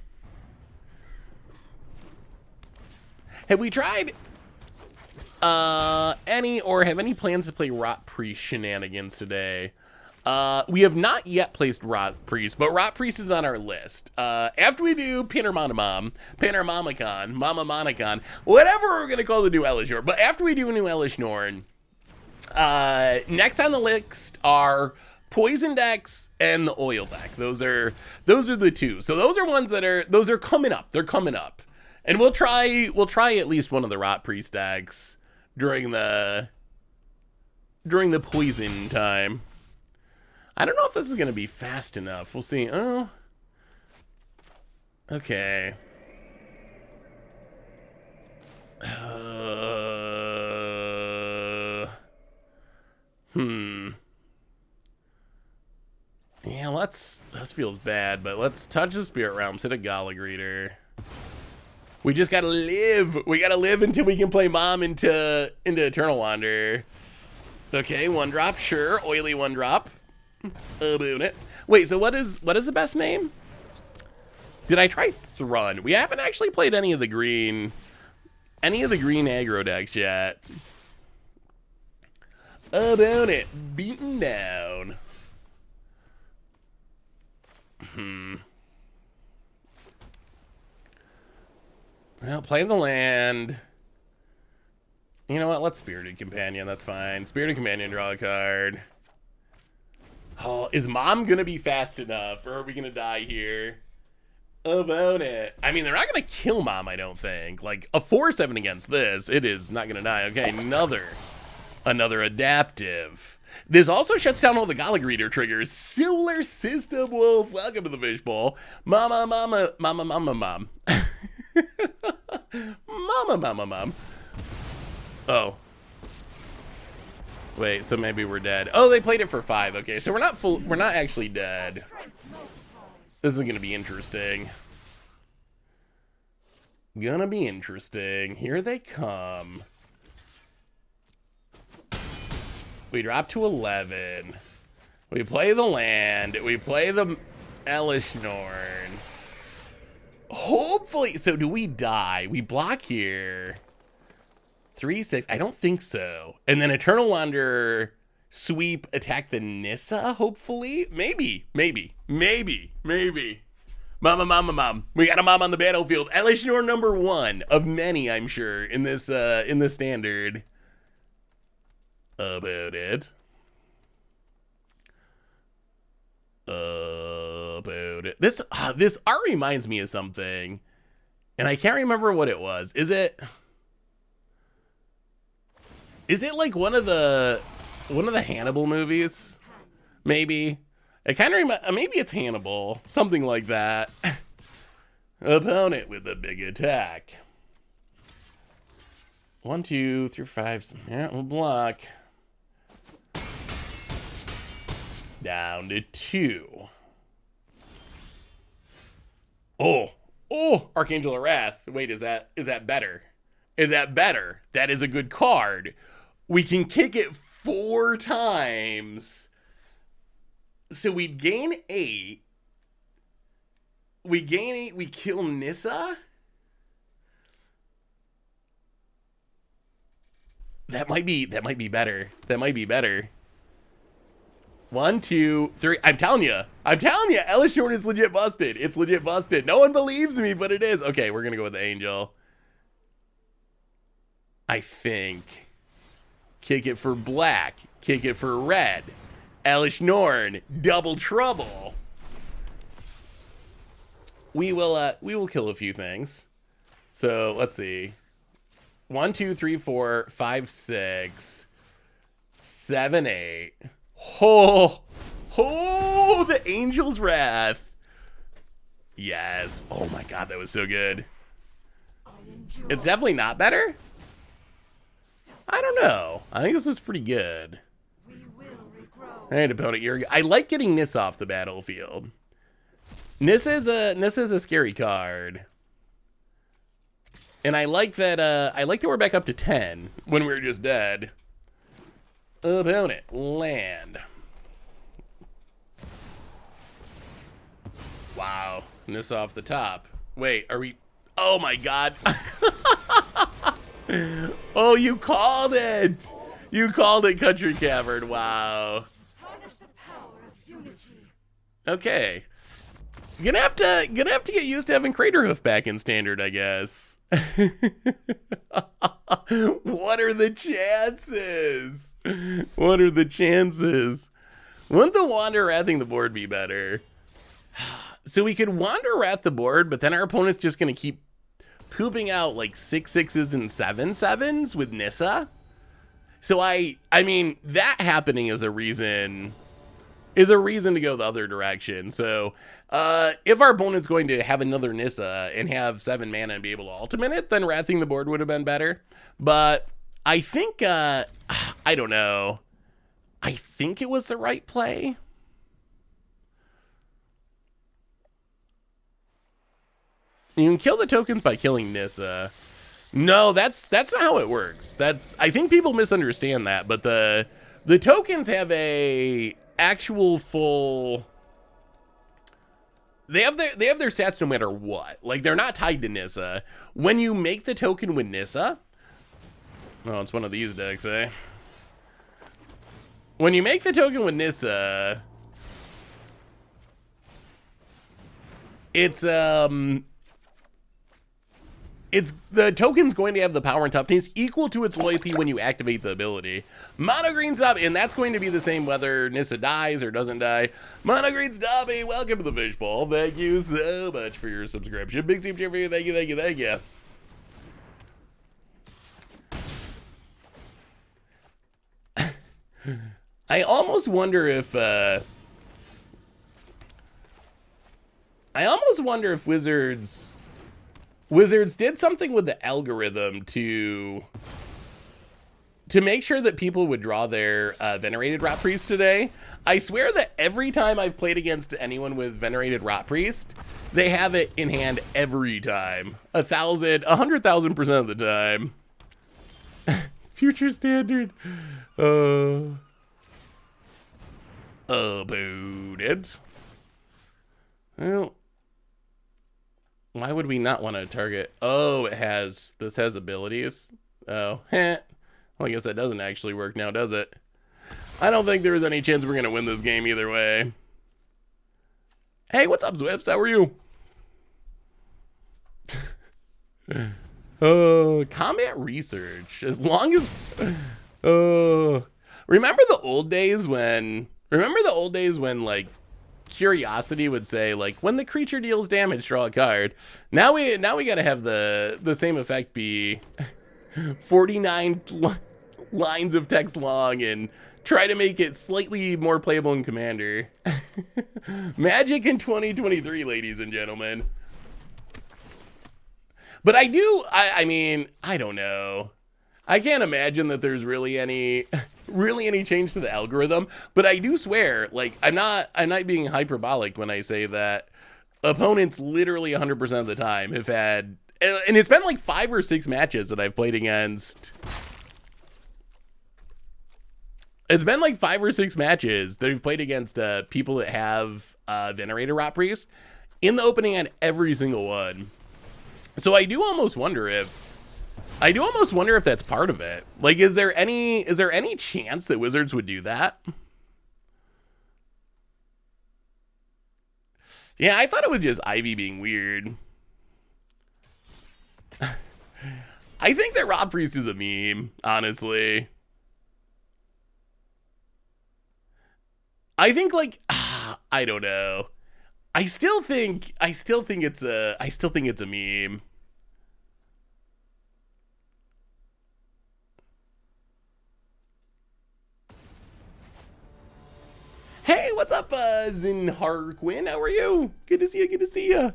Have we tried have any plans to play Rot Priest Shenanigans today? We have not yet placed Rot Priest, but Rot Priest is on our list. After we do Panormamamon, Mama Monicon, whatever we're going to call the new Elesh Norn, but after we do a new Elesh Norn, next on the list are Poison decks and the Oil deck. Those are the two. So those are ones that are coming up. They're coming up. And we'll try at least one of the Rot Priest decks during the poison time. I don't know if this is going to be fast enough. We'll see. Oh. Okay. Yeah, this feels bad, but let's touch the Spirit Realms, hit a Gallagreater. We just gotta live. We gotta live until we can play Mom into Eternal Wander. Okay, 1-drop, sure. Oily 1-drop. About it. Wait, so what is the best name? Did I try Thrun? We haven't actually played any of the green aggro decks yet. About it. Beaten down. Well, play the land. You know what? Let's Spirited Companion. That's fine. Spirited Companion, draw a card. Oh, is Mom gonna be fast enough, or are we gonna die here? About it. I mean, they're not gonna kill Mom, I don't think. Like, a 4/7 against this, it is not gonna die. Okay, another adaptive. This also shuts down all the Gallagreater triggers. Solar System Wolf, welcome to the fishbowl. Mom. Mama. Oh. Wait, so maybe we're dead. Oh, they played it for 5. Okay, so we're not actually dead. This is gonna be interesting. Here they come. We drop to 11. We play the land. We play the Elesh Norn. Hopefully, so do we die? We block here. 3/6. I don't think so. And then Eternal Wanderer, sweep, attack the Nissa, hopefully? Maybe. Mom. We got a Mom on the battlefield. Elesh Norn number 1 of many, I'm sure, in this standard. About it. This art reminds me of something, and I can't remember what it was. Is it like one of the Hannibal movies? Maybe. It kind of maybe it's Hannibal, something like that. Opponent with a big attack. 1, 2, 3, 5. Yeah, we'll block. Down to 2. Oh, Archangel of Wrath. Wait, is that better? Is that better? That is a good card. We can kick it 4 times. So we gain 8. We kill Nissa? That might be better. 1, 2, 3. I'm telling you. Elesh Norn is legit busted. It's legit busted. No one believes me, but it is. Okay, we're going to go with the Angel. I think. Kick it for black. Kick it for red. Elesh Norn. Double trouble. We will kill a few things. So, let's see. 1, 2, 3, 4, 5, 6, 7, 8. Oh, the Angel's Wrath. Yes. Oh my god, that was so good. It's definitely not better. I don't know. I think this was pretty good. Alright, opponent, I like getting Nissa off the battlefield. Nissa is a scary card. And I like that we're back up to 10 when we were just dead. Opponent, land. Wow, Nissa off the top. Wait, are we? Oh my god. Oh, you called it. You called it, Country Cavern. Wow. Okay. Gonna have to get used to having Craterhoof back in standard, I guess. What are the chances? What are the chances? Wouldn't the Wander Wrathing the board be better? So we could Wander Wrath the board, but then our opponent's just gonna keep pooping out like 6/6s and 7/7s with Nissa. So I mean, that happening is a reason to go the other direction. So if our opponent's going to have another Nissa and have 7 mana and be able to ultimate it, then Wrathing the board would have been better. But I think, I don't know. I think it was the right play. You can kill the tokens by killing Nissa. No, that's not how it works. I think people misunderstand that, but the tokens have a actual full, they have their stats no matter what. Like, they're not tied to Nissa. When you make the token with Nissa, oh, it's one of these decks, eh? When you make the token with Nissa, it's the token's going to have the power and toughness equal to its loyalty when you activate the ability. Mono green stop, and that's going to be the same whether Nissa dies or doesn't die. Mono green stoppy, welcome to the fishbowl. Thank you so much for your subscription. Big super cheer for you. Thank you, thank you, thank you. I almost wonder if Wizards did something with the algorithm to make sure that people would draw their Venerated Rot Priest today. I swear that every time I've played against anyone with Venerated Rot Priest, they have it in hand every time. 100,000% of the time. Future standard. Booted. Well, why would we not want to target? Oh, this has abilities. Oh, well, I guess that doesn't actually work now, does it? I don't think there's any chance we're going to win this game either way. Hey, what's up, Zwips? How are you? Combat research. As long as... remember the old days when, like, Curiosity would say, like, when the creature deals damage, draw a card. Now we gotta have the same effect be 49 lines of text long and try to make it slightly more playable in Commander. Magic in 2023, ladies and gentlemen. But I mean, I don't know. I can't imagine that there's really any change to the algorithm, but I do swear, like, I'm not being hyperbolic when I say that opponents literally 100% of the time have had, and it's been like 5 or 6 matches that I've played against. It's been like 5 or 6 matches that we've played against people that have Venerated Rot Priest in the opening on every single one. So I do almost wonder if that's part of it. Like, is there any chance that Wizards would do that? Yeah, I thought it was just Ivy being weird. I think that Rot Priest is a meme, honestly. I think, like, I don't know. I still think it's a meme. Hey, what's up, Zin Harquin? How are you? Good to see you. Good to see you.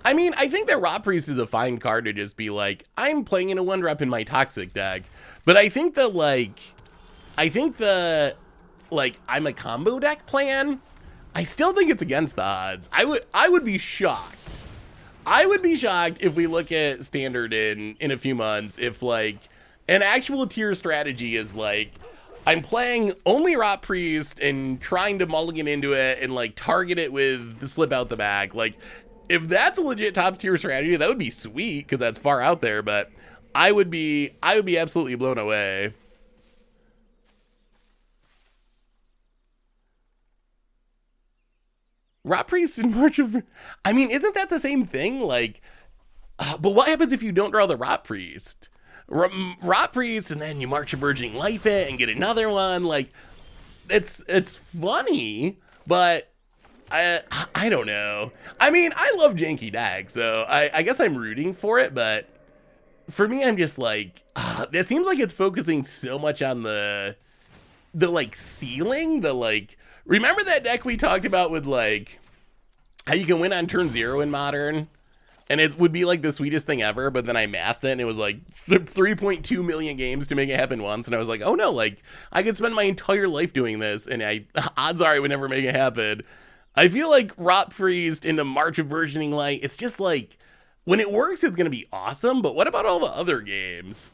I mean, I think that Rot Priest is a fine card to just be like, I'm playing in a 1-drop in my Toxic deck. But I think the I'm a combo deck plan, I still think it's against the odds. I would be shocked. I would be shocked if we look at Standard in a few months, if, like, an actual tier strategy is like, I'm playing only Rot Priest and trying to mulligan into it and, like, target it with the slip out the back. Like, if that's a legit top tier strategy, that would be sweet because that's far out there, but I would be absolutely blown away. Rot Priest and March of... I mean, isn't that the same thing? Like, but what happens if you don't draw the Rot Priest? Rot Priest, and then you March of Burgeoning Life it and get another one. Like, it's funny, but I don't know. I mean, I love janky decks, so I guess I'm rooting for it, but for me, I'm just like, it seems like it's focusing so much on the like ceiling, the like, remember that deck we talked about with like how you can win on turn 0 in Modern? And it would be like the sweetest thing ever, but then I mathed it and it was like 3.2 million games to make it happen once. And I was like, oh no, like I could spend my entire life doing this and odds are I would never make it happen. I feel like Rot Priest into March of Burgeoning Light, it's just like, when it works, it's going to be awesome, but what about all the other games?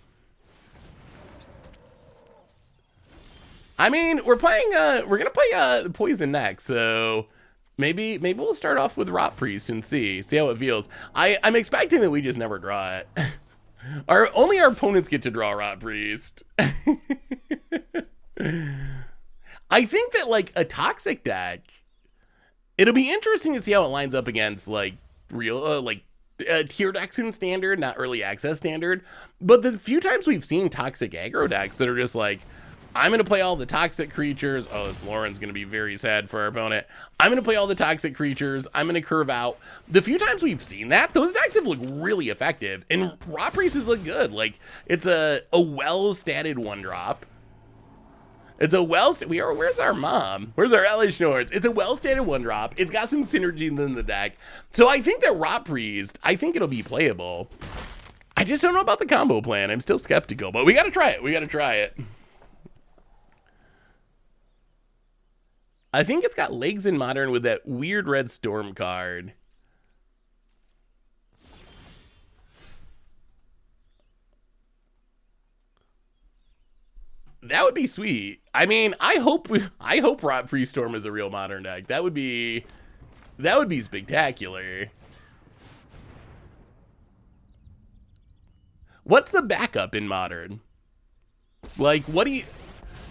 I mean, we're going to play Poison next, so maybe we'll start off with Rot Priest and see how it feels. I'm expecting that we just never draw it. Only our opponents get to draw Rot Priest. I think that like a toxic deck, it'll be interesting to see how it lines up against like real tier decks in Standard, not early access Standard. But the few times we've seen toxic aggro decks that are just like, I'm going to play all the toxic creatures. Oh, this Lauren's going to be very sad for our opponent. I'm going to play all the toxic creatures. I'm going to curve out. The few times we've seen that, those decks have looked really effective. And Rot Priest has looked good. Like, it's a well-statted 1-drop. It's a where's our mom? Where's our Elesh Norns? It's a well-statted 1-drop. It's got some synergy in the deck. So I think that Rot Priest, I think it'll be playable. I just don't know about the combo plan. I'm still skeptical, but we got to try it. I think it's got legs in Modern with that weird red Storm card. That would be sweet. I mean, I hope Rot Priest Storm is a real Modern deck. That would be spectacular. What's the backup in Modern? Like, what do you...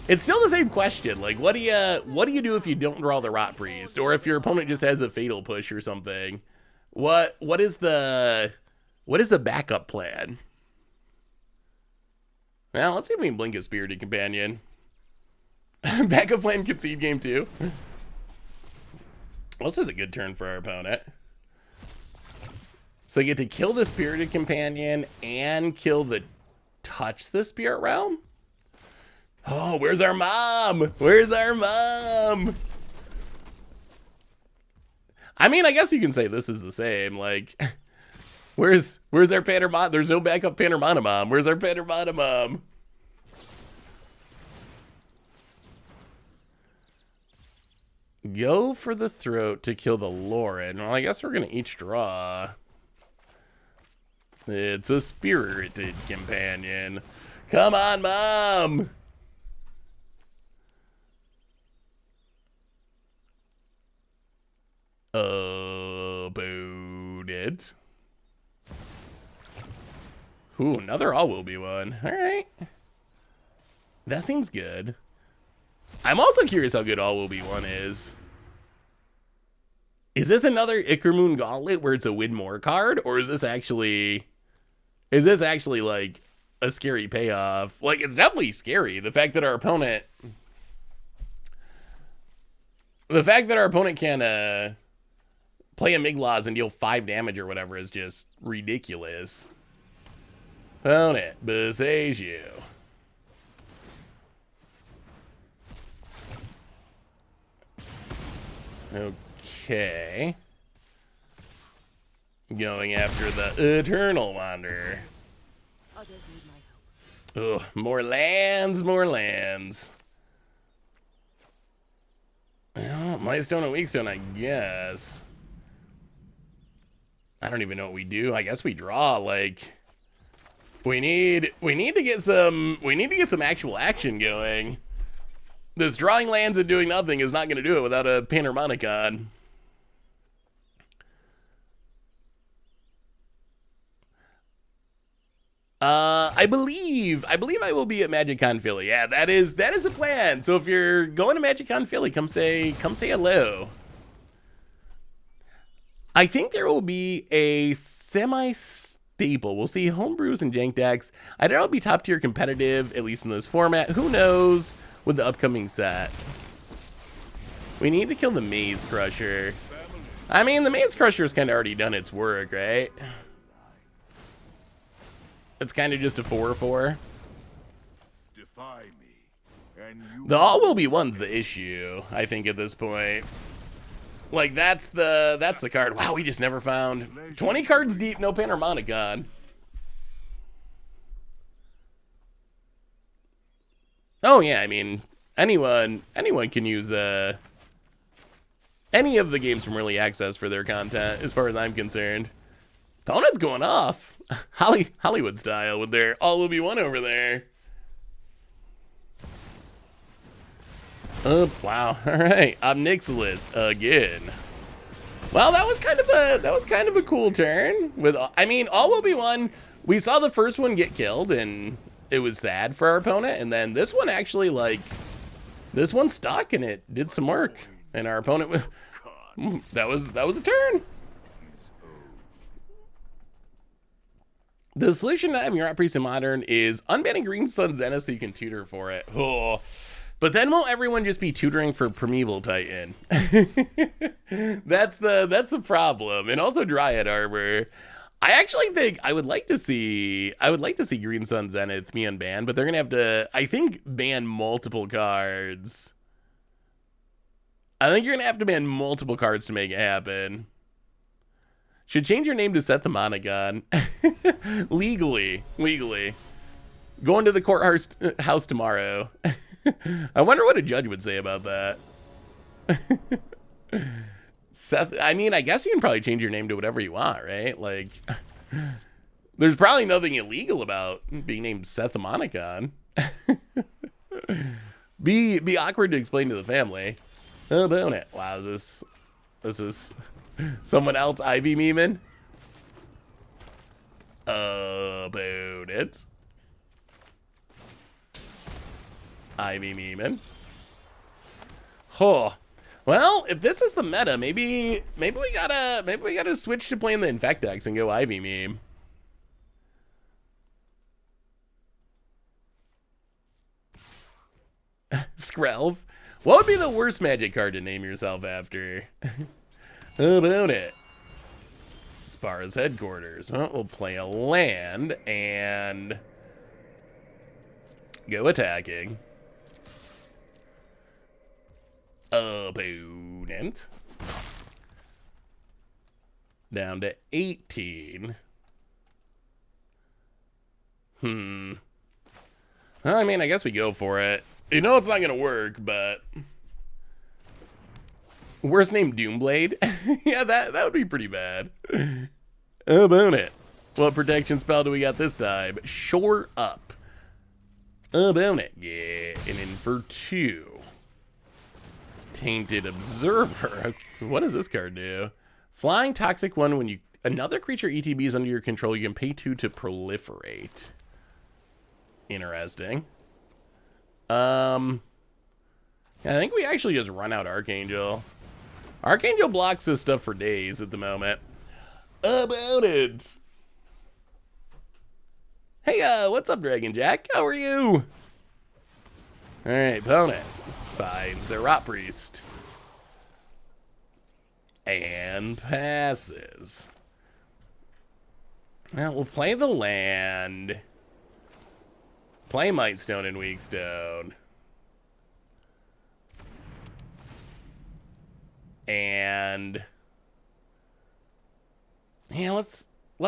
It's still the same question. Like, what do you do if you don't draw the Rot Priest, or if your opponent just has a Fatal Push or something? What is the backup plan? Well, let's see if we can blink a Spirited Companion. Backup plan, concede game 2. Also is a good turn for our opponent. So you get to kill the Spirited Companion and kill the touch the Spirit Realm. Oh, where's our mom? Where's our mom? I mean, I guess you can say this is the same. Like, where's our Panorama? There's no backup Panorama mom. Where's our Panorama mom? Go for the throat to kill the Lauren. Well, I guess we're going to each draw. It's a Spirited Companion. Come on, mom! Booed it. Ooh, another All Will Be one. All right. That seems good. I'm also curious how good All Will Be one is. Is this another Icarmoon Gauntlet where it's a win more card? Or is this actually like a scary payoff? Like, it's definitely scary. The fact that our opponent can play a Migloz and deal 5 damage or whatever is just ridiculous. Opponent besays you. Okay. Going after the Eternal Wanderer. Others need my help. Ugh, more lands, more lands. Well, Milestone and Weakstone, I guess. I don't even know what we do. I guess we draw. Like, we need to get some actual action going. This drawing lands and doing nothing is not going to do it without a Panharmonicon. I believe I will be at MagicCon Philly. Yeah, that is a plan. So if you're going to MagicCon Philly, come say hello. I think there will be a semi-staple. We'll see homebrews and jank decks. I doubt it'll be top tier competitive, at least in this format. Who knows with the upcoming set. We need to kill the Maze Crusher. I mean, the Maze Crusher has kind of already done its work, right? It's kind of just a 4/4. Defy me, and you The all will be one's the issue, I think, at this point. Like, that's the card. Wow, we just never found 20 cards deep, no Panharmonicon. Oh yeah, I mean, anyone can use any of the games from early access for their content, as far as I'm concerned. Opponent's going off, Hollywood style, with their all will be one over there. Oh wow! All right, Obnixilis again. Well, that was kind of a cool turn. With I mean, all will be one. We saw the first one get killed, and it was sad for our opponent. And then this one actually, like, this one stuck and it did some work. And our opponent, that was a turn. The solution to having Rat Priest in Modern is unbanning Green Sun Zenith so you can tutor for it. Oh. But then will everyone just be tutoring for Primeval Titan? That's the problem. And also Dryad Arbor. I actually think I would like to see Green Sun Zenith be unbanned, but they're gonna have to, I think, ban multiple cards. I think you're gonna have to ban multiple cards to make it happen. Should change your name to Set the Monogon. legally. Going to the courthouse tomorrow. I wonder what a judge would say about that. Seth, I mean, I guess you can probably change your name to whatever you want, right? Like, there's probably nothing illegal about being named Seth the Monogon. Be awkward to explain to the family. Oh, about it. Wow, this is someone else Ivy memeing. About it. Ivy memeing. Oh, well, if this is the meta, maybe we gotta switch to playing the Infect decks and go Ivy meme. Skrelv. What would be the worst Magic card to name yourself after? How about it? Spara's headquarters. Well, we'll play a land and go attacking. Opponent. Down to 18. I mean, I guess we go for it. You know it's not gonna work, but worst name Doomblade. Yeah, that would be pretty bad. How about it? What protection spell do we got this time? Shore Up. How about it? Yeah, and in for 2. Tainted Observer. What does this card do? Flying Toxic 1. When another creature ETB is under your control, you can pay 2 to proliferate. Interesting. I think we actually just run out Archangel. Archangel blocks this stuff for days at the moment. About it. Hey, what's up, Dragon Jack? How are you? All right, opponent finds their Rot Priest and passes. Well, we'll play the land. Play Mightstone and Weakstone. And yeah, let's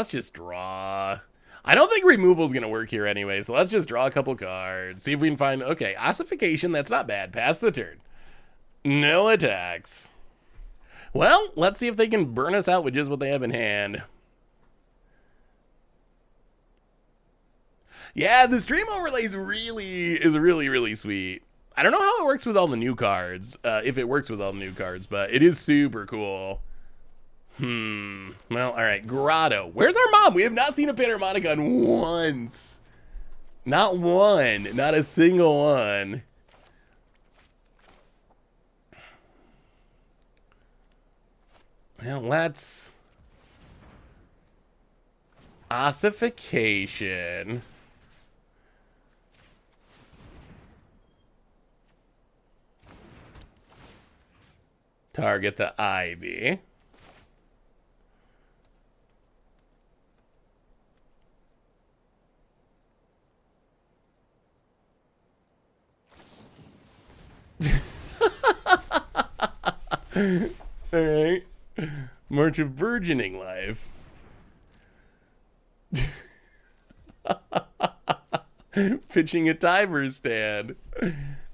just draw. I don't think removal is going to work here anyway, so let's just draw a couple cards. See if we can find, okay, Ossification, that's not bad. Pass the turn. No attacks. Well, let's see if they can burn us out with just what they have in hand. Yeah, the stream overlay is really sweet. I don't know how it works with all the new cards, if it works with all the new cards, but it is super cool. Well, all right, Grotto. Where's our mom? We have not seen a Panharmonicon once. Not one. Not a single one. Well, let's Ossification. Target the ivy. Alright. March of Burgeoning Life. Pitching a timer stand.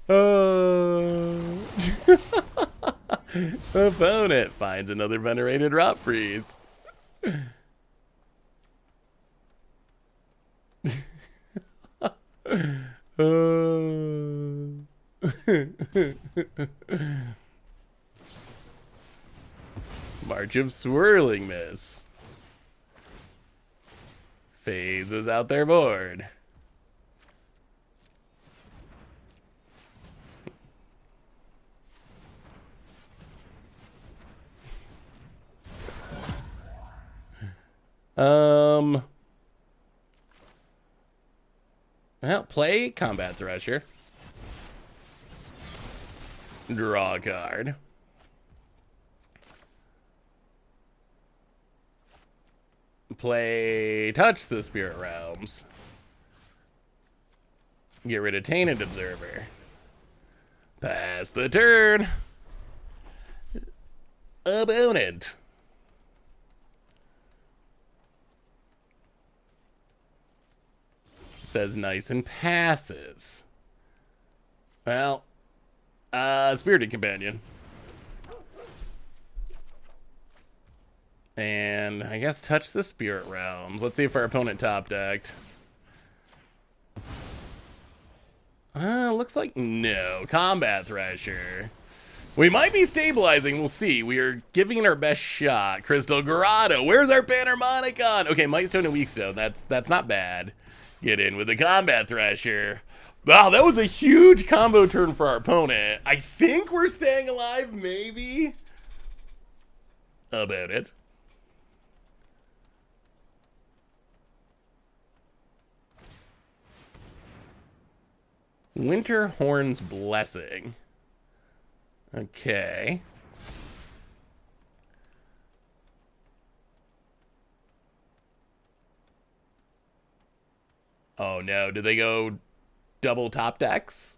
Oh. Opponent finds another venerated rot freeze. March of Swirling Miss. Phases out their board. Well, play Combat Thresher. Draw a card. Play Touch the Spirit Realms. Get rid of Tainted Observer. Pass the turn. Opponent. Says nice and passes. Well, Spirited Companion. And I guess Touch the Spirit Realms. Let's see if our opponent top decked. Looks like no. Combat Thresher. We might be stabilizing. We'll see. We are giving it our best shot. Crystal Grotto. Where's our Panharmonicon? Okay, Mightstone and Weakstone. That's not bad. Get in with the Combat Thresher. Wow, that was a huge combo turn for our opponent. I think we're staying alive, maybe. About it. Winterhorn's Blessing. Okay. Oh no, did they go double top decks?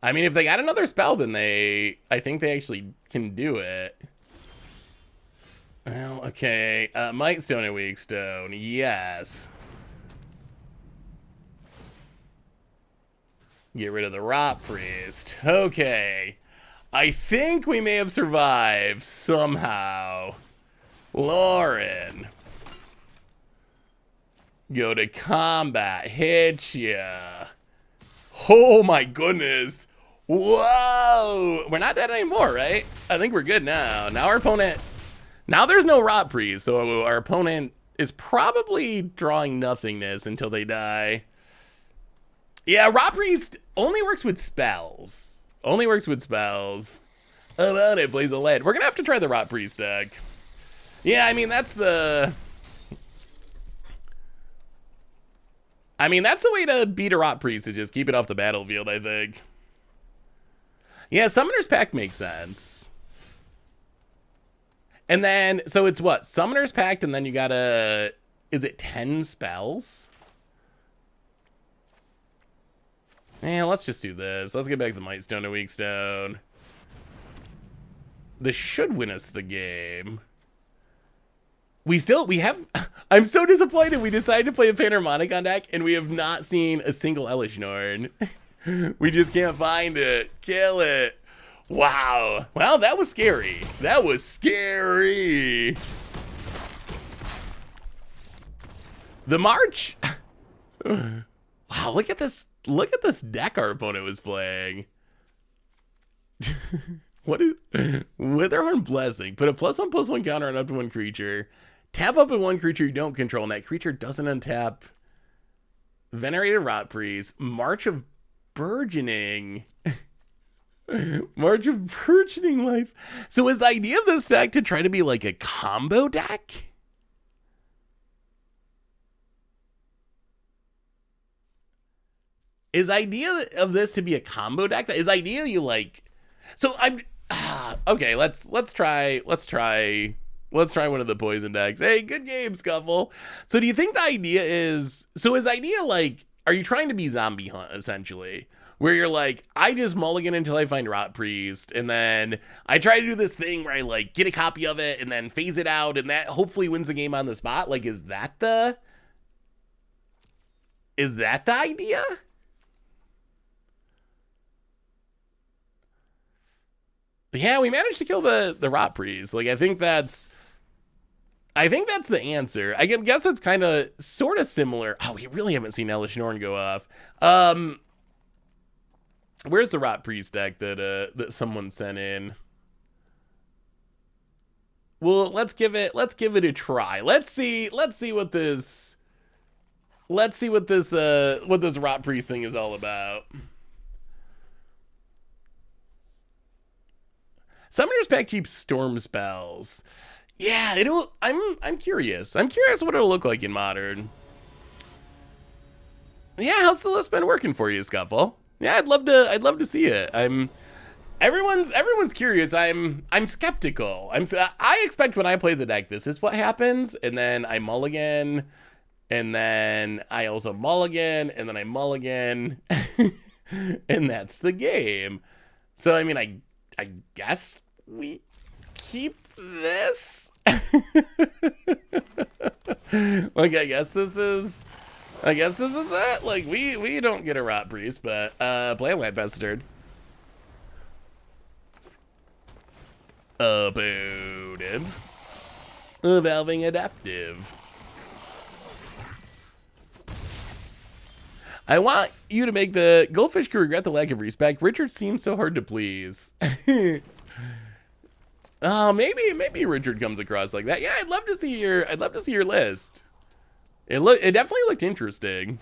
I mean, if they got another spell, then I think they actually can do it. Well, okay. Mightstone and Weakstone, yes. Get rid of the Rot Priest. Okay. I think we may have survived somehow. Lauren. Go to combat. Hit ya. Oh my goodness. Whoa. We're not dead anymore, right? I think we're good now. Now our opponent... Now there's no Rot Priest, so our opponent is probably drawing nothingness until they die. Yeah, Rot Priest only works with spells. Only works with spells. About it, plays a lead. We're gonna have to try the Rot Priest deck. Yeah, I mean, that's the... I mean, that's the way to beat a Rot Priest, to just keep it off the battlefield, I think. Yeah, Summoner's Pact makes sense. And then, so it's what? Summoner's Pact, and then you gotta... Is it 10 spells? Yeah, let's just do this. Let's get back to Mightstone and Weakstone. This should win us the game. We have... I'm so disappointed. We decided to play a Panharmonicon deck, and we have not seen a single Elesh Norn. We just can't find it. Kill it. Wow. Well, that was scary. That was scary. The March... Wow, look at this. Look at this deck our opponent was playing. What is Witherhorn Blessing? Put a +1/+1 counter on up to one creature. Tap up in one creature you don't control, and that creature doesn't untap. Venerated Rot Priest. March of Burgeoning. March of Burgeoning Life. So is the idea of this deck to try to be like a combo deck? Is idea of this to be a combo deck? Is idea you like? So I'm okay. Let's try one of the poison decks. Hey, good game, Scuffle. So do you think the idea is? So is idea like? Are you trying to be zombie hunt essentially? Where you're like, I just mulligan until I find Rot Priest, and then I try to do this thing where I like get a copy of it and then phase it out, and that hopefully wins the game on the spot. Like, is that the idea? Yeah, we managed to kill the Rot Priest. Like, I think that's the answer. I guess it's kind of sort of similar. Oh, we really haven't seen Elesh Norn go off. Where's the Rot Priest deck that someone sent in? Well, let's give it a try. Let's see what this Rot Priest thing is all about. Summoner's Pact keeps storm spells. Yeah, I'm curious. I'm curious what it'll look like in Modern. Yeah, how's the list been working for you, Scuffle? Yeah, I'd love to see it. Everyone's curious. I'm skeptical. I expect when I play the deck, this is what happens, and then I mulligan, and then I also mulligan, and then I mulligan, and that's the game. So I mean, I guess we keep this. Like, I guess this is it. Like, we don't get a Rot Priest, but Blandland Bastard. Booted. Evolving Adaptive. I want you to make the Goldfish crew regret the lack of respect. Richard seems so hard to please. Oh, maybe Richard comes across like that. Yeah, I'd love to see your list. It definitely looked interesting.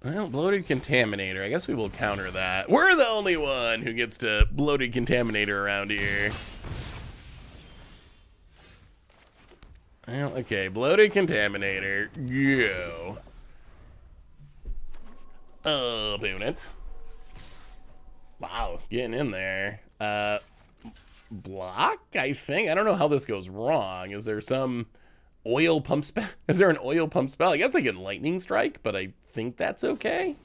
Well, Bloated Contaminator. I guess we will counter that. We're the only one who gets to Bloated Contaminator around here. Well, okay, Bloated Contaminator. Go. Doing it. Wow, getting in there. Block, I think. I don't know how this goes wrong. Is there some oil pump spell? Is there an oil pump spell? I guess I get Lightning Strike, but I think that's okay.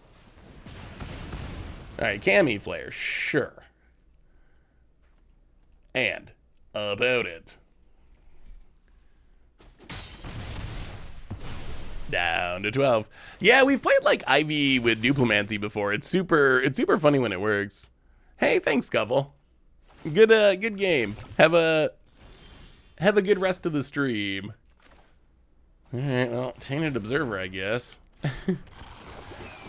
All right, Cami Flare, sure. And about it. Down to 12. Yeah, we've played like Ivy with Duplomancy before. It's super funny when it works. Hey, thanks, Scuffle. Good game. Have a good rest of the stream. All right, well, Tainted Observer, I guess.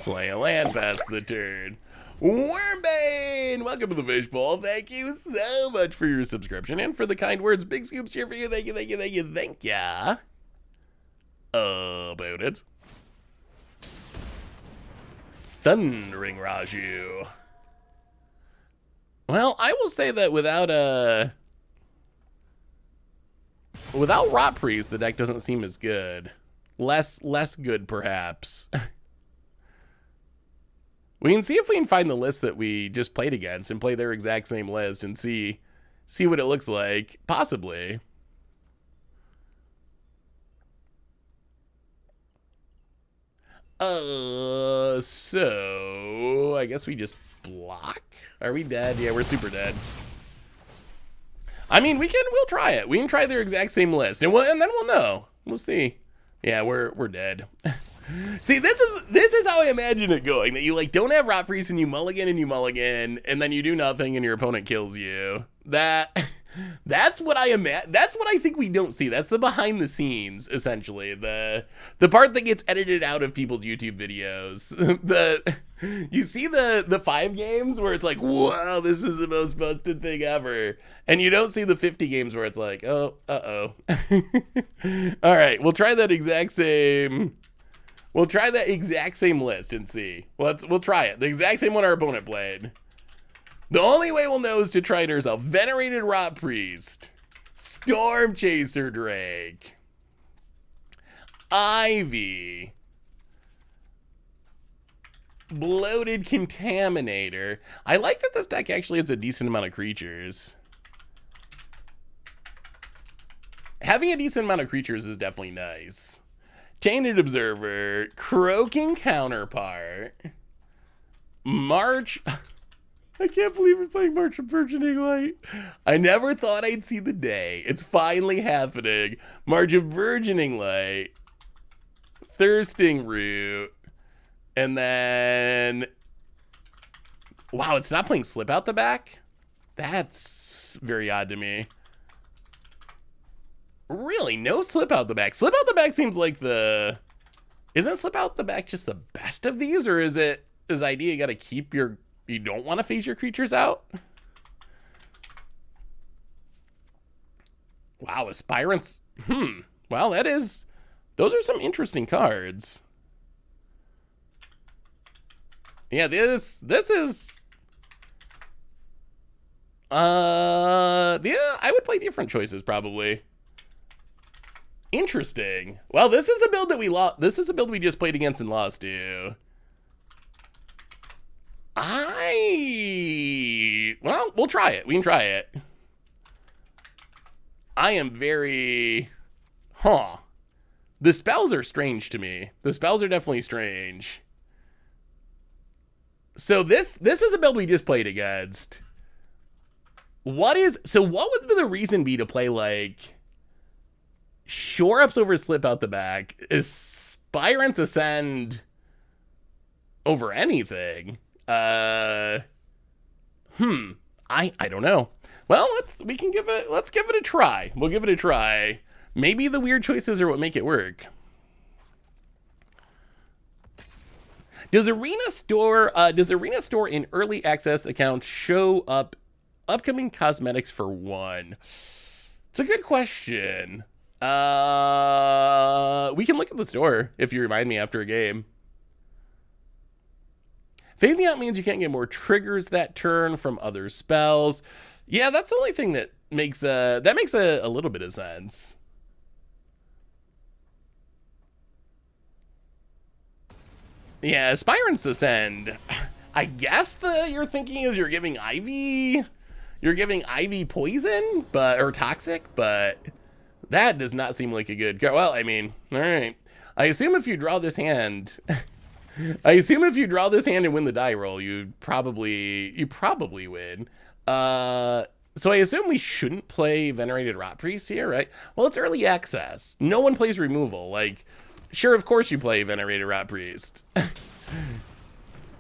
Play a land past the turn. Wormbane, welcome to the Fishbowl. Thank you so much for your subscription and for the kind words. Big scoops here for you. Thank ya. About it. Thundering Raju. Well, I will say that without Rot Priest, the deck doesn't seem as good. Less good, perhaps. We can see if we can find the list that we just played against and play their exact same list and see what it looks like. Possibly. So I guess we just block. Are we dead? Yeah, we're super dead. I mean, we'll try it. We can try their exact same list, and then we'll know. We'll see. Yeah, we're dead. See, this is how I imagine it going. That you like don't have Rot Priest and you mulligan, and then you do nothing and your opponent kills you. That's what I imagine. That's what I think we don't see. That's the behind the scenes, essentially. The part that gets edited out of people's YouTube videos. You see the 5 games where it's like, wow, this is the most busted thing ever. And you don't see the 50 games where it's like, oh, uh-oh. All right, we'll try that exact same list and see. We'll try it. The exact same one our opponent played. The only way we'll know is to try it ourselves. Venerated Rot Priest. Storm Chaser Drake. Ivy. Bloated Contaminator. I like that this deck actually has a decent amount of creatures. Having a decent amount of creatures is definitely nice. Tainted Observer, Croaking Counterpart, March. I can't believe we're playing March of Burgeoning Light. I never thought I'd see the day. It's finally happening. March of Burgeoning Light, Thirsting Root, and then... Wow, it's not playing Slip Out the Back? That's very odd to me. Really, no Slip Out the Back. Slip Out the Back seems like the... Isn't Slip Out the Back just the best of these? Or is it this idea you gotta keep your... You don't want to phase your creatures out? Wow, Aspirants. Well, that is... Those are some interesting cards. Yeah, this is... Yeah, I would play different choices, probably. Interesting. Well, this is a build that we lost. This is a build we just played against and lost to. Well, we'll try it. We can try it. I am very... The spells are strange to me. The spells are definitely strange. So this is a build we just played against. What would the reason be to play, like, Shore Ups over Slip Out the Back, Aspirants Ascend over anything? I don't know. Well, let's give it a try. We'll give it a try. Maybe the weird choices are what make it work. Does Arena Store in early access accounts show up upcoming cosmetics for one? It's a good question. We can look at the store if you remind me after a game. Phasing out means you can't get more triggers that turn from other spells. Yeah, that's the only thing that makes a little bit of sense. Yeah, Aspirants Ascend. I guess you're thinking is you're giving Ivy poison, or toxic, but that does not seem like a good go. Well, I mean, all right. I assume if you draw this hand and win the die roll, you probably win. So I assume we shouldn't play Venerated Rot Priest here, right? Well, it's early access. No one plays removal. Like, sure, of course you play Venerated Rot Priest.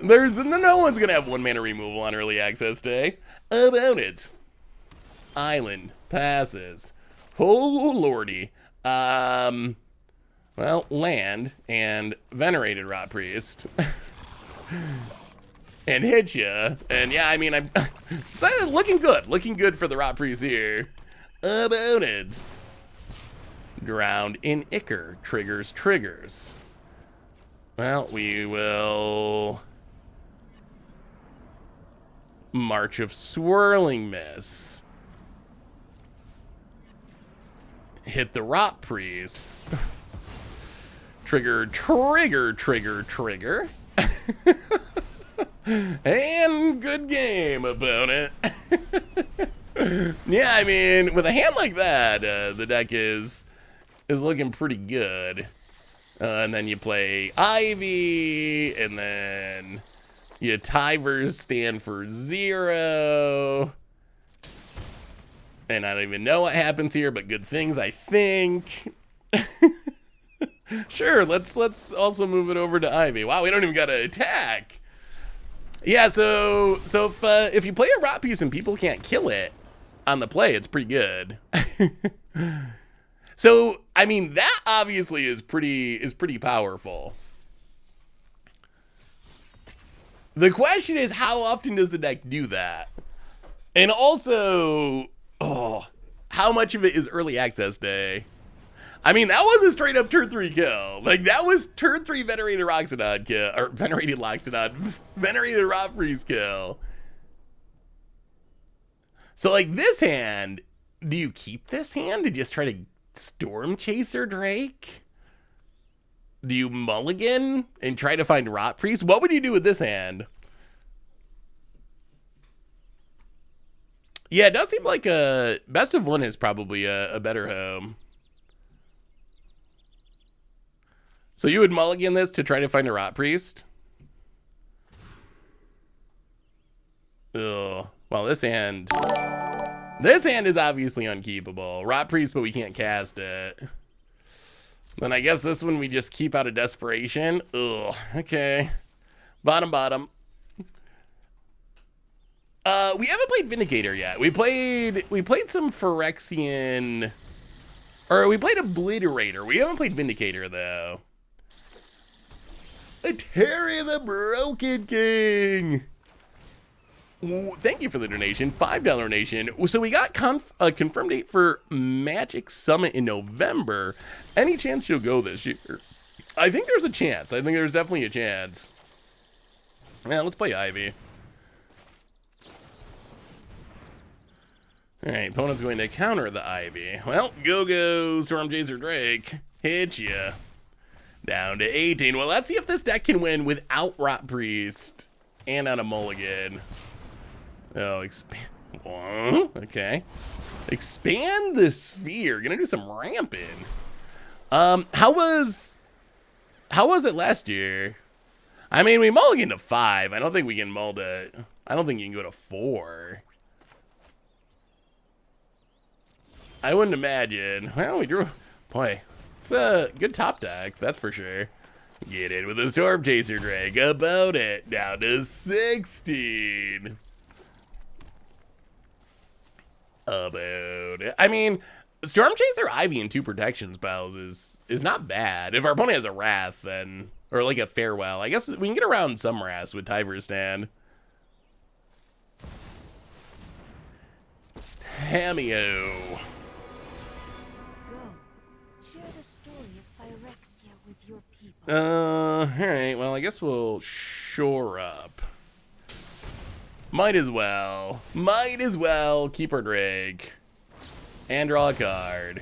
No one's gonna have 1-mana removal on early access day. About it. Island passes. Oh lordy. Well, land and Venerated Rot Priest. And hit ya. And yeah, I mean, it's looking good for the Rot Priest here. About it. Drowned in Ichor. Triggers. Well, we will... March of Swirling Mist. Hit the Rot Priest. Trigger. And good game, opponent. Yeah, I mean, with a hand like that, the deck is looking pretty good. And then you play Ivy, and then you Tivers stand for 0. And I don't even know what happens here, but good things, I think. Sure, let's also move it over to Ivy. Wow, we don't even gotta attack. Yeah, so if you play a Rot piece and people can't kill it on the play, it's pretty good. So, I mean, that obviously is pretty powerful. The question is, how often does the deck do that? And also, how much of it is early access day? I mean, that was a straight up turn 3 kill. Like, that was turn 3 Venerated Roxodon kill, or Venerated Loxodon, Venerated Rot Priest kill. So, like, this hand, do you keep this hand to just try to Storm Chaser Drake? Do you mulligan and try to find Rot Priest? What would you do with this hand? Yeah, it does seem like a best of one is probably a better home. So you would mulligan this to try to find a Rot Priest? Ugh. Well, this hand is obviously unkeepable. Rot Priest, but we can't cast it. Then I guess this one we just keep out of desperation. Ugh. Okay. Bottom. We haven't played Vindicator yet. We played some Phyrexian, or we played Obliterator. We haven't played Vindicator though. Terry the Broken King. Ooh, thank you for the donation, $5 donation. So we got a confirmed date for Magic Summit in November. Any chance you'll go this year? I think there's a chance. I think there's definitely a chance. Yeah, let's play Ivy. All right, opponent's going to counter the Ivy. Well, go, Storm Chaser Drake. Hit ya. Down to 18. Well, let's see if this deck can win without Rot Priest and on a mulligan. Oh, expand. Okay. Expand the sphere. Gonna do some ramping. How was it last year? I mean, we mulliganed to 5. I don't think we can mull to. I don't think you can go to 4. I wouldn't imagine. Well, we drew. Boy, it's a good top deck, that's for sure. Get in with the Storm Chaser Drake. About it. Down to 16. About it. I mean, Storm Chaser Ivy and 2 protection spells is not bad. If our opponent has a Wrath, then, or like a Farewell, I guess we can get around some Wraths with Tyver's Stand. Hameo. Alright, well, I guess we'll shore up. Might as well keep our Drake. And draw a card.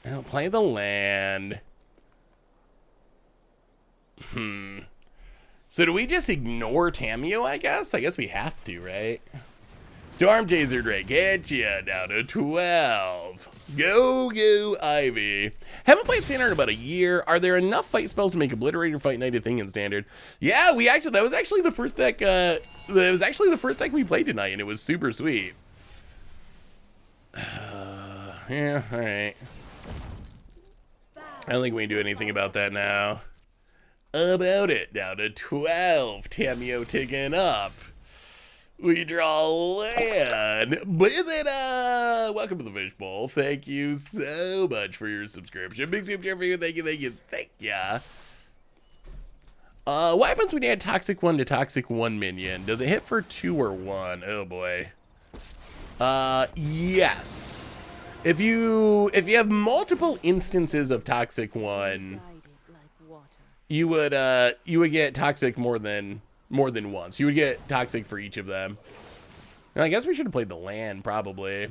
I'll play the land. So do we just ignore Tamiyo, I guess? I guess we have to, right? Storm Chaser Drake, hit ya, down to 12. Go, Ivy. Haven't played Standard in about a year. Are there enough fight spells to make Obliterator Fight Night a thing in Standard? Yeah, that was actually the first deck, we played tonight, and it was super sweet. Yeah, alright. I don't think we can do anything about that now. About it, down to 12. Tamiyo ticking up. We draw land. Blizzard, welcome to the Fishbowl. Thank you so much for your subscription. Big super chat for you. Thank you. What happens when you add Toxic 1 to Toxic 1 minion? Does it hit for 2 or 1? Oh boy. Yes. If you have multiple instances of Toxic 1, you would get Toxic more than once. You would get Toxic for each of them. And I guess we should have played the land, probably.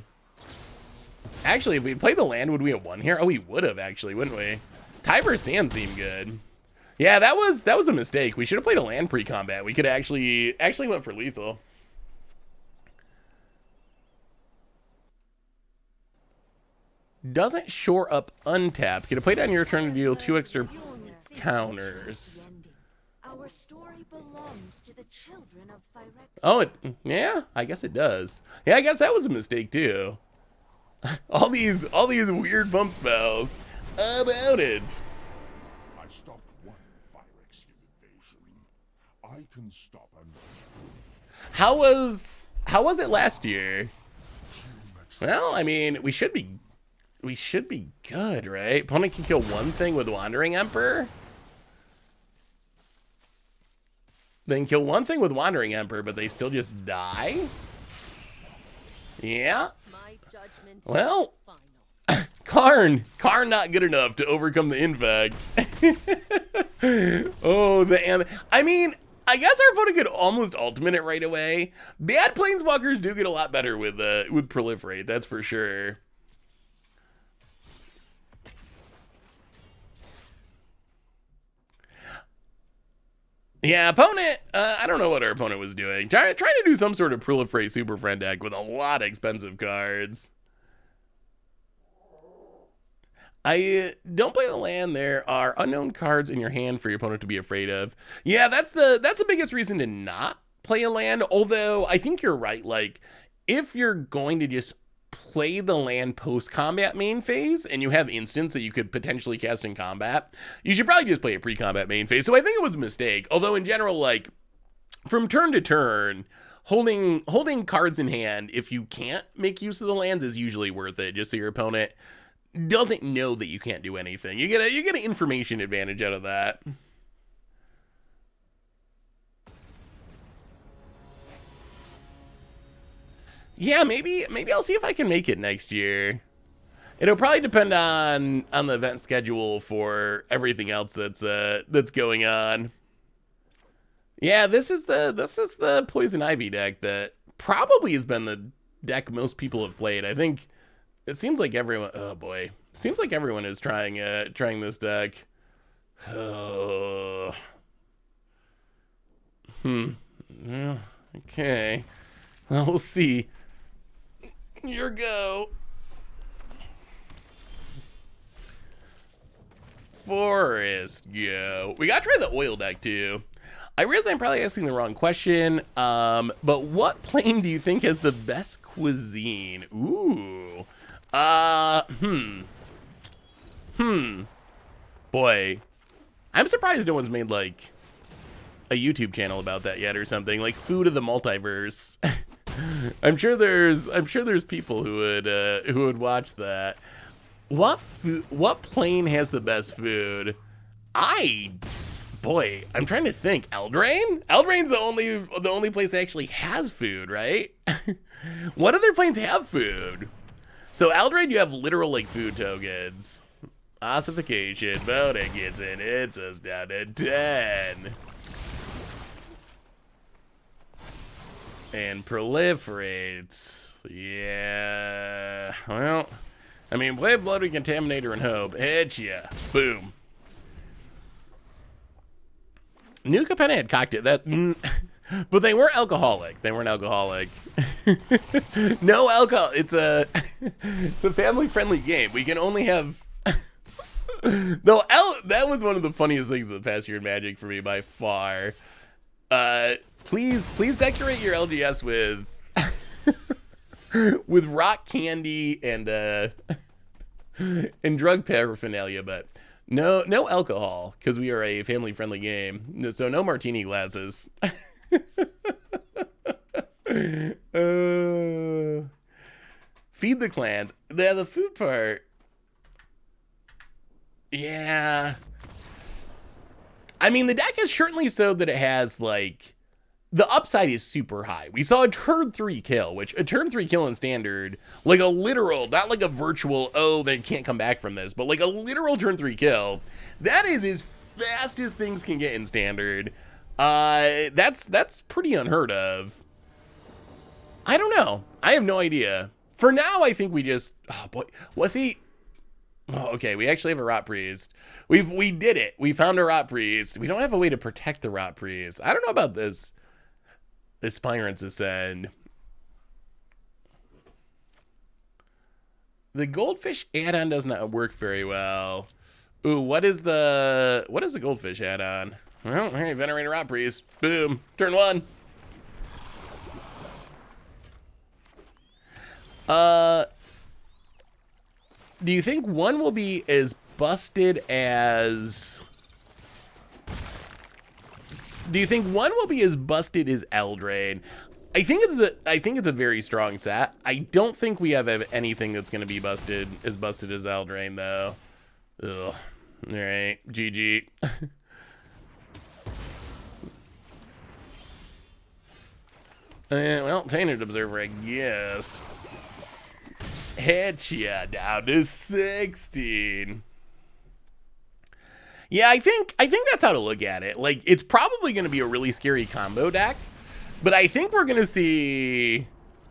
Actually, if we played the land, would we have won here? Oh, we would have, actually, wouldn't we? Tyver's Stand seemed good. Yeah, that was a mistake. We should have played a land pre-combat. We could have actually went for lethal. Doesn't shore up untap. Could have played on your turn to deal 2 extra counters. Our story belongs to the children of Phyrexia. Oh, yeah, I guess it does. Yeah, I guess that was a mistake too. all these weird bump spells. About it. I stopped one Phyrexian invasion. I can stop another. How was it last year? Well, I mean, we should be good, right? Opponent can kill one thing with Wandering Emperor. They can kill one thing with Wandering Emperor, but they still just die? Yeah. My judgment Well, is final. Karn not good enough to overcome the infect. Oh, I mean, I guess our opponent could almost ultimate it right away. Bad Planeswalkers do get a lot better with proliferate, that's for sure. Yeah, opponent, I don't know what our opponent was doing. Trying to do some sort of proliferate super friend deck with a lot of expensive cards. I don't play the land. There are unknown cards in your hand for your opponent to be afraid of. Yeah, that's the biggest reason to not play a land. Although I think you're right. Like, if you're going to just play the land post combat main phase and you have instants that you could potentially cast in combat, you should probably just play a pre-combat main phase. So I think it was a mistake. Although in general, like from turn to turn, holding cards in hand if you can't make use of the lands is usually worth it, just so your opponent doesn't know that you can't do anything. You get an information advantage out of that. Yeah, maybe I'll see if I can make it next year. It'll probably depend on the event schedule for everything else that's going on. Yeah, this is the Poison Ivy deck that probably has been the deck most people have played. I think it seems like everyone. Oh boy, seems like everyone is trying this deck. Oh. Yeah, okay. Well, we'll see. Your go. Forest, go. We gotta try the oil deck too. I realize I'm probably asking the wrong question, but what plane do you think has the best cuisine? Ooh. Boy, I'm surprised no one's made like a YouTube channel about that yet or something, like Food of the Multiverse. I'm sure there's people who would watch that. What plane has the best food? Boy, I'm trying to think. Eldraine? Eldraine's the only place that actually has food, right? What other planes have food? So Eldraine, you have literal like food tokens. Ossification, voting gets in. It's us down to 10. And proliferates. Yeah. Well, I mean, play Bloody Contaminator and hope. Hit ya. Boom. New Capenna had cocktail. But they weren't alcoholic. They weren't alcoholic. No alcohol. It's a family-friendly game. We can only have. No, that was one of the funniest things of the past year in Magic for me by far. Please decorate your LGS with rock candy and drug paraphernalia, but no alcohol because we are a family-friendly game. So no martini glasses. Feed the clans. The food part. Yeah. I mean, the deck is certainly so that it has like. The upside is super high. We saw a turn 3 kill, which a turn 3 kill in standard, like a literal, not like a virtual, oh, they can't come back from this, but like a literal turn 3 kill. That is as fast as things can get in standard. That's pretty unheard of. I don't know. I have no idea. For now, I think we just, oh boy, was he? Oh, okay, we actually have a Rot Priest. We did it. We found a Rot Priest. We don't have a way to protect the Rot Priest. I don't know about this. Aspirant's Ascend. The Goldfish add-on does not work very well. Ooh, what is the Goldfish add-on? Well, hey, Venerator Rot Priest. Boom. Turn 1. Do you think one will be as busted as... Do you think one will be as busted as Eldraine? I think it's a very strong set. I don't think we have anything that's going to be busted as Eldraine though. Ugh. All right, GG. Well, Tainted Observer, I guess. Hit ya down to 16. Yeah, I think that's how to look at it. Like, it's probably going to be a really scary combo deck, but I think we're going to see...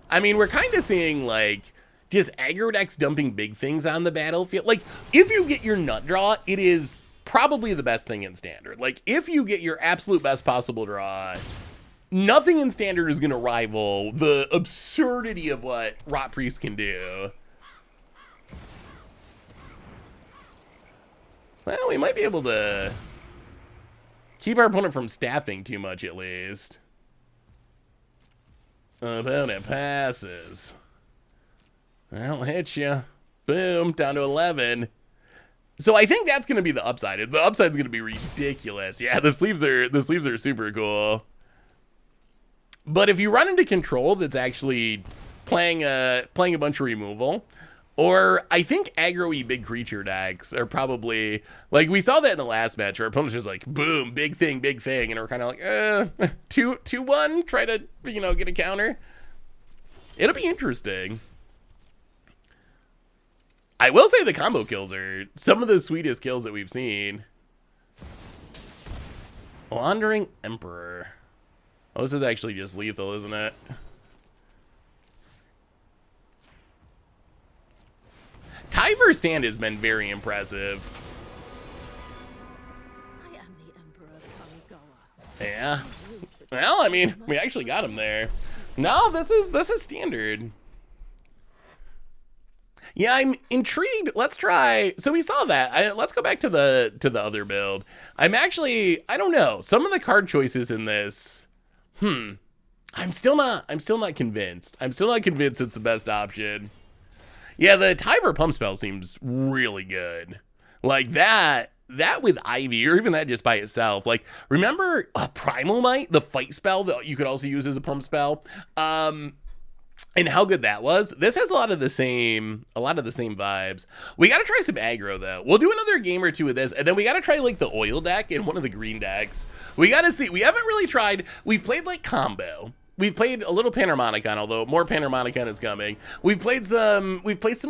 I mean, we're kind of seeing, like, just aggro decks dumping big things on the battlefield. Like, if you get your nut draw, it is probably the best thing in Standard. Like, if you get your absolute best possible draw, nothing in Standard is going to rival the absurdity of what Rot Priest can do. Well, we might be able to keep our opponent from staffing too much, at least. Opponent passes. I'll hit you. Boom, down to 11. So I think that's going to be the upside. The upside's going to be ridiculous. Yeah, the sleeves are super cool. But if you run into control that's actually playing a bunch of removal, or I think aggro-y big creature decks are probably, like, we saw that in the last match where our opponents was like, boom, big thing, and we're kind of like, 2-1, try to, get a counter. It'll be interesting. I will say the combo kills are some of the sweetest kills that we've seen. Wandering Emperor. Oh, this is actually just lethal, isn't it? Tyver stand has been very impressive. I am the Emperor of Kamigawa. Yeah. Well, I mean, we actually got him there. No, this is standard. Yeah, I'm intrigued. Let's try. So we saw that. Let's go back to the other build. I don't know. Some of the card choices in this. I'm still not convinced. I'm still not convinced it's the best option. Yeah, the Tyver pump spell seems really good. Like that with Ivy, or even that just by itself. Like, remember Primal Might, the fight spell that you could also use as a pump spell? And how good that was. This has a lot of the same vibes. We got to try some aggro though. We'll do another game or two of this, and then we got to try like the oil deck and one of the green decks. We got to see. We haven't really tried. We've played like combo. We've played a little Panharmonicon, although more Panharmonicon is coming. We've played some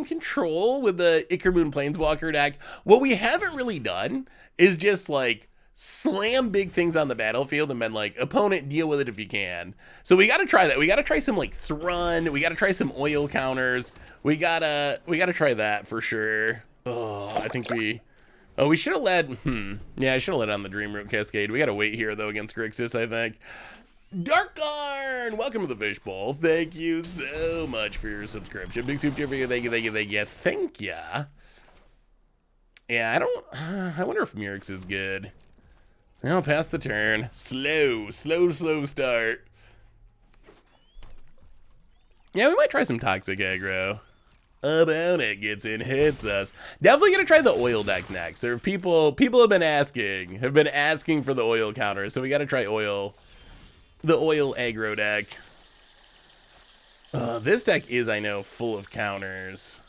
control with the Ickermoon Planeswalker deck. What we haven't really done is just like slam big things on the battlefield and been like, opponent, deal with it if you can. So we got to try that. We got to try some like Thrun. We got to try some oil counters. We gotta try that for sure. Oh, I think we should have led. Yeah, I should have led on the Dreamroot Cascade. We got to wait here though against Grixis, I think. Darkarn, welcome to the Fishbowl. Thank you so much for your subscription. Big soup for you. Thank you. Thank ya. Yeah, I wonder if Murix is good. I'll pass the turn. Slow start. Yeah, we might try some toxic aggro. Opponent gets in, hits us. Definitely gonna try the oil deck next. There are people have been asking for the oil counter, so we gotta try the oil aggro deck. This deck is, I know, full of counters.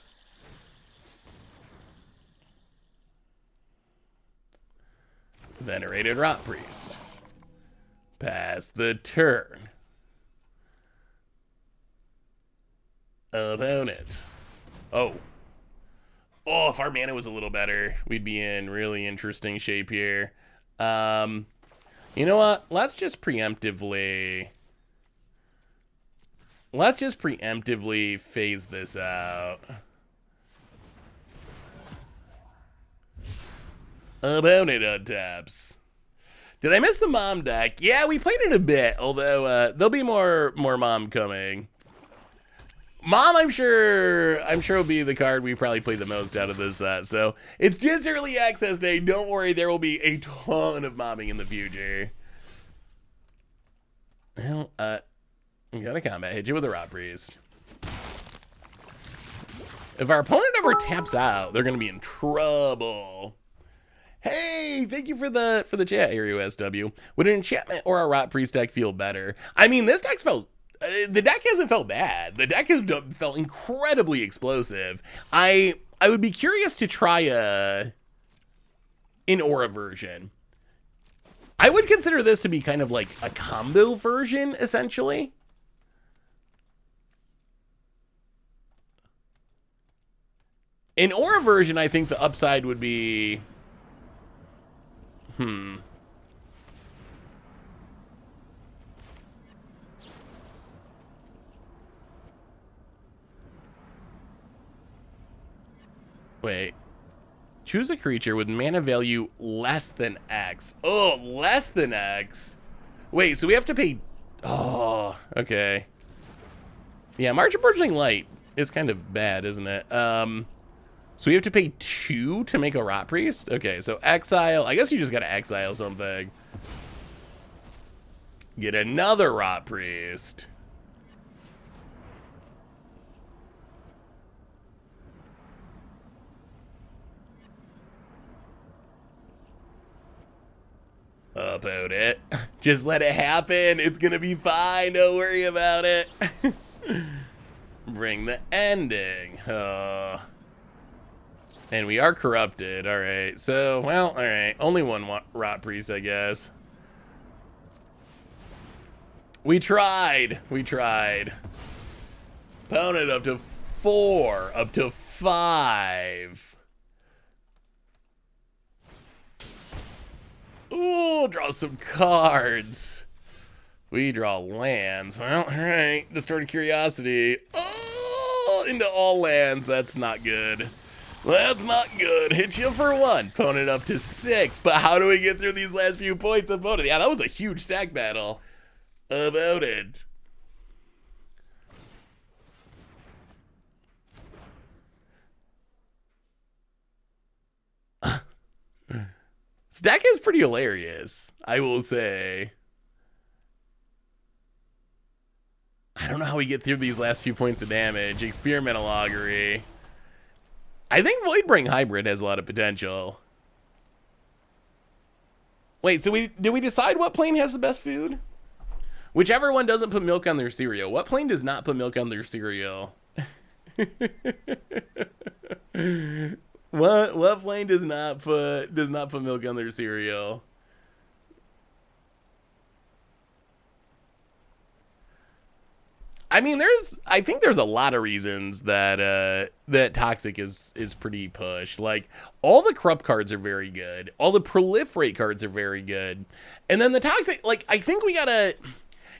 Venerated Rot Priest. Pass the turn. Opponent. Oh, if our mana was a little better, we'd be in really interesting shape here. You know what? Let's just preemptively phase this out. Opponent untaps. Did I miss the mom deck? Yeah, we played it a bit, although there'll be more mom coming. Mom, I'm sure will be the card we probably play the most out of this set. So it's just early access day. Don't worry, there will be a ton of momming in the future. Well, we got a combat. Hit you with a Rot Priest. If our opponent ever taps out, they're gonna be in trouble. Hey, thank you for the chat, Ario SW. Would an enchantment or a Rot Priest deck feel better? I mean, this deck felt. The deck hasn't felt bad. The deck has felt incredibly explosive. I would be curious to try an aura version. I would consider this to be kind of like a combo version, essentially. An aura version, I think the upside would be... Wait. Choose a creature with mana value less than X. Oh, less than X. Wait, so we have to pay... Oh, okay. Yeah, March of Burgeoning Light is kind of bad, isn't it? So we have to pay 2 to make a Rot Priest? Okay, so exile. I guess you just gotta exile something. Get another Rot Priest. About it. Just let it happen. It's gonna be fine. Don't worry about it. Bring the ending. And we are corrupted. All right. So, well, all right. Only one Rot Priest, I guess. We tried. We tried. Opponent up to 4. Up to 5. Ooh, draw some cards. We draw lands. Well, all right. Distorted Curiosity. Oh, into all lands. That's not good. That's not good. Hit you for 1. Opponent up to 6. But how do we get through these last few points? Opponent. Yeah, that was a huge stack battle. About it. Stack is pretty hilarious, I will say. I don't know how we get through these last few points of damage. Experimental Augury. I think Voidbring Hybrid has a lot of potential. Wait, so did we decide what plane has the best food? Whichever one doesn't put milk on their cereal. What plane does not put milk on their cereal? What plane does not put milk on their cereal? I mean, I think there's a lot of reasons that that Toxic is pretty pushed. Like, all the Corrupt cards are very good. All the Proliferate cards are very good. And then the Toxic, like, I think we gotta,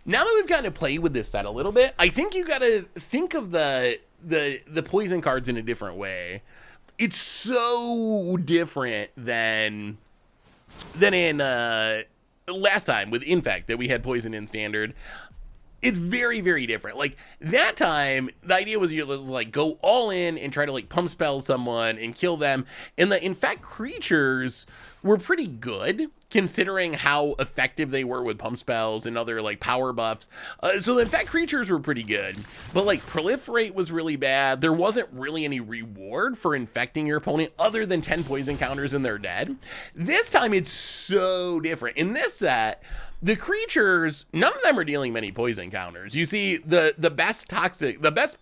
now that we've gotten to play with this set a little bit, I think you gotta think of the poison cards in a different way. It's so different than in last time with Infect that we had poison in standard. It's very, very different. Like, that time, the idea was you like go all in and try to like pump spell someone and kill them. And the Infect creatures were pretty good considering how effective they were with pump spells and other like power buffs. So the Infect creatures were pretty good, but like Proliferate was really bad. There wasn't really any reward for infecting your opponent other than 10 poison counters and they're dead. This time it's so different. In this set, the creatures, none of them are dealing many poison counters. You see, the best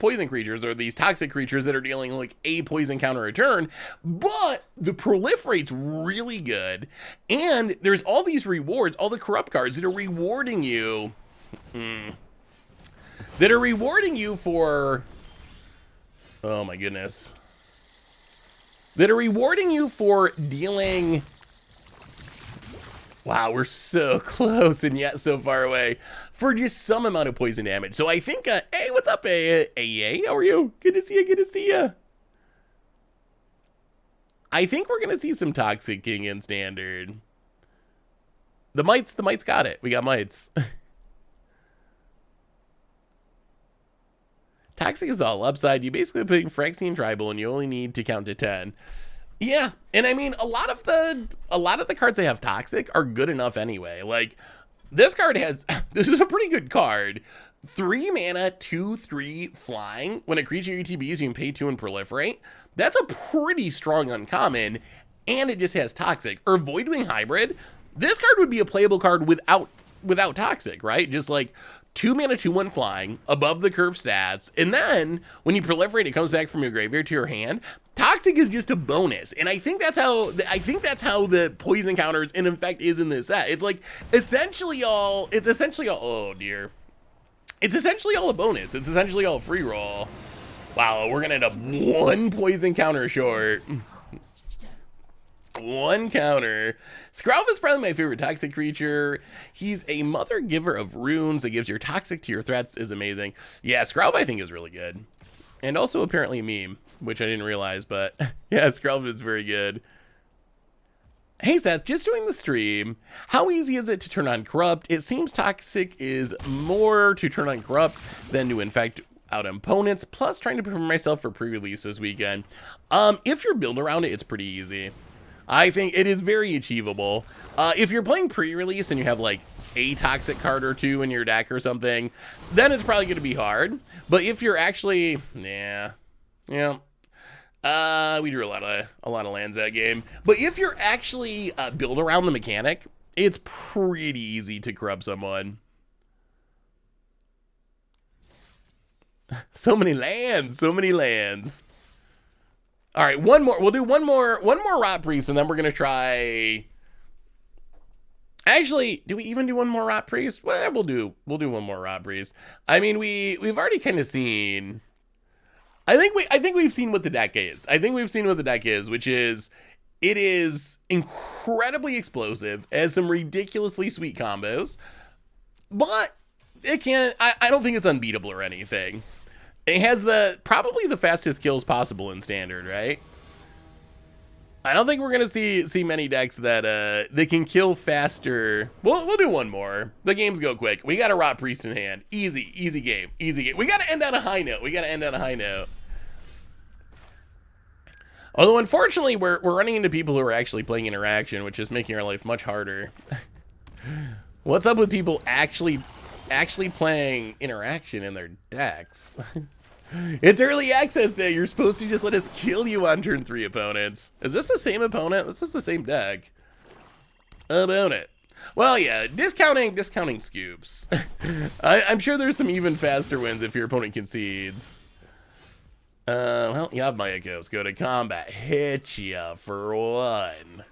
poison creatures are these toxic creatures that are dealing like a poison counter a turn, but the Proliferate's really good, and there's all these rewards, all the corrupt cards that are rewarding you, for, oh my goodness, that are rewarding you for dealing. Wow, we're so close and yet so far away for just some amount of poison damage. So I think, hey, what's up, A? How are you? Good to see you. Good to see you. I think we're gonna see some Toxic King in standard. The mites got it. We got mites. Toxic is all upside. You basically put Phyrexian Tribal and you only need to count to 10. Yeah, and I mean, a lot of the cards that have Toxic are good enough anyway. Like, this card has, this is a pretty good card. 3 mana, 2/3 flying. When a creature UTBs, you can pay 2 and Proliferate. That's a pretty strong uncommon, and it just has Toxic. Or Voidwing Hybrid. This card would be a playable card without Toxic, right? Just like 2 mana, 2/1 flying, above the curve stats, and then when you Proliferate, it comes back from your graveyard to your hand. Toxic is just a bonus, and I think that's how the poison counters in effect is in this set. It's like essentially all. Oh dear, it's essentially all a bonus. It's essentially all a free roll. Wow, we're gonna end up 1 poison counter short. 1 counter. Skrelv is probably my favorite Toxic creature. He's a mother giver of runes that gives your Toxic to your threats. Is amazing. Yeah, Skrelv I think is really good. And also apparently a meme, which I didn't realize, but yeah, Skrelv is very good. Hey Seth, just doing the stream. How easy is it to turn on Corrupt? It seems Toxic is more to turn on Corrupt than to infect out opponents, plus trying to prepare myself for pre-release this weekend. If you're built around it, it's pretty easy. I think it is very achievable. If you're playing pre-release and you have like a Toxic card or two in your deck or something, then it's probably going to be hard. But if you're actually, we drew a lot of lands that game. But if you're actually build around the mechanic, it's pretty easy to corrupt someone. So many lands, so many lands. All right, one more. We'll do one more Rot Priest, and then we're gonna try. Actually, do we even do one more Rot Priest? Well, we'll do one more Rot Priest. I mean, we've already kind of seen. I think we've seen what the deck is. I think we've seen what the deck is, which is it is incredibly explosive, has some ridiculously sweet combos, but it can't. I don't think it's unbeatable or anything. It has probably the fastest kills possible in standard, right? I don't think we're gonna see many decks that they can kill faster. We'll do one more. The games go quick. We got a Rot Priest in hand. Easy game. We gotta end on a high note. Although unfortunately we're running into people who are actually playing interaction, which is making our life much harder. What's up with people actually playing interaction in their decks? It's early access day. You're supposed to just let us kill you on turn 3, opponents. Is this the same opponent? This is the same deck. Opponent. Well, yeah, discounting scoops. I'm sure there's some even faster wins if your opponent concedes. Well, you have my echoes. Go to combat. Hit ya for 1.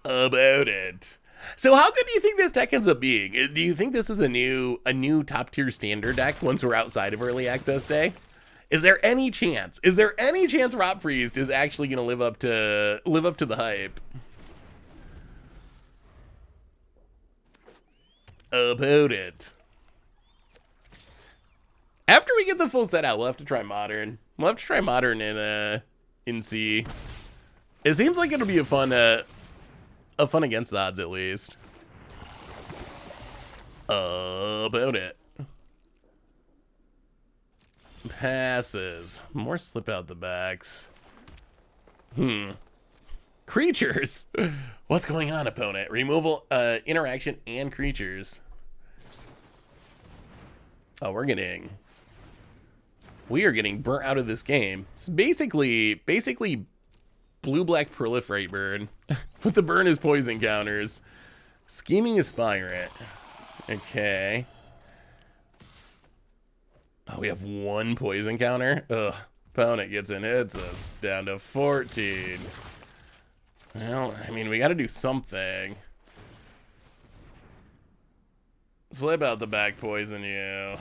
About it. So how good do you think this deck ends up being? Do you think this is a new top tier standard deck once we're outside of early access day? Is there any chance? Rot Priest is actually going to live up to the hype? About it. After we get the full set out, we'll have to try Modern. We'll have to try Modern in C. It seems like it'll be a fun against the odds, at least. About it. Passes. More slip out the backs. Creatures. What's going on, opponent? Removal, interaction, and creatures. Oh, we are getting burnt out of this game. It's basically blue-black proliferate burn. But the burn is poison counters. Scheming Aspirant. Okay. Oh, we have 1 poison counter? Ugh. Opponent gets in, hits us down to 14. Well, I mean, we gotta do something. Slip out the back, poison you.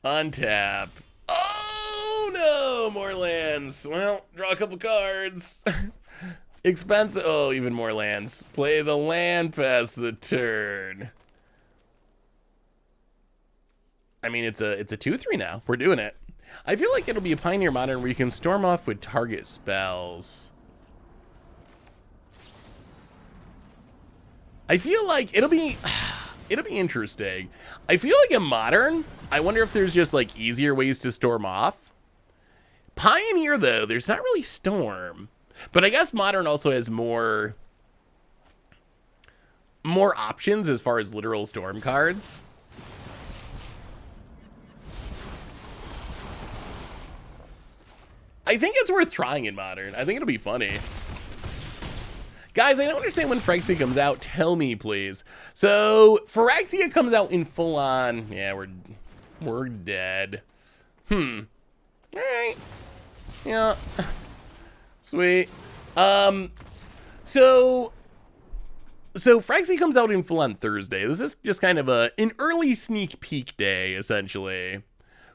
Untap. Oh no, more lands. Well, draw a couple cards. Expensive. Oh, even more lands. Play the land past the turn. I mean, it's a 2/3 now. We're doing it. I feel like it'll be a Pioneer Modern where you can storm off with target spells. I feel like it'll be interesting. I feel like in Modern, I wonder if there's just like easier ways to storm off. Pioneer, though, there's not really storm. But I guess Modern also has more options as far as literal storm cards. I think it's worth trying in Modern. I think it'll be funny. Guys, I don't understand when Phyrexia comes out. Tell me, please. So, Phyrexia comes out in full-on... Yeah, we're dead. Alright. Yeah. Sweet. So Phyrexia comes out in full-on Thursday. This is just kind of an early sneak peek day, essentially.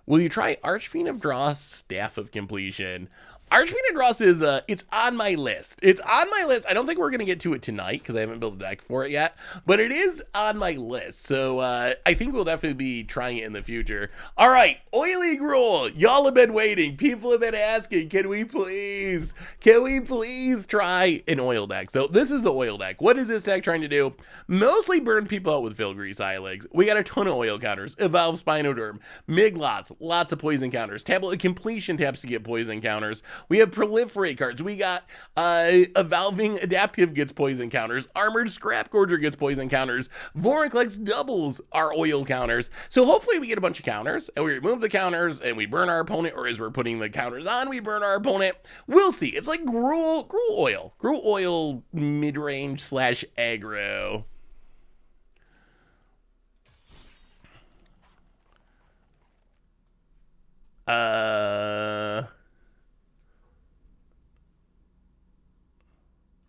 Will you try Archfiend of Dross, Staff of Completion? Archfiend Dross is, it's on my list. It's on my list. I don't think we're going to get to it tonight because I haven't built a deck for it yet, but it is on my list. So I think we'll definitely be trying it in the future. All right, Oily Gruul. Y'all have been waiting. People have been asking, can we please try an oil deck? So this is the oil deck. What is this deck trying to do? Mostly burn people out with Phyrexia Silex. We got a ton of oil counters. Evolve Spinoderm. Miglots. Lots of poison counters. Tablet of Completion taps to get poison counters. We have proliferate cards. We got Evolving Adaptive gets poison counters. Armored Scrap Gorger gets poison counters. Vorinclex doubles our oil counters. So hopefully we get a bunch of counters and we remove the counters and we burn our opponent, or as we're putting the counters on, we burn our opponent. We'll see. It's like gruul oil mid-range / aggro.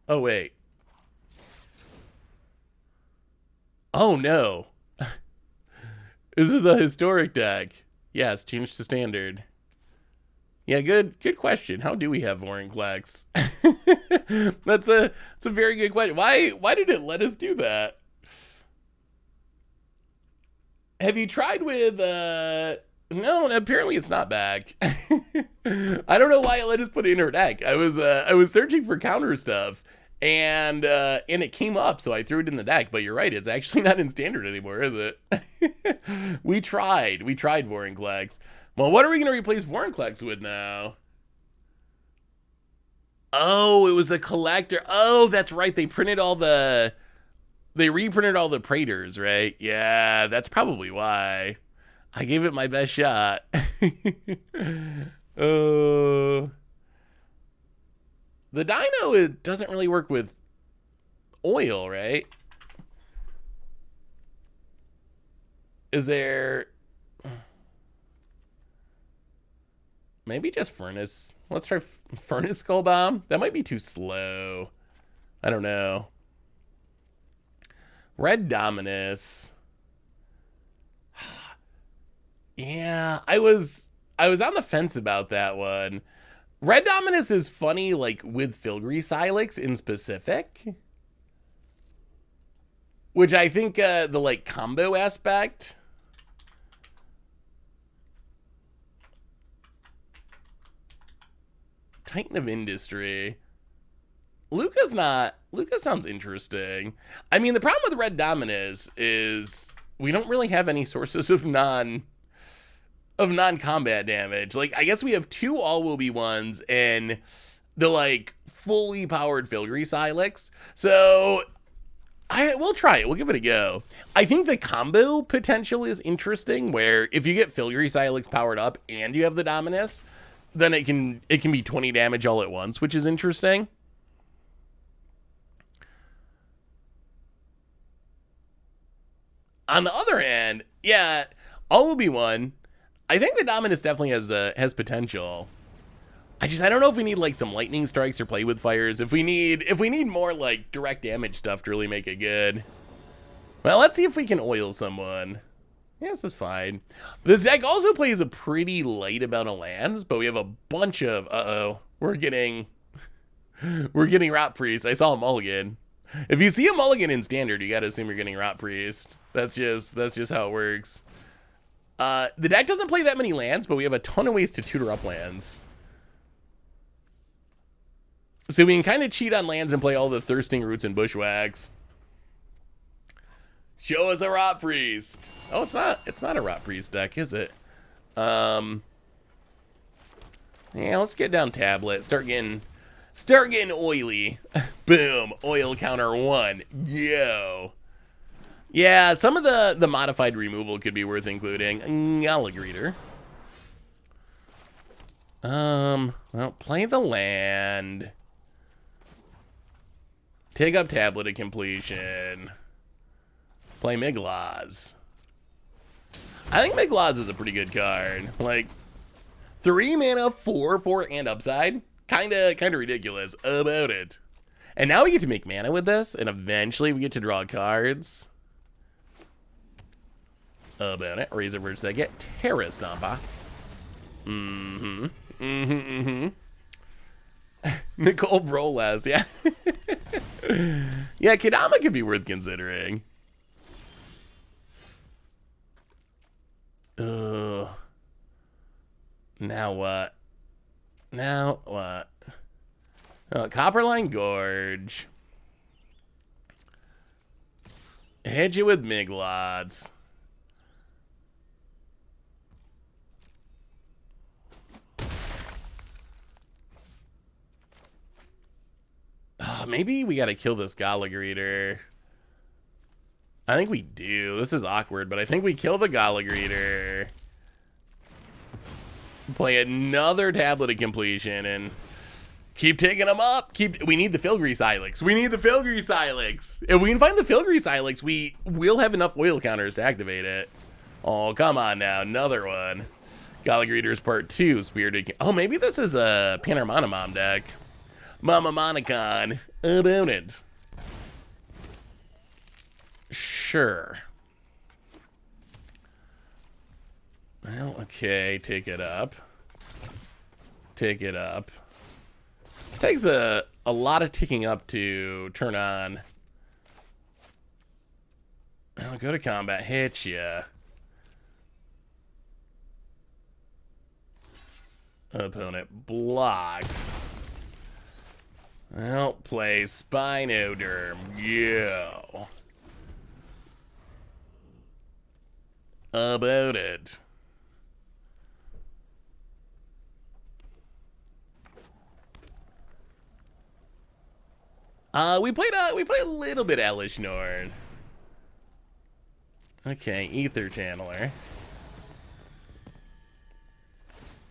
Oh, wait. Oh, no. This is a historic deck. Yes, changed to standard. Yeah, good question. How do we have Vorinclex? That's a very good question. Why did it let us do that? Have you tried with no, apparently it's not back. I don't know why it let us put it in her deck. I was searching for counter stuff and it came up, so I threw it in the deck, but you're right, it's actually not in standard anymore, is it? We tried Vorinclex. Well, what are we going to replace Vorinclex with now? Oh, it was a collector. Oh, that's right. They reprinted all the Praters, right? Yeah, that's probably why. I gave it my best shot. The Dino, it doesn't really work with oil, right? Is there... Maybe just Furnace. Let's try Furnace Skull Bomb. That might be too slow. I don't know. Red Dominus. Yeah, I was on the fence about that one. Red Dominus is funny, like, with Phyrexia Silex in specific. Which I think the, like, combo aspect... Titan of Industry. Luca sounds interesting. I mean, the problem with Red Dominus is we don't really have any sources of non-combat damage. Like, I guess we have 2 all-will-be ones and the, like, fully powered Phyrexia Silex. So we'll try it. We'll give it a go. I think the combo potential is interesting, where if you get Phyrexia Silex powered up and you have the Dominus, then it can be 20 damage all at once, which is interesting. On the other hand, yeah, all will be one. I think the Dominus definitely has potential. I don't know if we need like some lightning strikes or play with fires. If we need more like direct damage stuff to really make it good. Well, let's see if we can oil someone. Yeah, this is fine. This deck also plays a pretty light amount of lands, but we have a bunch of... We're getting Rot Priest. I saw a mulligan. If you see a mulligan in standard, you gotta assume you're getting Rot Priest. That's just how it works. The deck doesn't play that many lands, but we have a ton of ways to tutor up lands. So we can kind of cheat on lands and play all the Thirsting Roots and Bushwhacks. Show us a Rot Priest. Oh, it's not a Rot Priest deck, is it? Yeah, let's get down Tablet. Start getting oily. Boom. Oil counter 1. Yo. Yeah, some of the modified removal could be worth including. Obliterator. Well, play the land. Take up Tablet of Completion. Play Miglots. I think Miglots is a pretty good card. Like, 3 mana, 4/4 and upside. Kinda ridiculous about it. And now we get to make mana with this, and eventually we get to draw cards. About it. Razor Verge that get Terra Stompa. Nicole Brolas, yeah. Yeah, Kadama could be worth considering. Ugh. Now what? Now what? Copperline Gorge. Hit you with Miglots. Maybe we gotta kill this Gallagher. I think we do. This is awkward, but I think we kill the Gallagher. Play another Tablet of Completion and keep taking them up. We need the Filigree Silex. We need the Filigree Silex. If we can find the Filigree Silex, we will have enough oil counters to activate it. Oh, come on now. Another one. Gallagher's Part 2. Spirited. Oh, maybe this is a Panorama Mom deck. Mama Monicon. About it. Sure. Well, okay. Take it up. Take it up. It takes a lot of ticking up to turn on. I'll go to combat. Hit ya. Opponent blocked. I'll play Spinoderm. Yo. About it. We played a little bit Elesh Norn. Okay, Ether Channeler.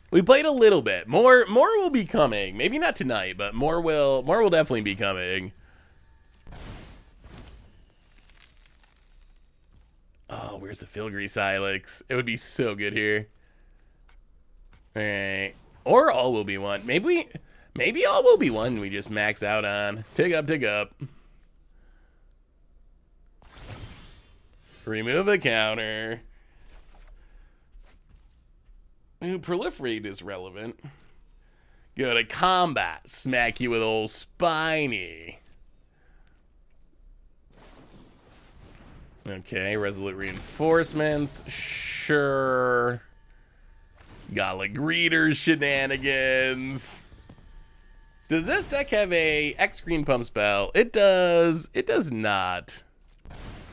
We played a little bit. More will be coming. Maybe not tonight, but more will definitely be coming. Oh, where's the Filigree Silex? It would be so good here. All right. Or all will be one. Maybe all will be one we just max out on. Take up, take up. Remove a counter. Ooh, proliferate is relevant. Go to combat. Smack you with old Spiny. Okay, resolute reinforcements. Sure. Gallagher's shenanigans. Does this deck have a X green pump spell? It does. It does not.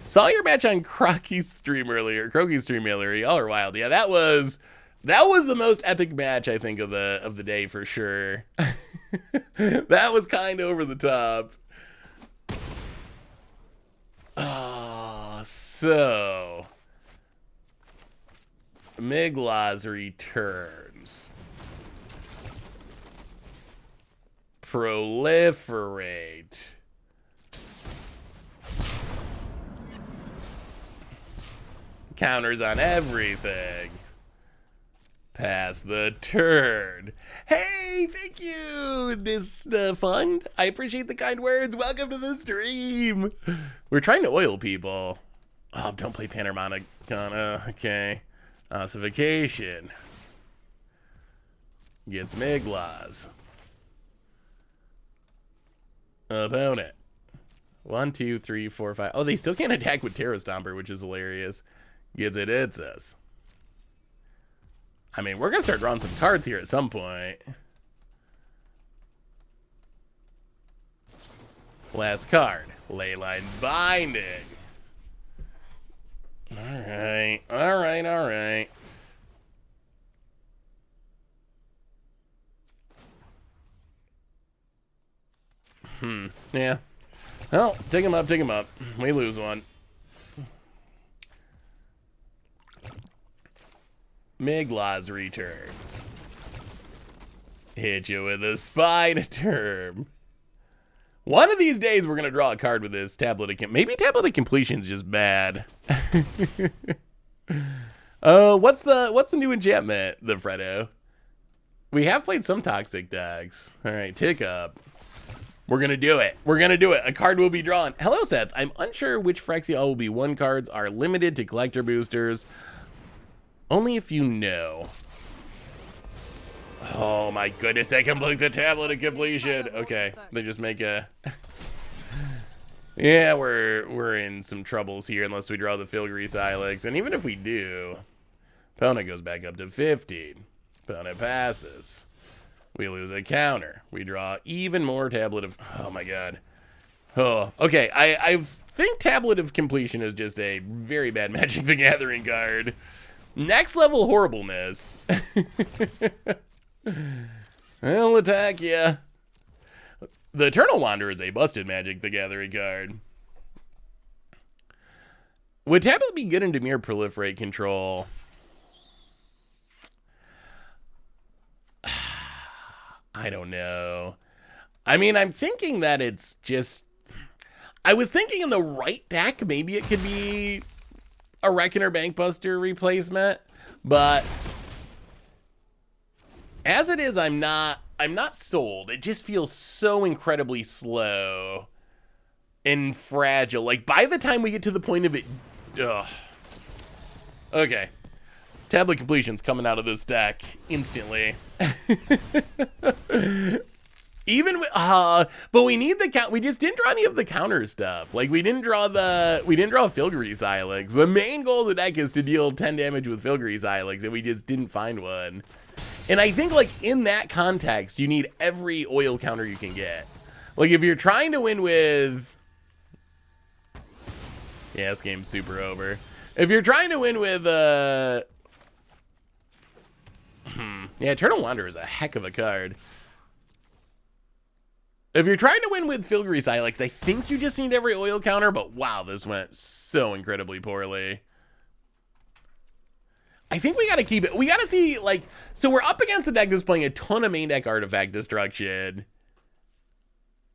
Saw your match on Crocky's stream earlier. Y'all are wild. Yeah, that was the most epic match I think of the day for sure. That was kind of over the top. So Miglots returns. Proliferate. Counters on everything. Pass the turn. Hey, thank you, this fund. I appreciate the kind words. Welcome to the stream. We're trying to oil people. Oh, don't play Panorama. Okay. Ossification. Gets Miglots. Opponent. 1, 2, 3, 4, 5. Oh, they still can't attack with Terror Stomper, which is hilarious. Gets it, it says. I mean, we're going to start drawing some cards here at some point. Last card. Leyline Binding. Alright. Alright, alright. Yeah. Well, take him up, take him up. We lose one. Miglots returns. Hit you with a Spinoderm. One of these days, we're gonna draw a card with this Tablet of Maybe Tablet of Completion is just bad. What's the new enchantment, the Freddo? We have played some toxic decks. All right, tick up. We're gonna do it. We're gonna do it. A card will be drawn. Hello, Seth. I'm unsure which Phyrexia OB1 cards are limited to collector boosters. Only if you know. Oh my goodness, they complete the tablet of completion. Okay, they just make a... Yeah, we're in some troubles here unless we draw the Phylgrease Ilex. And even if we do, opponent goes back up to 15. Opponent passes. We lose a counter. We draw even more tablet of... Oh my god. Oh, okay, I think tablet of completion is just a very bad Magic the Gathering card. Next level horribleness. I'll attack ya. The Eternal Wanderer is a busted Magic the Gathering card. Would tablet be good into mere proliferate control? I don't know. I mean, I'm thinking that it's just... I was thinking in the right deck, maybe it could be a Reckoner Bankbuster replacement, but as it is, I'm not sold. It just feels so incredibly slow and fragile. Like, by the time we get to the point of it... Ugh. Okay. Tablet completion's coming out of this deck instantly. Even with, but we need the count. We just didn't draw any of the counter stuff. Like, we didn't draw Phylgrease Ilex. The main goal of the deck is to deal 10 damage with Phylgrease Ilex, and we just didn't find one. And I think, like, in that context, you need every oil counter you can get. Like, if you're trying to win with... Yeah, this game's super over. If you're trying to win with, yeah, Eternal Wanderer is a heck of a card. If you're trying to win with Phylgrease Ilex, I think you just need every oil counter, but wow, this went so incredibly poorly. I think we gotta keep it. We gotta see, like, so we're up against a deck that's playing a ton of main deck artifact destruction.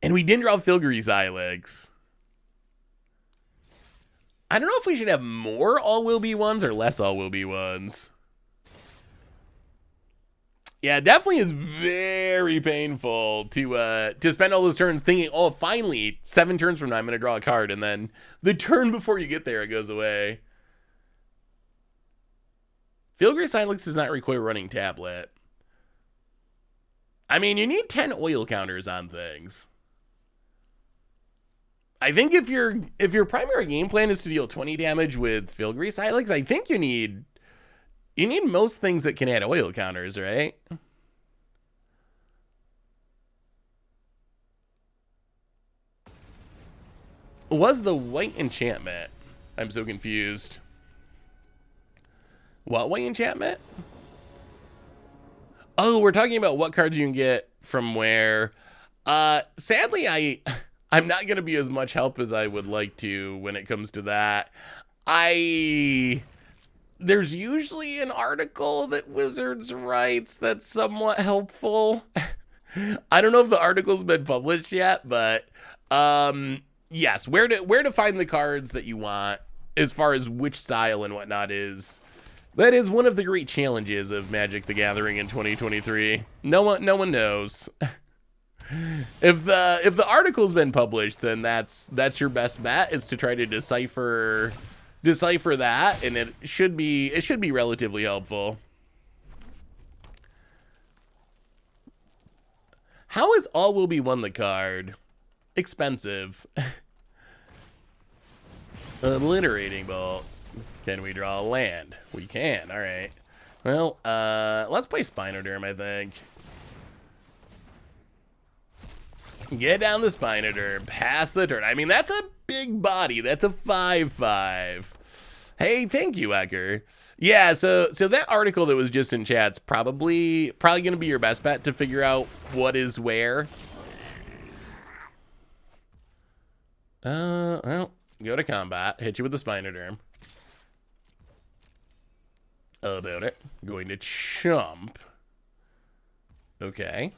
And we didn't draw Phylgrease Ilex. I don't know if we should have more all will be ones or less all will be ones. Yeah, it definitely is very painful to spend all those turns thinking, oh, finally, 7 turns from now, I'm going to draw a card, and then the turn before you get there, it goes away. Phylgrease Ilex does not require running tablet. I mean, you need 10 oil counters on things. I think if your primary game plan is to deal 20 damage with Phylgrease Ilex, I think you need most things that can add oil counters, right? Was the white enchantment? I'm so confused. What white enchantment? Oh, we're talking about what cards you can get from where. Sadly, I'm not going to be as much help as I would like to when it comes to that. There's usually an article that Wizards writes that's somewhat helpful. I don't know if the article's been published yet, but yes, where to find the cards that you want as far as which style and whatnot is. That is one of the great challenges of Magic the Gathering in 2023. No one knows. If the article's been published, then that's your best bet, is to try to decipher that, and it should be relatively helpful. How is All Will Be Won the card? Expensive. Obliterating Bolt. Can we draw a land? We can. All right. Well, let's play Spinoderm, I think. Get down the Spinoderm, pass the turn. I mean, that's a big body. That's a 5/5. Hey, thank you, Ecker. Yeah, so that article that was just in chat's probably going to be your best bet to figure out what is where. Well, go to combat. Hit you with the Spinoderm. About it. Going to chump. Okay.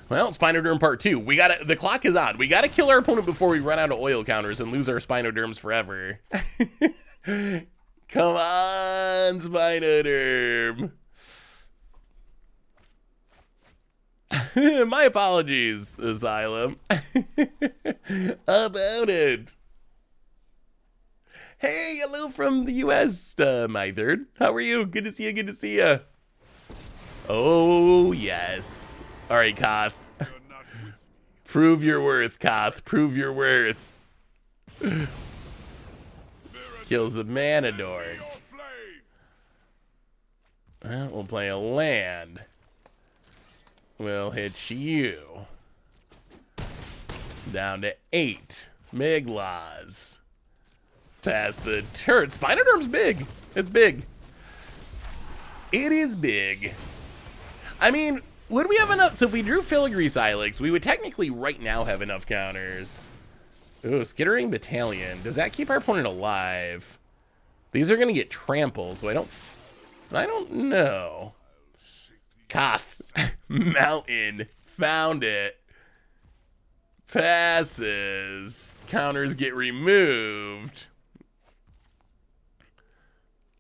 Well, Spinoderm part 2. The clock is on. We gotta kill our opponent before we run out of oil counters and lose our Spinoderms forever. Come on, Spinoderm. My apologies, Asylum. About it. Hey, hello from the US, my third. How are you? Good to see you, good to see you. Oh, yes. All right, Koth. You're not with me. Prove your worth, Koth. Prove your worth. Kills the Manador. Your flame. Well, we'll play a land. We'll hit you. Down to 8. Miglas. Past the turret. Spinoderm's big. It's big. It is big. I mean, would we have enough? So if we drew Filigree Silex, we would technically right now have enough counters. Ooh, Skittering Battalion. Does that keep our opponent alive? These are going to get trampled, so I don't know. Koth. Mountain. Found it. Passes. Counters get removed.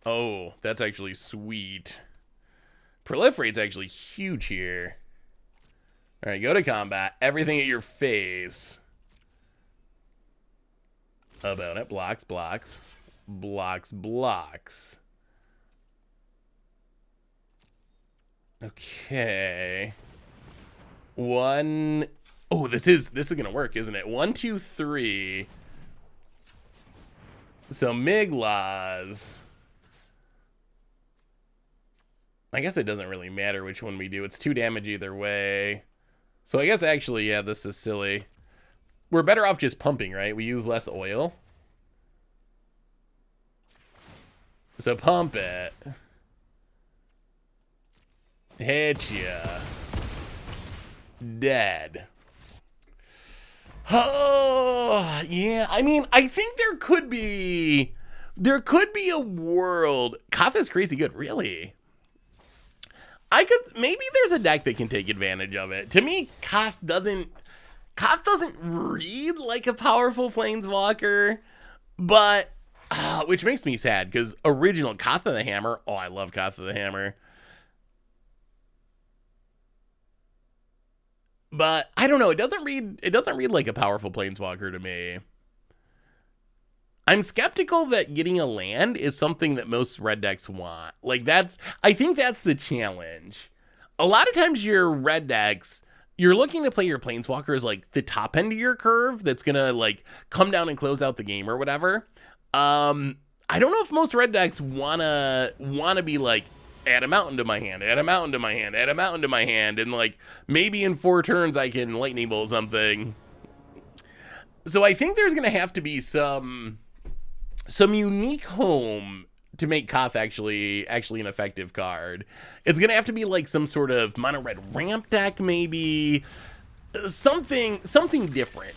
Oh, that's actually sweet. Proliferate's actually huge here. All right, go to combat. Everything at your face. About it. Blocks, blocks. Blocks, blocks. Okay. One. Oh, this is gonna work, isn't it? 1, 2, 3. So Miglas. I guess it doesn't really matter which one we do. It's 2 damage either way. So I guess actually, yeah, this is silly. We're better off just pumping, right? We use less oil. So pump it. Hit ya. Dead. Oh, yeah. I mean, I think there could be a world. Koth is crazy good, really. Maybe there's a deck that can take advantage of it. To me, Koth doesn't read like a powerful planeswalker, but which makes me sad because original Koth of the Hammer. Oh, I love Koth of the Hammer. But I don't know. It doesn't read like a powerful planeswalker to me. I'm skeptical that getting a land is something that most red decks want. Like I think that's the challenge. A lot of times your red decks, you're looking to play your planeswalkers like the top end of your curve that's gonna like come down and close out the game or whatever. I don't know if most red decks wanna be like, add a mountain to my hand, add a mountain to my hand, add a mountain to my hand, and like maybe in 4 turns I can lightning bolt something. So I think there's gonna have to be some unique home to make Koth actually an effective card. It's gonna have to be like some sort of mono red ramp deck, maybe something different.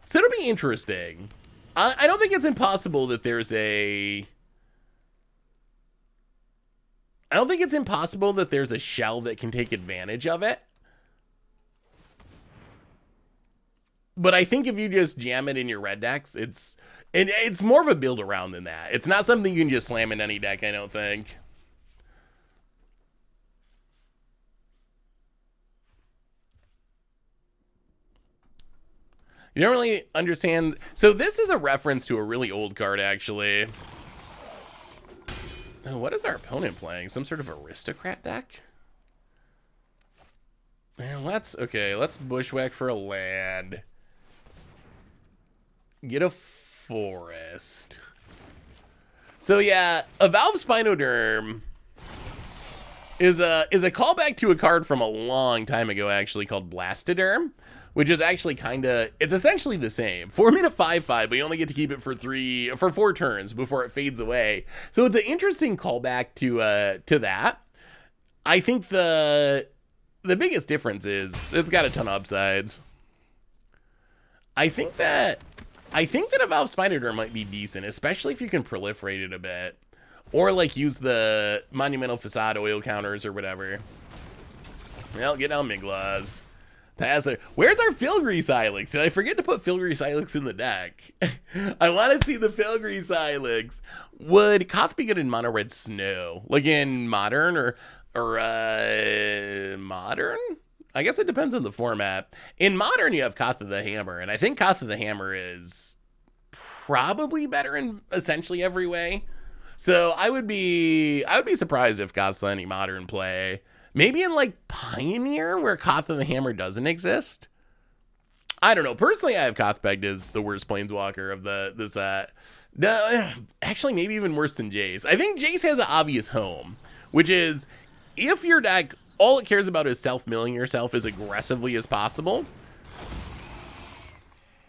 So it'll be interesting. I don't think it's impossible that there's a. I don't think it's impossible that there's a shell that can take advantage of it. But I think if you just jam it in your red decks, it's more of a build around than that. It's not something you can just slam in any deck, I don't think. You don't really understand. So this is a reference to a really old card, actually. Oh, what is our opponent playing? Some sort of aristocrat deck? Man, let's bushwhack for a land. Get a forest. So yeah, a Valve Spinoderm is a callback to a card from a long time ago, actually, called Blastoderm, which is actually it's essentially the same. 4-mana 5/5, but you only get to keep it for 4 turns before it fades away. So it's an interesting callback to that. I think the biggest difference is it's got a ton of upsides. I think that a Valve Spinoderm might be decent, especially if you can proliferate it a bit. Or like use the Monumental Facade oil counters or whatever. Well, get down Miglas. Pass it. Where's our Filigree Silex? Did I forget to put Filigree Silex in the deck? I want to see the Filigree Silex. Would Koth be good in mono red snow? Like in modern or modern? I guess it depends on the format. In modern, you have Koth of the Hammer, and I think Koth of the Hammer is probably better in essentially every way. So I would be surprised if Koth saw any modern play. Maybe in like Pioneer where Koth of the Hammer doesn't exist. I don't know. Personally, I have Koth pegged as the worst planeswalker of the set. No, actually, maybe even worse than Jace. I think Jace has an obvious home, which is if your deck, all it cares about is self-milling yourself as aggressively as possible.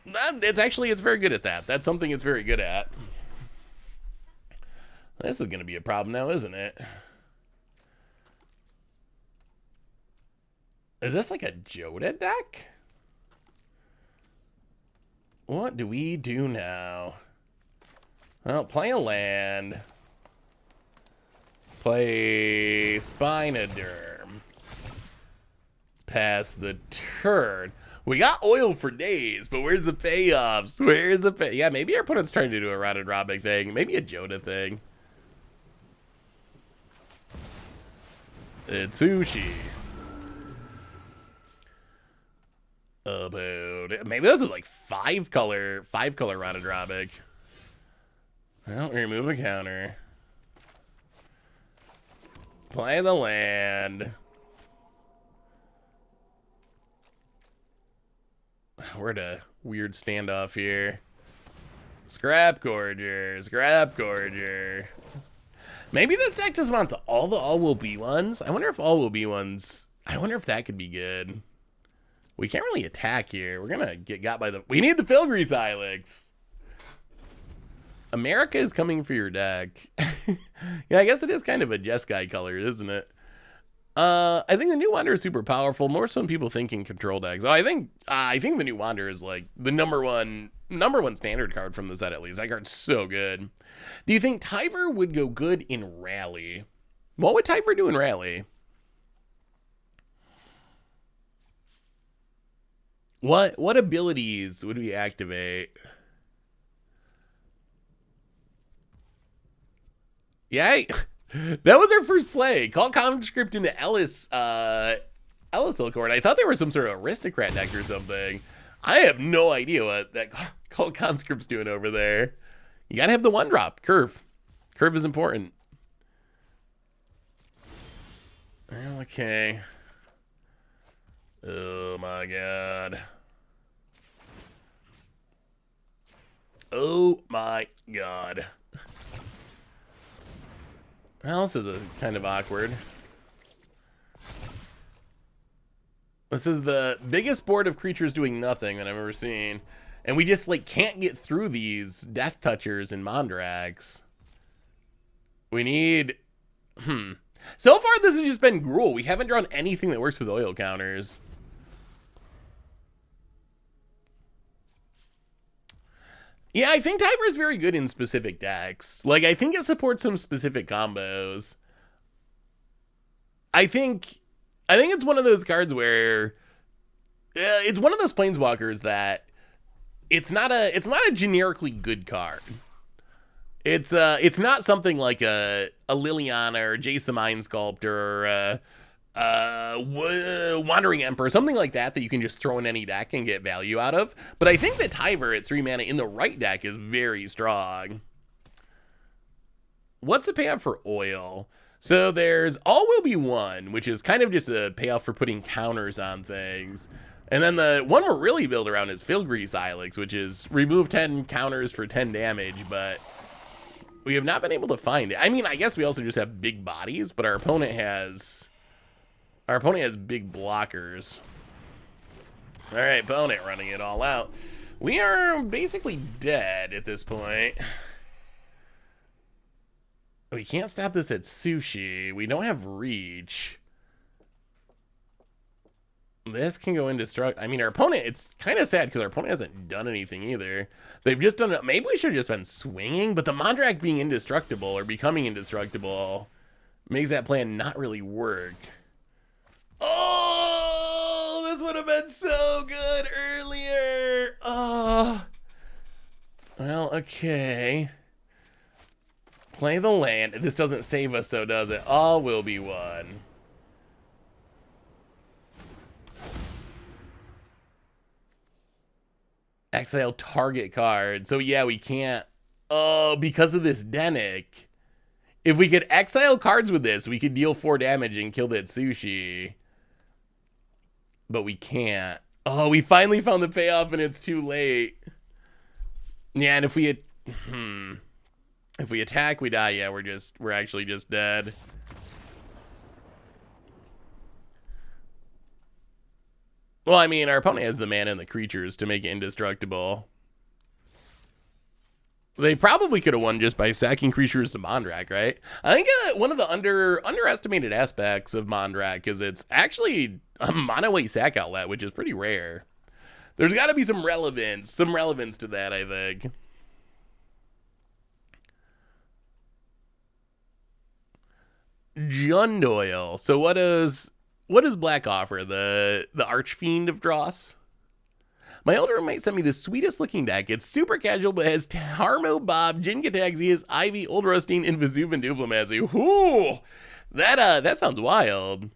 It's very good at that. That's something it's very good at. This is going to be a problem now, isn't it? Is this like a Joda deck? What do we do now? Well, play a land. Play Spinoderm. Pass the turn. We got oil for days, but where's the payoffs? Where's the pay? Yeah, maybe our opponent's trying to do a Routed Robic thing. Maybe a Joda thing. It's sushi. About maybe this is like five color Routed Robic. Well, remove a counter. Play the land. We're at a weird standoff here. Scrap Gorger. Maybe this deck just wants all the all will be ones. I wonder if all will be ones. I wonder if that could be good. We can't really attack here. We're gonna get got by the. We need the Phyrexia Silex. America is coming for your deck. Yeah, I guess it is kind of a Jeskai color, isn't it? I think the new Wander is super powerful, more so than people think in control decks. Oh, I think the new Wander is like the number one standard card from the set, at least. That card's so good. Do you think Tyver would go good in Rally? What would Tyver do in Rally? What abilities would we activate? Yeah, that was our first play. Call Conscript into Ellis Illicord. I thought they were some sort of aristocrat deck or something. I have no idea what that Call Conscript's doing over there. You gotta have the one drop. Curve is important. Okay. Oh my god. Oh my god. Well, this is kind of awkward. This is the biggest board of creatures doing nothing that I've ever seen. And we just like can't get through these Death Touchers and Mondraks. We need... So far, this has just been gruul. We haven't drawn anything that works with oil counters. Yeah, I think Tyver is very good in specific decks. Like, I think it supports some specific combos. I think it's one of those cards where it's one of those planeswalkers that it's not a generically good card. It's not something like a Liliana or Jace the Mind Sculptor or Wandering Emperor, something like that you can just throw in any deck and get value out of. But I think that Tyver at 3 mana in the right deck is very strong. What's the payoff for oil? So there's All Will Be One, which is kind of just a payoff for putting counters on things. And then the one we're really built around is Phyrexia Silex, which is remove 10 counters for 10 damage, but we have not been able to find it. I mean, I guess we also just have big bodies, but our opponent has big blockers. All right, opponent running it all out. We are basically dead at this point. We can't stop this at sushi. We don't have reach. This can go indestructible. I mean, our opponent, it's kind of sad because our opponent hasn't done anything either. They've just done it. Maybe we should have just been swinging, but the Mondrak being indestructible or becoming indestructible makes that plan not really work. Oh, this would have been so good earlier. Oh. Well, okay. Play the land. This doesn't save us, so does it? All Will Be One. Exile target card. So yeah, we can't. Oh, because of this Denic. If we could exile cards with this, we could deal 4 damage and kill that sushi. But we can't. Oh, we finally found the payoff and it's too late. Yeah, and if we attack, we die. Yeah, we're actually just dead. Well, I mean, our opponent has the mana and the creatures to make it indestructible. They probably could have won just by sacking creatures to Mondrak, right? I think one of the underestimated aspects of Mondrak is it's actually a mono white sack outlet, which is pretty rare. There's got to be some relevance to that, I think. Jundoil. So what does Black offer? The Archfiend of Dross? My older roommate sent me the sweetest looking deck. It's super casual, but has Tarmo, Bob, Jin Gataxias, Ivy, Old Rusting, and Vesuv and Diplomacy. Whoo! That sounds wild.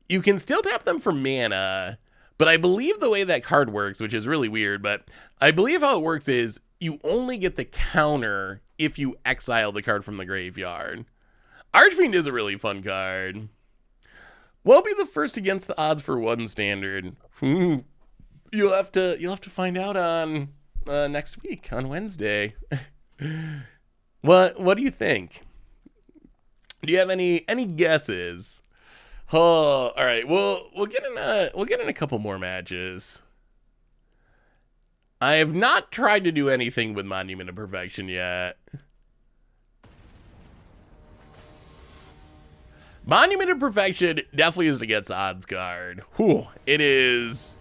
You can still tap them for mana, but I believe the way that card works, which is really weird, but I believe how it works is you only get the counter if you exile the card from the graveyard. Archfiend is a really fun card. We'll be the first against the odds for 1 standard. You'll have to find out on next week on Wednesday. What do you think? Do you have any guesses? Oh, all right. We'll get in a couple more matches. I have not tried to do anything with Monument of Perfection yet. Monument of Perfection definitely is against odds card. Whew, it is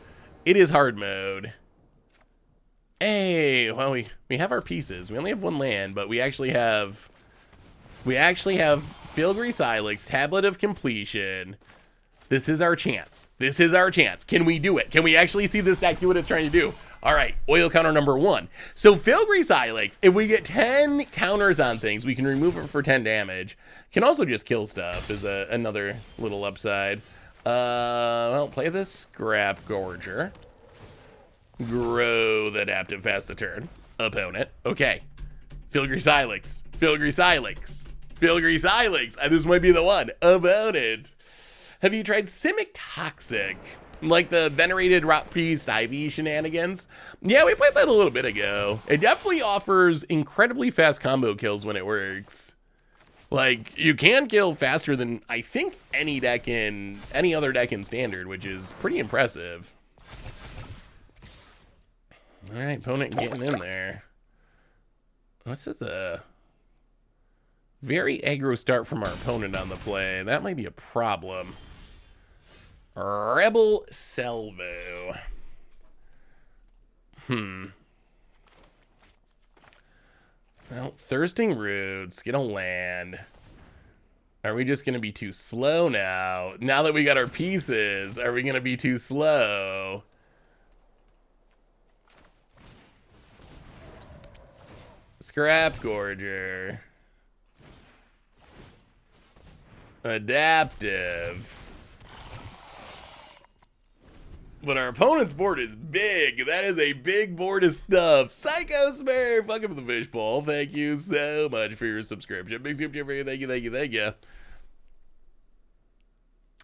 hard mode. Hey, well, we have our pieces. We only have 1 land, but we actually have Filigree Silex, Tablet of Completion. This is our chance. Can we do it? Can we actually see this deck do what it's trying to do? All right, oil counter number 1. So Filigree Silex, if we get 10 counters on things, we can remove it for 10 damage. Can also just kill stuff is another little upside. Well, play this Scrap Gorger. Grow the adaptive pass the turn. Opponent. Okay. Filigree Silex. This might be the one. Opponent. Have you tried Simic Toxic? Like the venerated Rot Priest Ivy shenanigans? Yeah, we played that a little bit ago. It definitely offers incredibly fast combo kills when it works. Like, you can kill faster than, I think, any other deck in Standard, which is pretty impressive. Alright, opponent getting in there. This is a very aggro start from our opponent on the play. That might be a problem. Rebel Salvo. Well, Thirsting Roots, get a land. Are we just going to be too slow now? Now that we got our pieces, are we going to be too slow? Scrap Gorger. Adaptive. But our opponent's board is big. That is a big board of stuff. Psycho Smurf, welcome to the fishbowl. Thank you so much for your subscription. Big super for you. Thank you.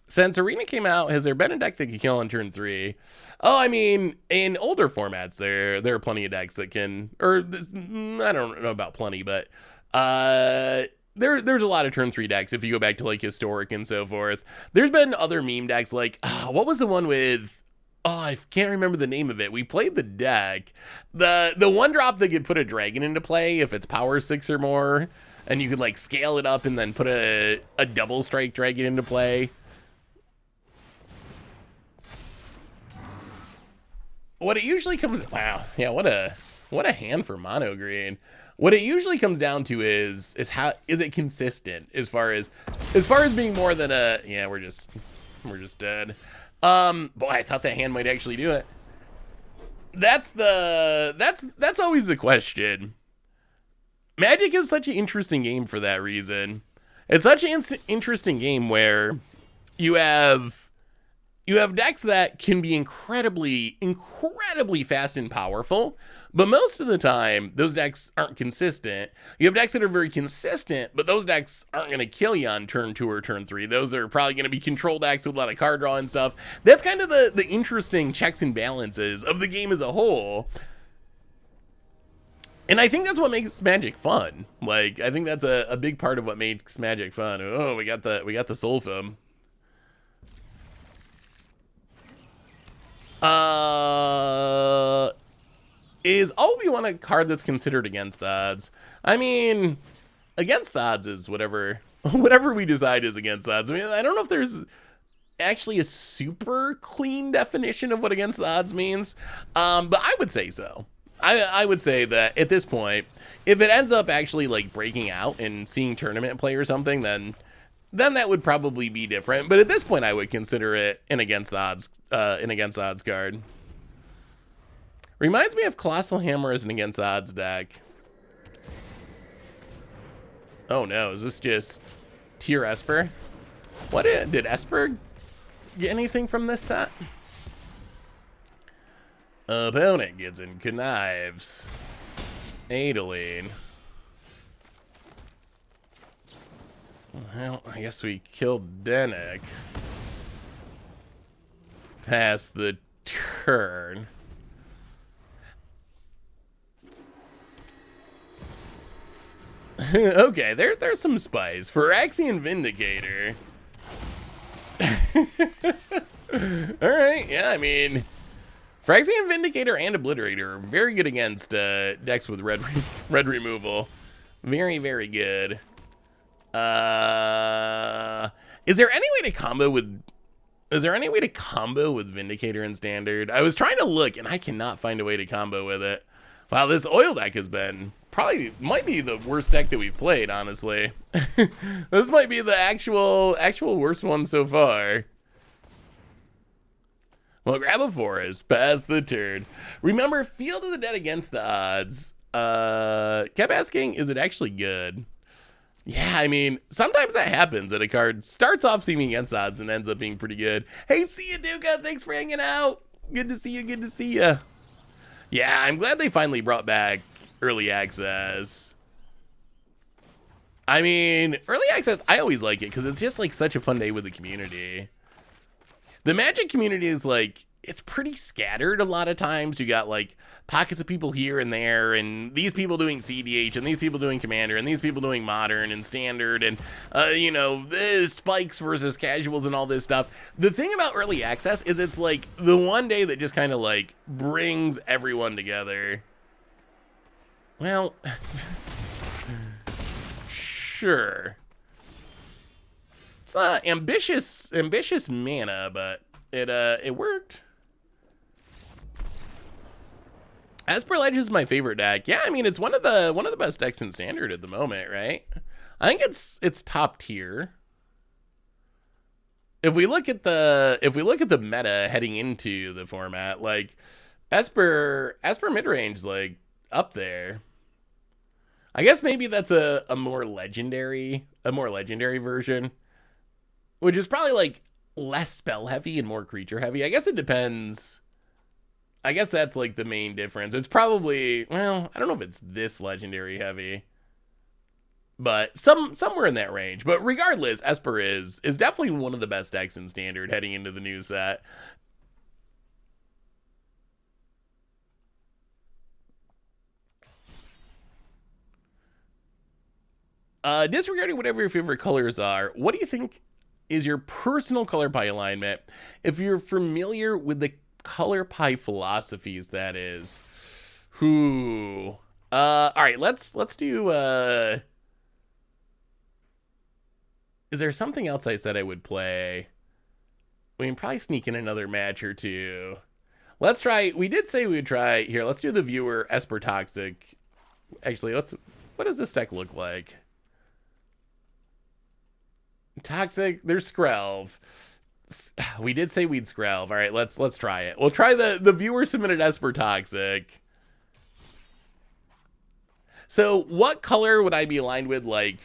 Since Arena came out, has there been a deck that can kill on turn 3? Oh, I mean, in older formats, there are plenty of decks that can, or I don't know about plenty, but there's a lot of turn 3 decks if you go back to like Historic and so forth. There's been other meme decks like, what was the one with, I can't remember the name of it. We played the deck. The one drop that could put a dragon into play if it's power 6 or more, and you could like scale it up and then put a double strike dragon into play. What it usually comes, wow, yeah, what a hand for mono green. What it usually comes down to is how is it consistent as far as being more than a, yeah, we're just dead. Boy, I thought that hand might actually do it. That's always the question. Magic is such an interesting game for that reason. It's such an interesting game where you have you have decks that can be incredibly fast and powerful, but most of the time, those decks aren't consistent. You have decks that are very consistent, but those decks aren't going to kill you on turn 2 or turn 3. Those are probably going to be control decks with a lot of card draw and stuff. That's kind of the interesting checks and balances of the game as a whole. And I think that's what makes Magic fun. Like, I think that's a big part of what makes Magic fun. Oh, we got the Sulfum. Is all we want a card that's considered against the odds? I mean, against the odds is whatever we decide is against the odds. I mean, I don't know if there's actually a super clean definition of what against the odds means, but I would say so. I would say that at this point, if it ends up actually like breaking out and seeing tournament play or something, then that would probably be different. But at this point, I would consider it an against the odds card. Reminds me of Colossal Hammer as an against the odds deck. Oh no, is this just tier Esper? Did Esper get anything from this set? Opponent gets in connives. Adeline. Well, I guess we killed Dennick. Past the turn. Okay, there's some spice. Phyrexian Vindicator. Alright, yeah, I mean, Phyrexian Vindicator and Obliterator are very good against decks with red removal. Very, very good. Is there any way to combo with Vindicator in Standard? I was trying to look and I cannot find a way to combo with it. Wow, this oil deck has been might be the worst deck that we've played, honestly. This might be the actual worst one so far. Well, grab a forest, pass the turn. Remember, Field of the Dead against the odds. Kept asking, is it actually good? Yeah, I mean, sometimes that happens, that a card starts off seeming against odds and ends up being pretty good. Hey, see ya, Duca. Thanks for hanging out. Good to see you. Good to see ya. Yeah, I'm glad they finally brought back early access. I mean, early access, I always like it because it's just like such a fun day with the community. The Magic community is like, it's pretty scattered a lot of times. You got like pockets of people here and there, and these people doing CDH, and these people doing Commander, and these people doing Modern and Standard, and you know, this spikes versus casuals and all this stuff. The thing about early access is it's like the one day that just kind of like brings everyone together. Well, sure. It's not ambitious mana, but it worked. Esper Ledge is my favorite deck. Yeah, I mean, it's one of the best decks in Standard at the moment, right? I think it's top tier. If we look at the meta heading into the format, like Esper midrange like up there. I guess maybe that's a more legendary version, which is probably like less spell heavy and more creature heavy. I guess it depends. I guess that's like the main difference. It's probably, well, I don't know if it's this legendary heavy, but somewhere in that range. But regardless, Esper is definitely one of the best decks in Standard heading into the new set. Disregarding whatever your favorite colors are, what do you think is your personal color pie alignment? If you're familiar with the color pie philosophies, that is. All right, let's do is there something else I said I would play? We can probably sneak in another match or two. Let's try, we did say we would try, here, let's do the viewer Esper Toxic. Actually, what does this deck look like? Toxic, there's Skrelv. We did say we'd Skrelv. All right, let's try it. We'll try the viewer submitted Esper Toxic. So what color would I be aligned with, like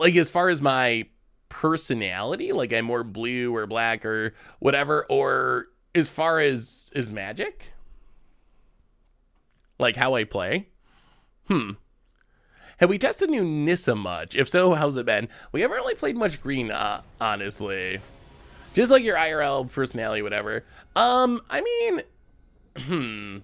as far as my personality, like I'm more blue or black or whatever, or as far as Magic? Like how I play? Have we tested new Nissa much? If so, how's it been? We haven't really played much green, honestly. Just like your IRL personality, whatever. I mean,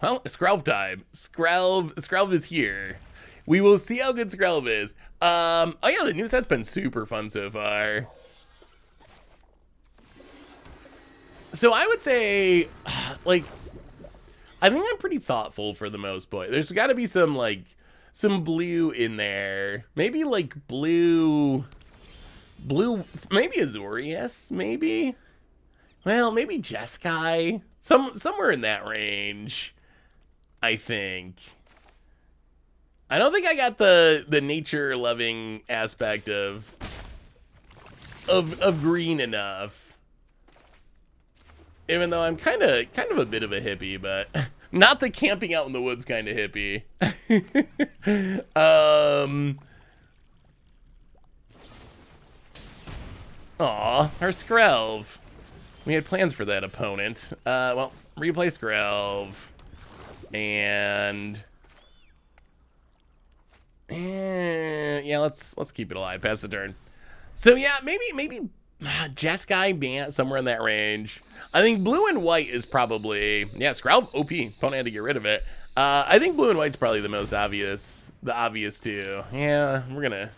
Well, Skrelv time. Skrelv is here. We will see how good Skrelv is. Oh yeah, the new set's been super fun so far. So I would say, like, I think I'm pretty thoughtful for the most part. There's got to be some, like, some blue in there. Maybe, like, blue, maybe Azorius, maybe? Well, maybe Jeskai. Somewhere in that range, I think. I don't think I got the nature-loving aspect of green enough. Even though I'm kind of a bit of a hippie, but not the camping out in the woods kind of hippie. Aw, our Skrelv. We had plans for that opponent. Well, replay Skrelv. And yeah, let's keep it alive. Pass the turn. So yeah, maybe Jeskai, Bant, somewhere in that range. I think blue and white is probably, yeah, Skrelv OP. Opponent had to get rid of it. I think blue and white's probably the most obvious. The obvious two. Yeah, we're gonna.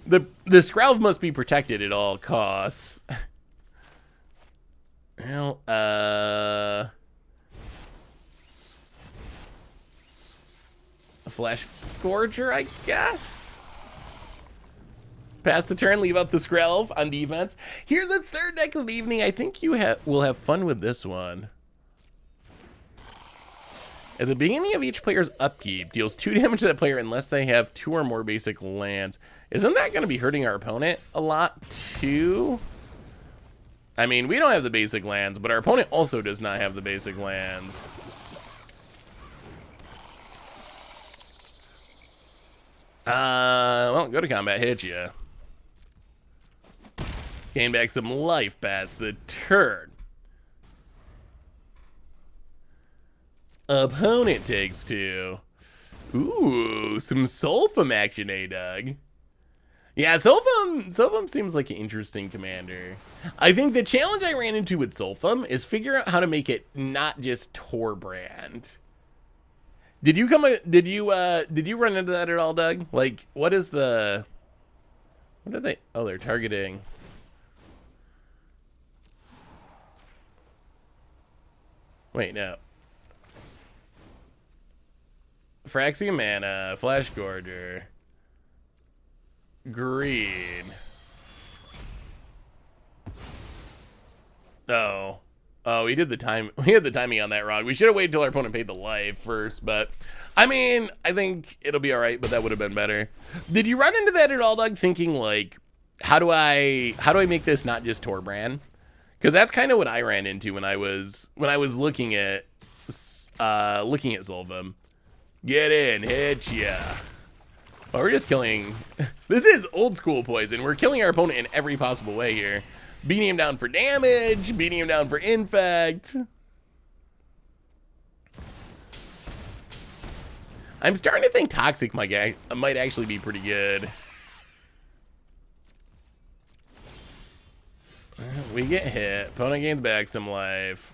The Skrelv must be protected at all costs. Well, a Flesh Gorger, I guess. Pass the turn, leave up the Skrelv on defense. Here's a third deck of the evening. I think you will have fun with this one. At the beginning of each player's upkeep, deals 2 damage to that player unless they have 2 or more basic lands. Isn't that going to be hurting our opponent a lot too? I mean, we don't have the basic lands, but our opponent also does not have the basic lands. Well, go to combat, hit ya. Gain back some life past the turn. Opponent takes 2. Ooh, some Sulfum action, Doug. Yeah, Sulfum seems like an interesting commander. I think the challenge I ran into with Sulfum is figure out how to make it not just Torbrand. Did you run into that at all, Doug? Like, what are they? Oh, they're targeting. Wait, no. Phyrexia mana, Flash Gorger. Green. Oh, we did the time. We had the timing on that wrong. We should have waited till our opponent paid the life first. But I mean, I think it'll be all right. But that would have been better. Did you run into that at all, Doug? Thinking like, how do I make this not just Torbrand? Because that's kind of what I ran into when I was looking at Sulfum. Get in, hit ya. Oh, we're just killing. This is old school poison. We're killing our opponent in every possible way here. Beating him down for damage, beating him down for infect. I'm starting to think Toxic might actually be pretty good. We get hit. Opponent gains back some life.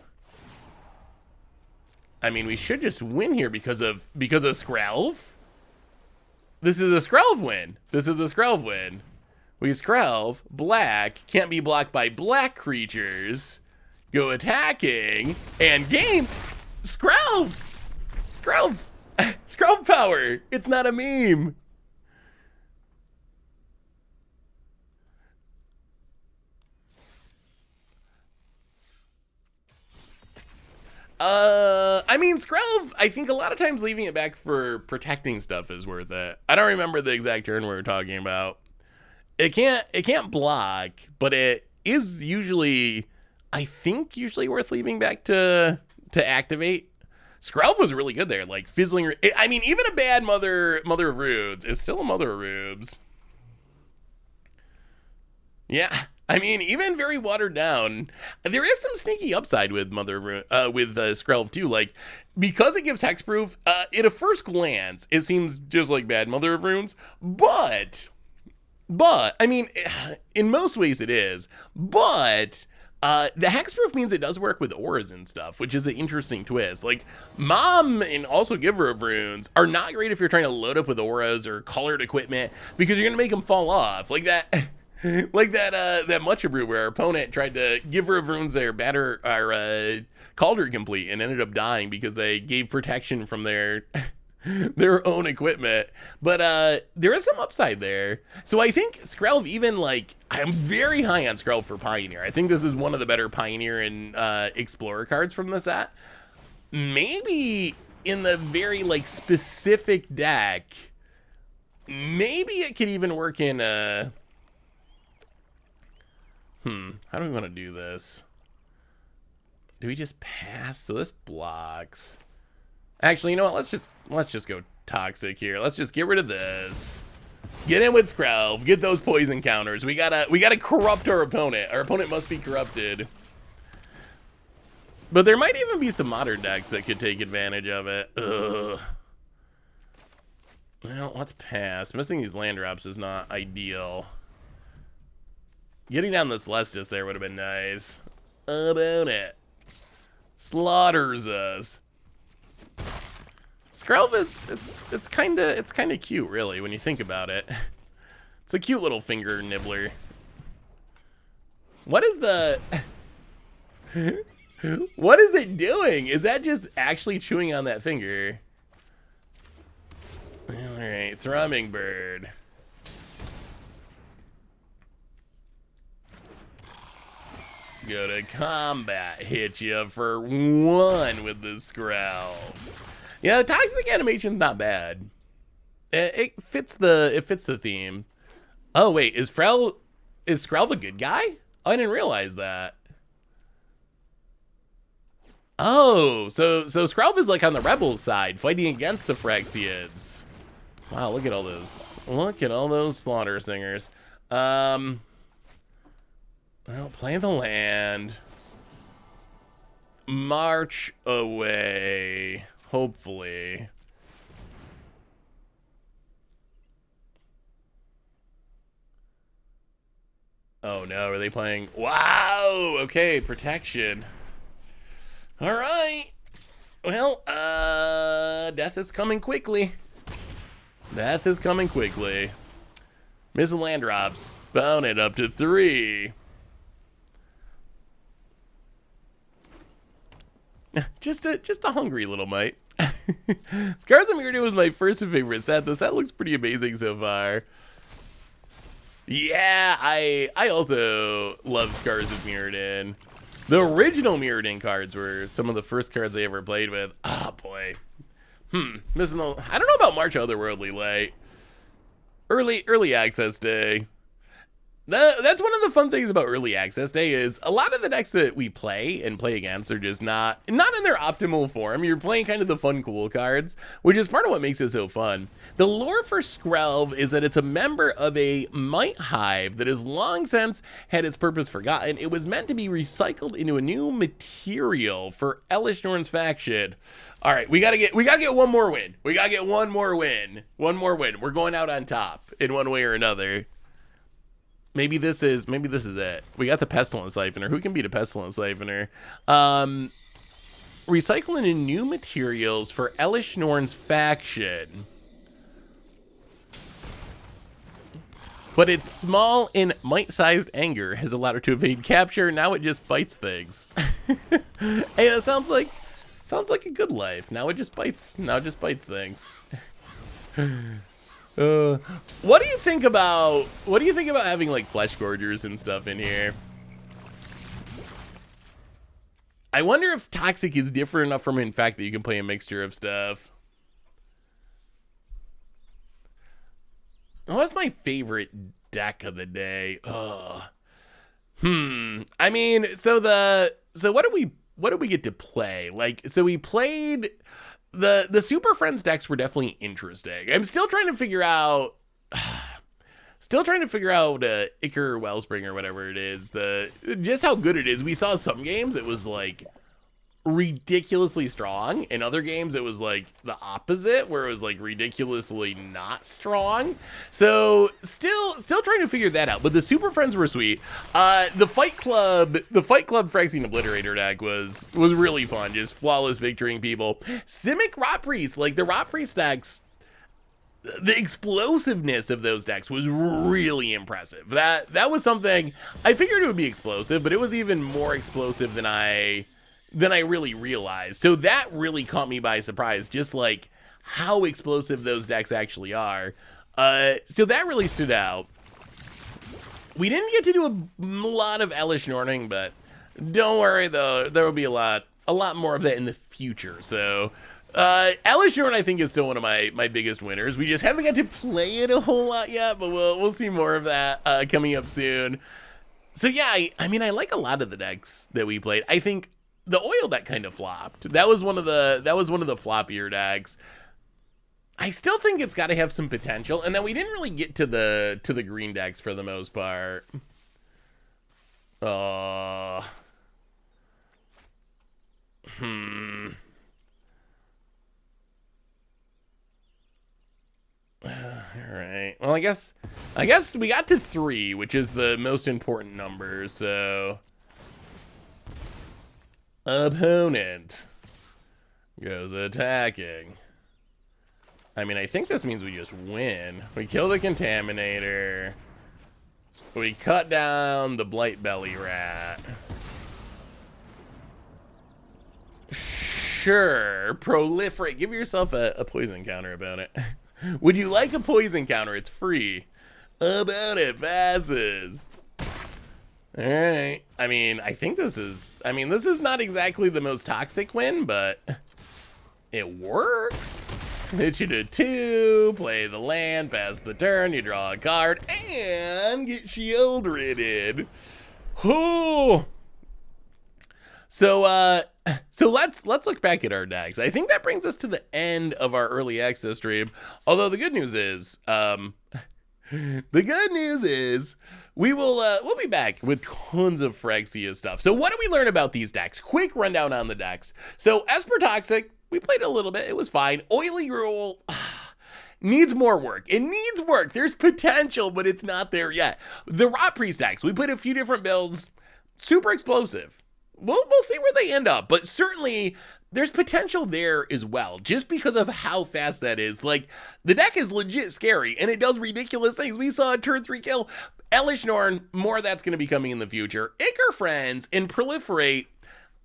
I mean, we should just win here because of Skrelv. This is a Skrelv win. This is a Skrelv win. We Skrelv, black, can't be blocked by black creatures. Go attacking, and game. Skrelv! Skrelv! Skrelv power! It's not a meme. I mean, Skrelv, I think a lot of times leaving it back for protecting stuff is worth it. I don't remember the exact turn we were talking about. It can't block, but it is usually, I think, usually worth leaving back to activate. Skrelv was really good there, like fizzling. I mean, even a bad Mother of Runes is still a Mother of Rubes. Yeah, I mean, even very watered down, there is some sneaky upside with Skrelv too. Like, because it gives hexproof, at a first glance, it seems just like bad Mother of Runes. But I mean, in most ways it is. But the hexproof means it does work with auras and stuff, which is an interesting twist. Like, Mom and also Giver of Runes are not great if you're trying to load up with auras or colored equipment, because you're gonna make them fall off like that. Like that Mucha Brew where our opponent tried to give Giver of Runes their Calder complete and ended up dying because they gave protection from their own equipment. But there is some upside there. So I think Skrelv, even like, I'm very high on Skrelv for Pioneer. I think this is one of the better Pioneer and Explorer cards from the set. Maybe in the very like specific deck, maybe it could even work in how do we want to do this? Do we just pass? So this blocks. Actually, you know what? Let's just go toxic here. Let's just get rid of this. Get in with Skrelv. Get those poison counters. We gotta corrupt our opponent. Our opponent must be corrupted. But there might even be some modern decks that could take advantage of it. Ugh. Well, let's pass. Missing these land drops is not ideal. Getting down the Celestis there would have been nice. How about it? Slaughters us. Skrelv is it's kinda cute, really, when you think about it. It's a cute little finger nibbler. What is the what is it doing? Is that just actually chewing on that finger? Alright, Thrumming Bird. Go to combat, hit you for 1 with the Skrelv. Yeah, the toxic animation's not bad. It fits the theme. Oh wait, is Skrelv a good guy? Oh, I didn't realize that. Oh, so Skrelv is like on the rebels side, fighting against the Phyrexians. Wow, look at all those. Look at all those slaughter singers. Well, play the land. March away. Hopefully. Oh no, are they playing? Wow! Okay, protection. Alright. Well, death is coming quickly. Death is coming quickly. Missing land drops. Bound it up to 3. Just a hungry little mite. Scars of Mirrodin was my first favorite set. The set looks pretty amazing so far. Yeah, I also love Scars of Mirrodin. The original Mirrodin cards were some of the first cards I ever played with. Ah, boy. Missing the, I don't know about March Otherworldly Light. Early access day. That's one of the fun things about early access day is a lot of the decks that we play against are just not in their optimal form. You're playing kind of the fun, cool cards, which is part of what makes it so fun. The lore for Skrelv is that it's a member of a Might Hive that has long since had its purpose forgotten. It was meant to be recycled into a new material for Elesh Norn's faction. All right, we gotta get one more win. We gotta get one more win. One more win. We're going out on top in one way or another. Maybe this is it. We got the Pestilence Siphoner. Who can beat a Pestilence Siphoner? Recycling in new materials for Elesh Norn's faction. But its small and mite-sized anger has allowed her to evade capture. Now it just bites things. Hey, that sounds like a good life. Now it just bites things. What do you think about having like flesh gorgers and stuff in here? I wonder if toxic is different enough from in fact that you can play a mixture of stuff. What's my favorite deck of the day? I mean, so what did we what did we get to play? Like, so we played the Super Friends decks were definitely interesting. I'm still trying to figure out Icar Wellspring or whatever it is, just how good it is. We saw some games it was like ridiculously strong. In other games it was like the opposite, where it was like ridiculously not strong. So still trying to figure that out. But the Super Friends were sweet. The Fight Club Phyrexian Obliterator deck was really fun, just flawless victorying people. Simic Rot Priest, like the Rot Priest decks, the explosiveness of those decks was really impressive. That was something I figured it would be explosive, but it was even more explosive than I really realized. So that really caught me by surprise, just like how explosive those decks actually are. So that really stood out. We didn't get to do a lot of Elesh Norning, but don't worry though, there will be a lot more of that in the future. So Elesh Norn, I think, is still one of my biggest winners. We just haven't got to play it a whole lot yet, but we'll see more of that coming up soon. So yeah, I mean, I like a lot of the decks that we played. I think the oil deck kind of flopped. That was one of the floppier decks. I still think it's got to have some potential, and then we didn't really get to the green decks for the most part. All right. Well, I guess we got to 3, which is the most important number. So, opponent goes attacking. I mean, I think this means we just win. We kill the Contaminator. We cut down the Blight Belly Rat. Sure, proliferate. Give yourself a poison counter about it. Would you like a poison counter? It's free. About it passes. All right. I mean, I think this is not exactly the most toxic win, but it works. Hit you to 2, play the land, pass the turn, you draw a card, and get shield ridded. Oh. So let's look back at our decks. I think that brings us to the end of our early access stream. Although the good news is, we'll be back with tons of Phyrexia stuff. So what did we learn about these decks? Quick rundown on the decks. So Esper Toxic, we played a little bit. It was fine. Oily Gruul needs more work. It needs work. There's potential, but it's not there yet. The Rot Priest decks, we played a few different builds. Super explosive. We'll see where they end up, but certainly there's potential there as well, just because of how fast that is. Like, the deck is legit scary, and it does ridiculous things. We saw a turn 3 kill. Elesh Norn, more of that's going to be coming in the future. Icar Friends and Proliferate,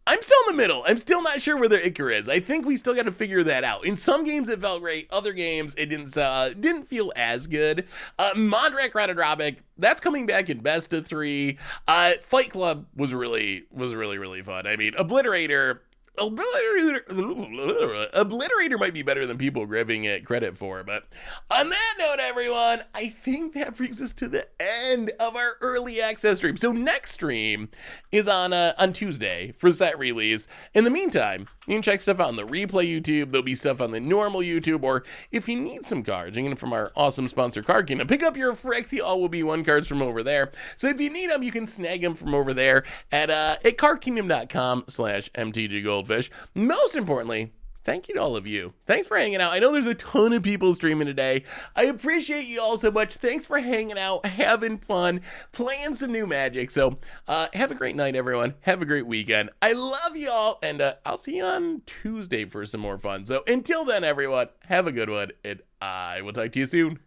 I'm still in the middle. I'm still not sure where the Icar is. I think we still got to figure that out. In some games it felt great. Other games it didn't feel as good. Mondrak Ratadropic, that's coming back in best of 3. Fight Club was really fun. I mean, Obliterator might be better than people are giving it credit for, but on that note, everyone, I think that brings us to the end of our early access stream. So next stream is on Tuesday for set release. In the meantime, you can check stuff out on the replay YouTube. There'll be stuff on the normal YouTube, or if you need some cards, you can from our awesome sponsor Card Kingdom, pick up your Phyrexia All Will Be One cards from over there. So if you need them, you can snag them from over there at cardkingdom.com/MTG Goldfish. Most importantly, thank you to all of you. Thanks for hanging out. I know there's a ton of people streaming today. I appreciate you all so much. Thanks for hanging out, having fun, playing some new Magic. So have a great night, everyone. Have a great weekend. I love you all, and I'll see you on Tuesday for some more fun. So until then, everyone, have a good one, and I will talk to you soon.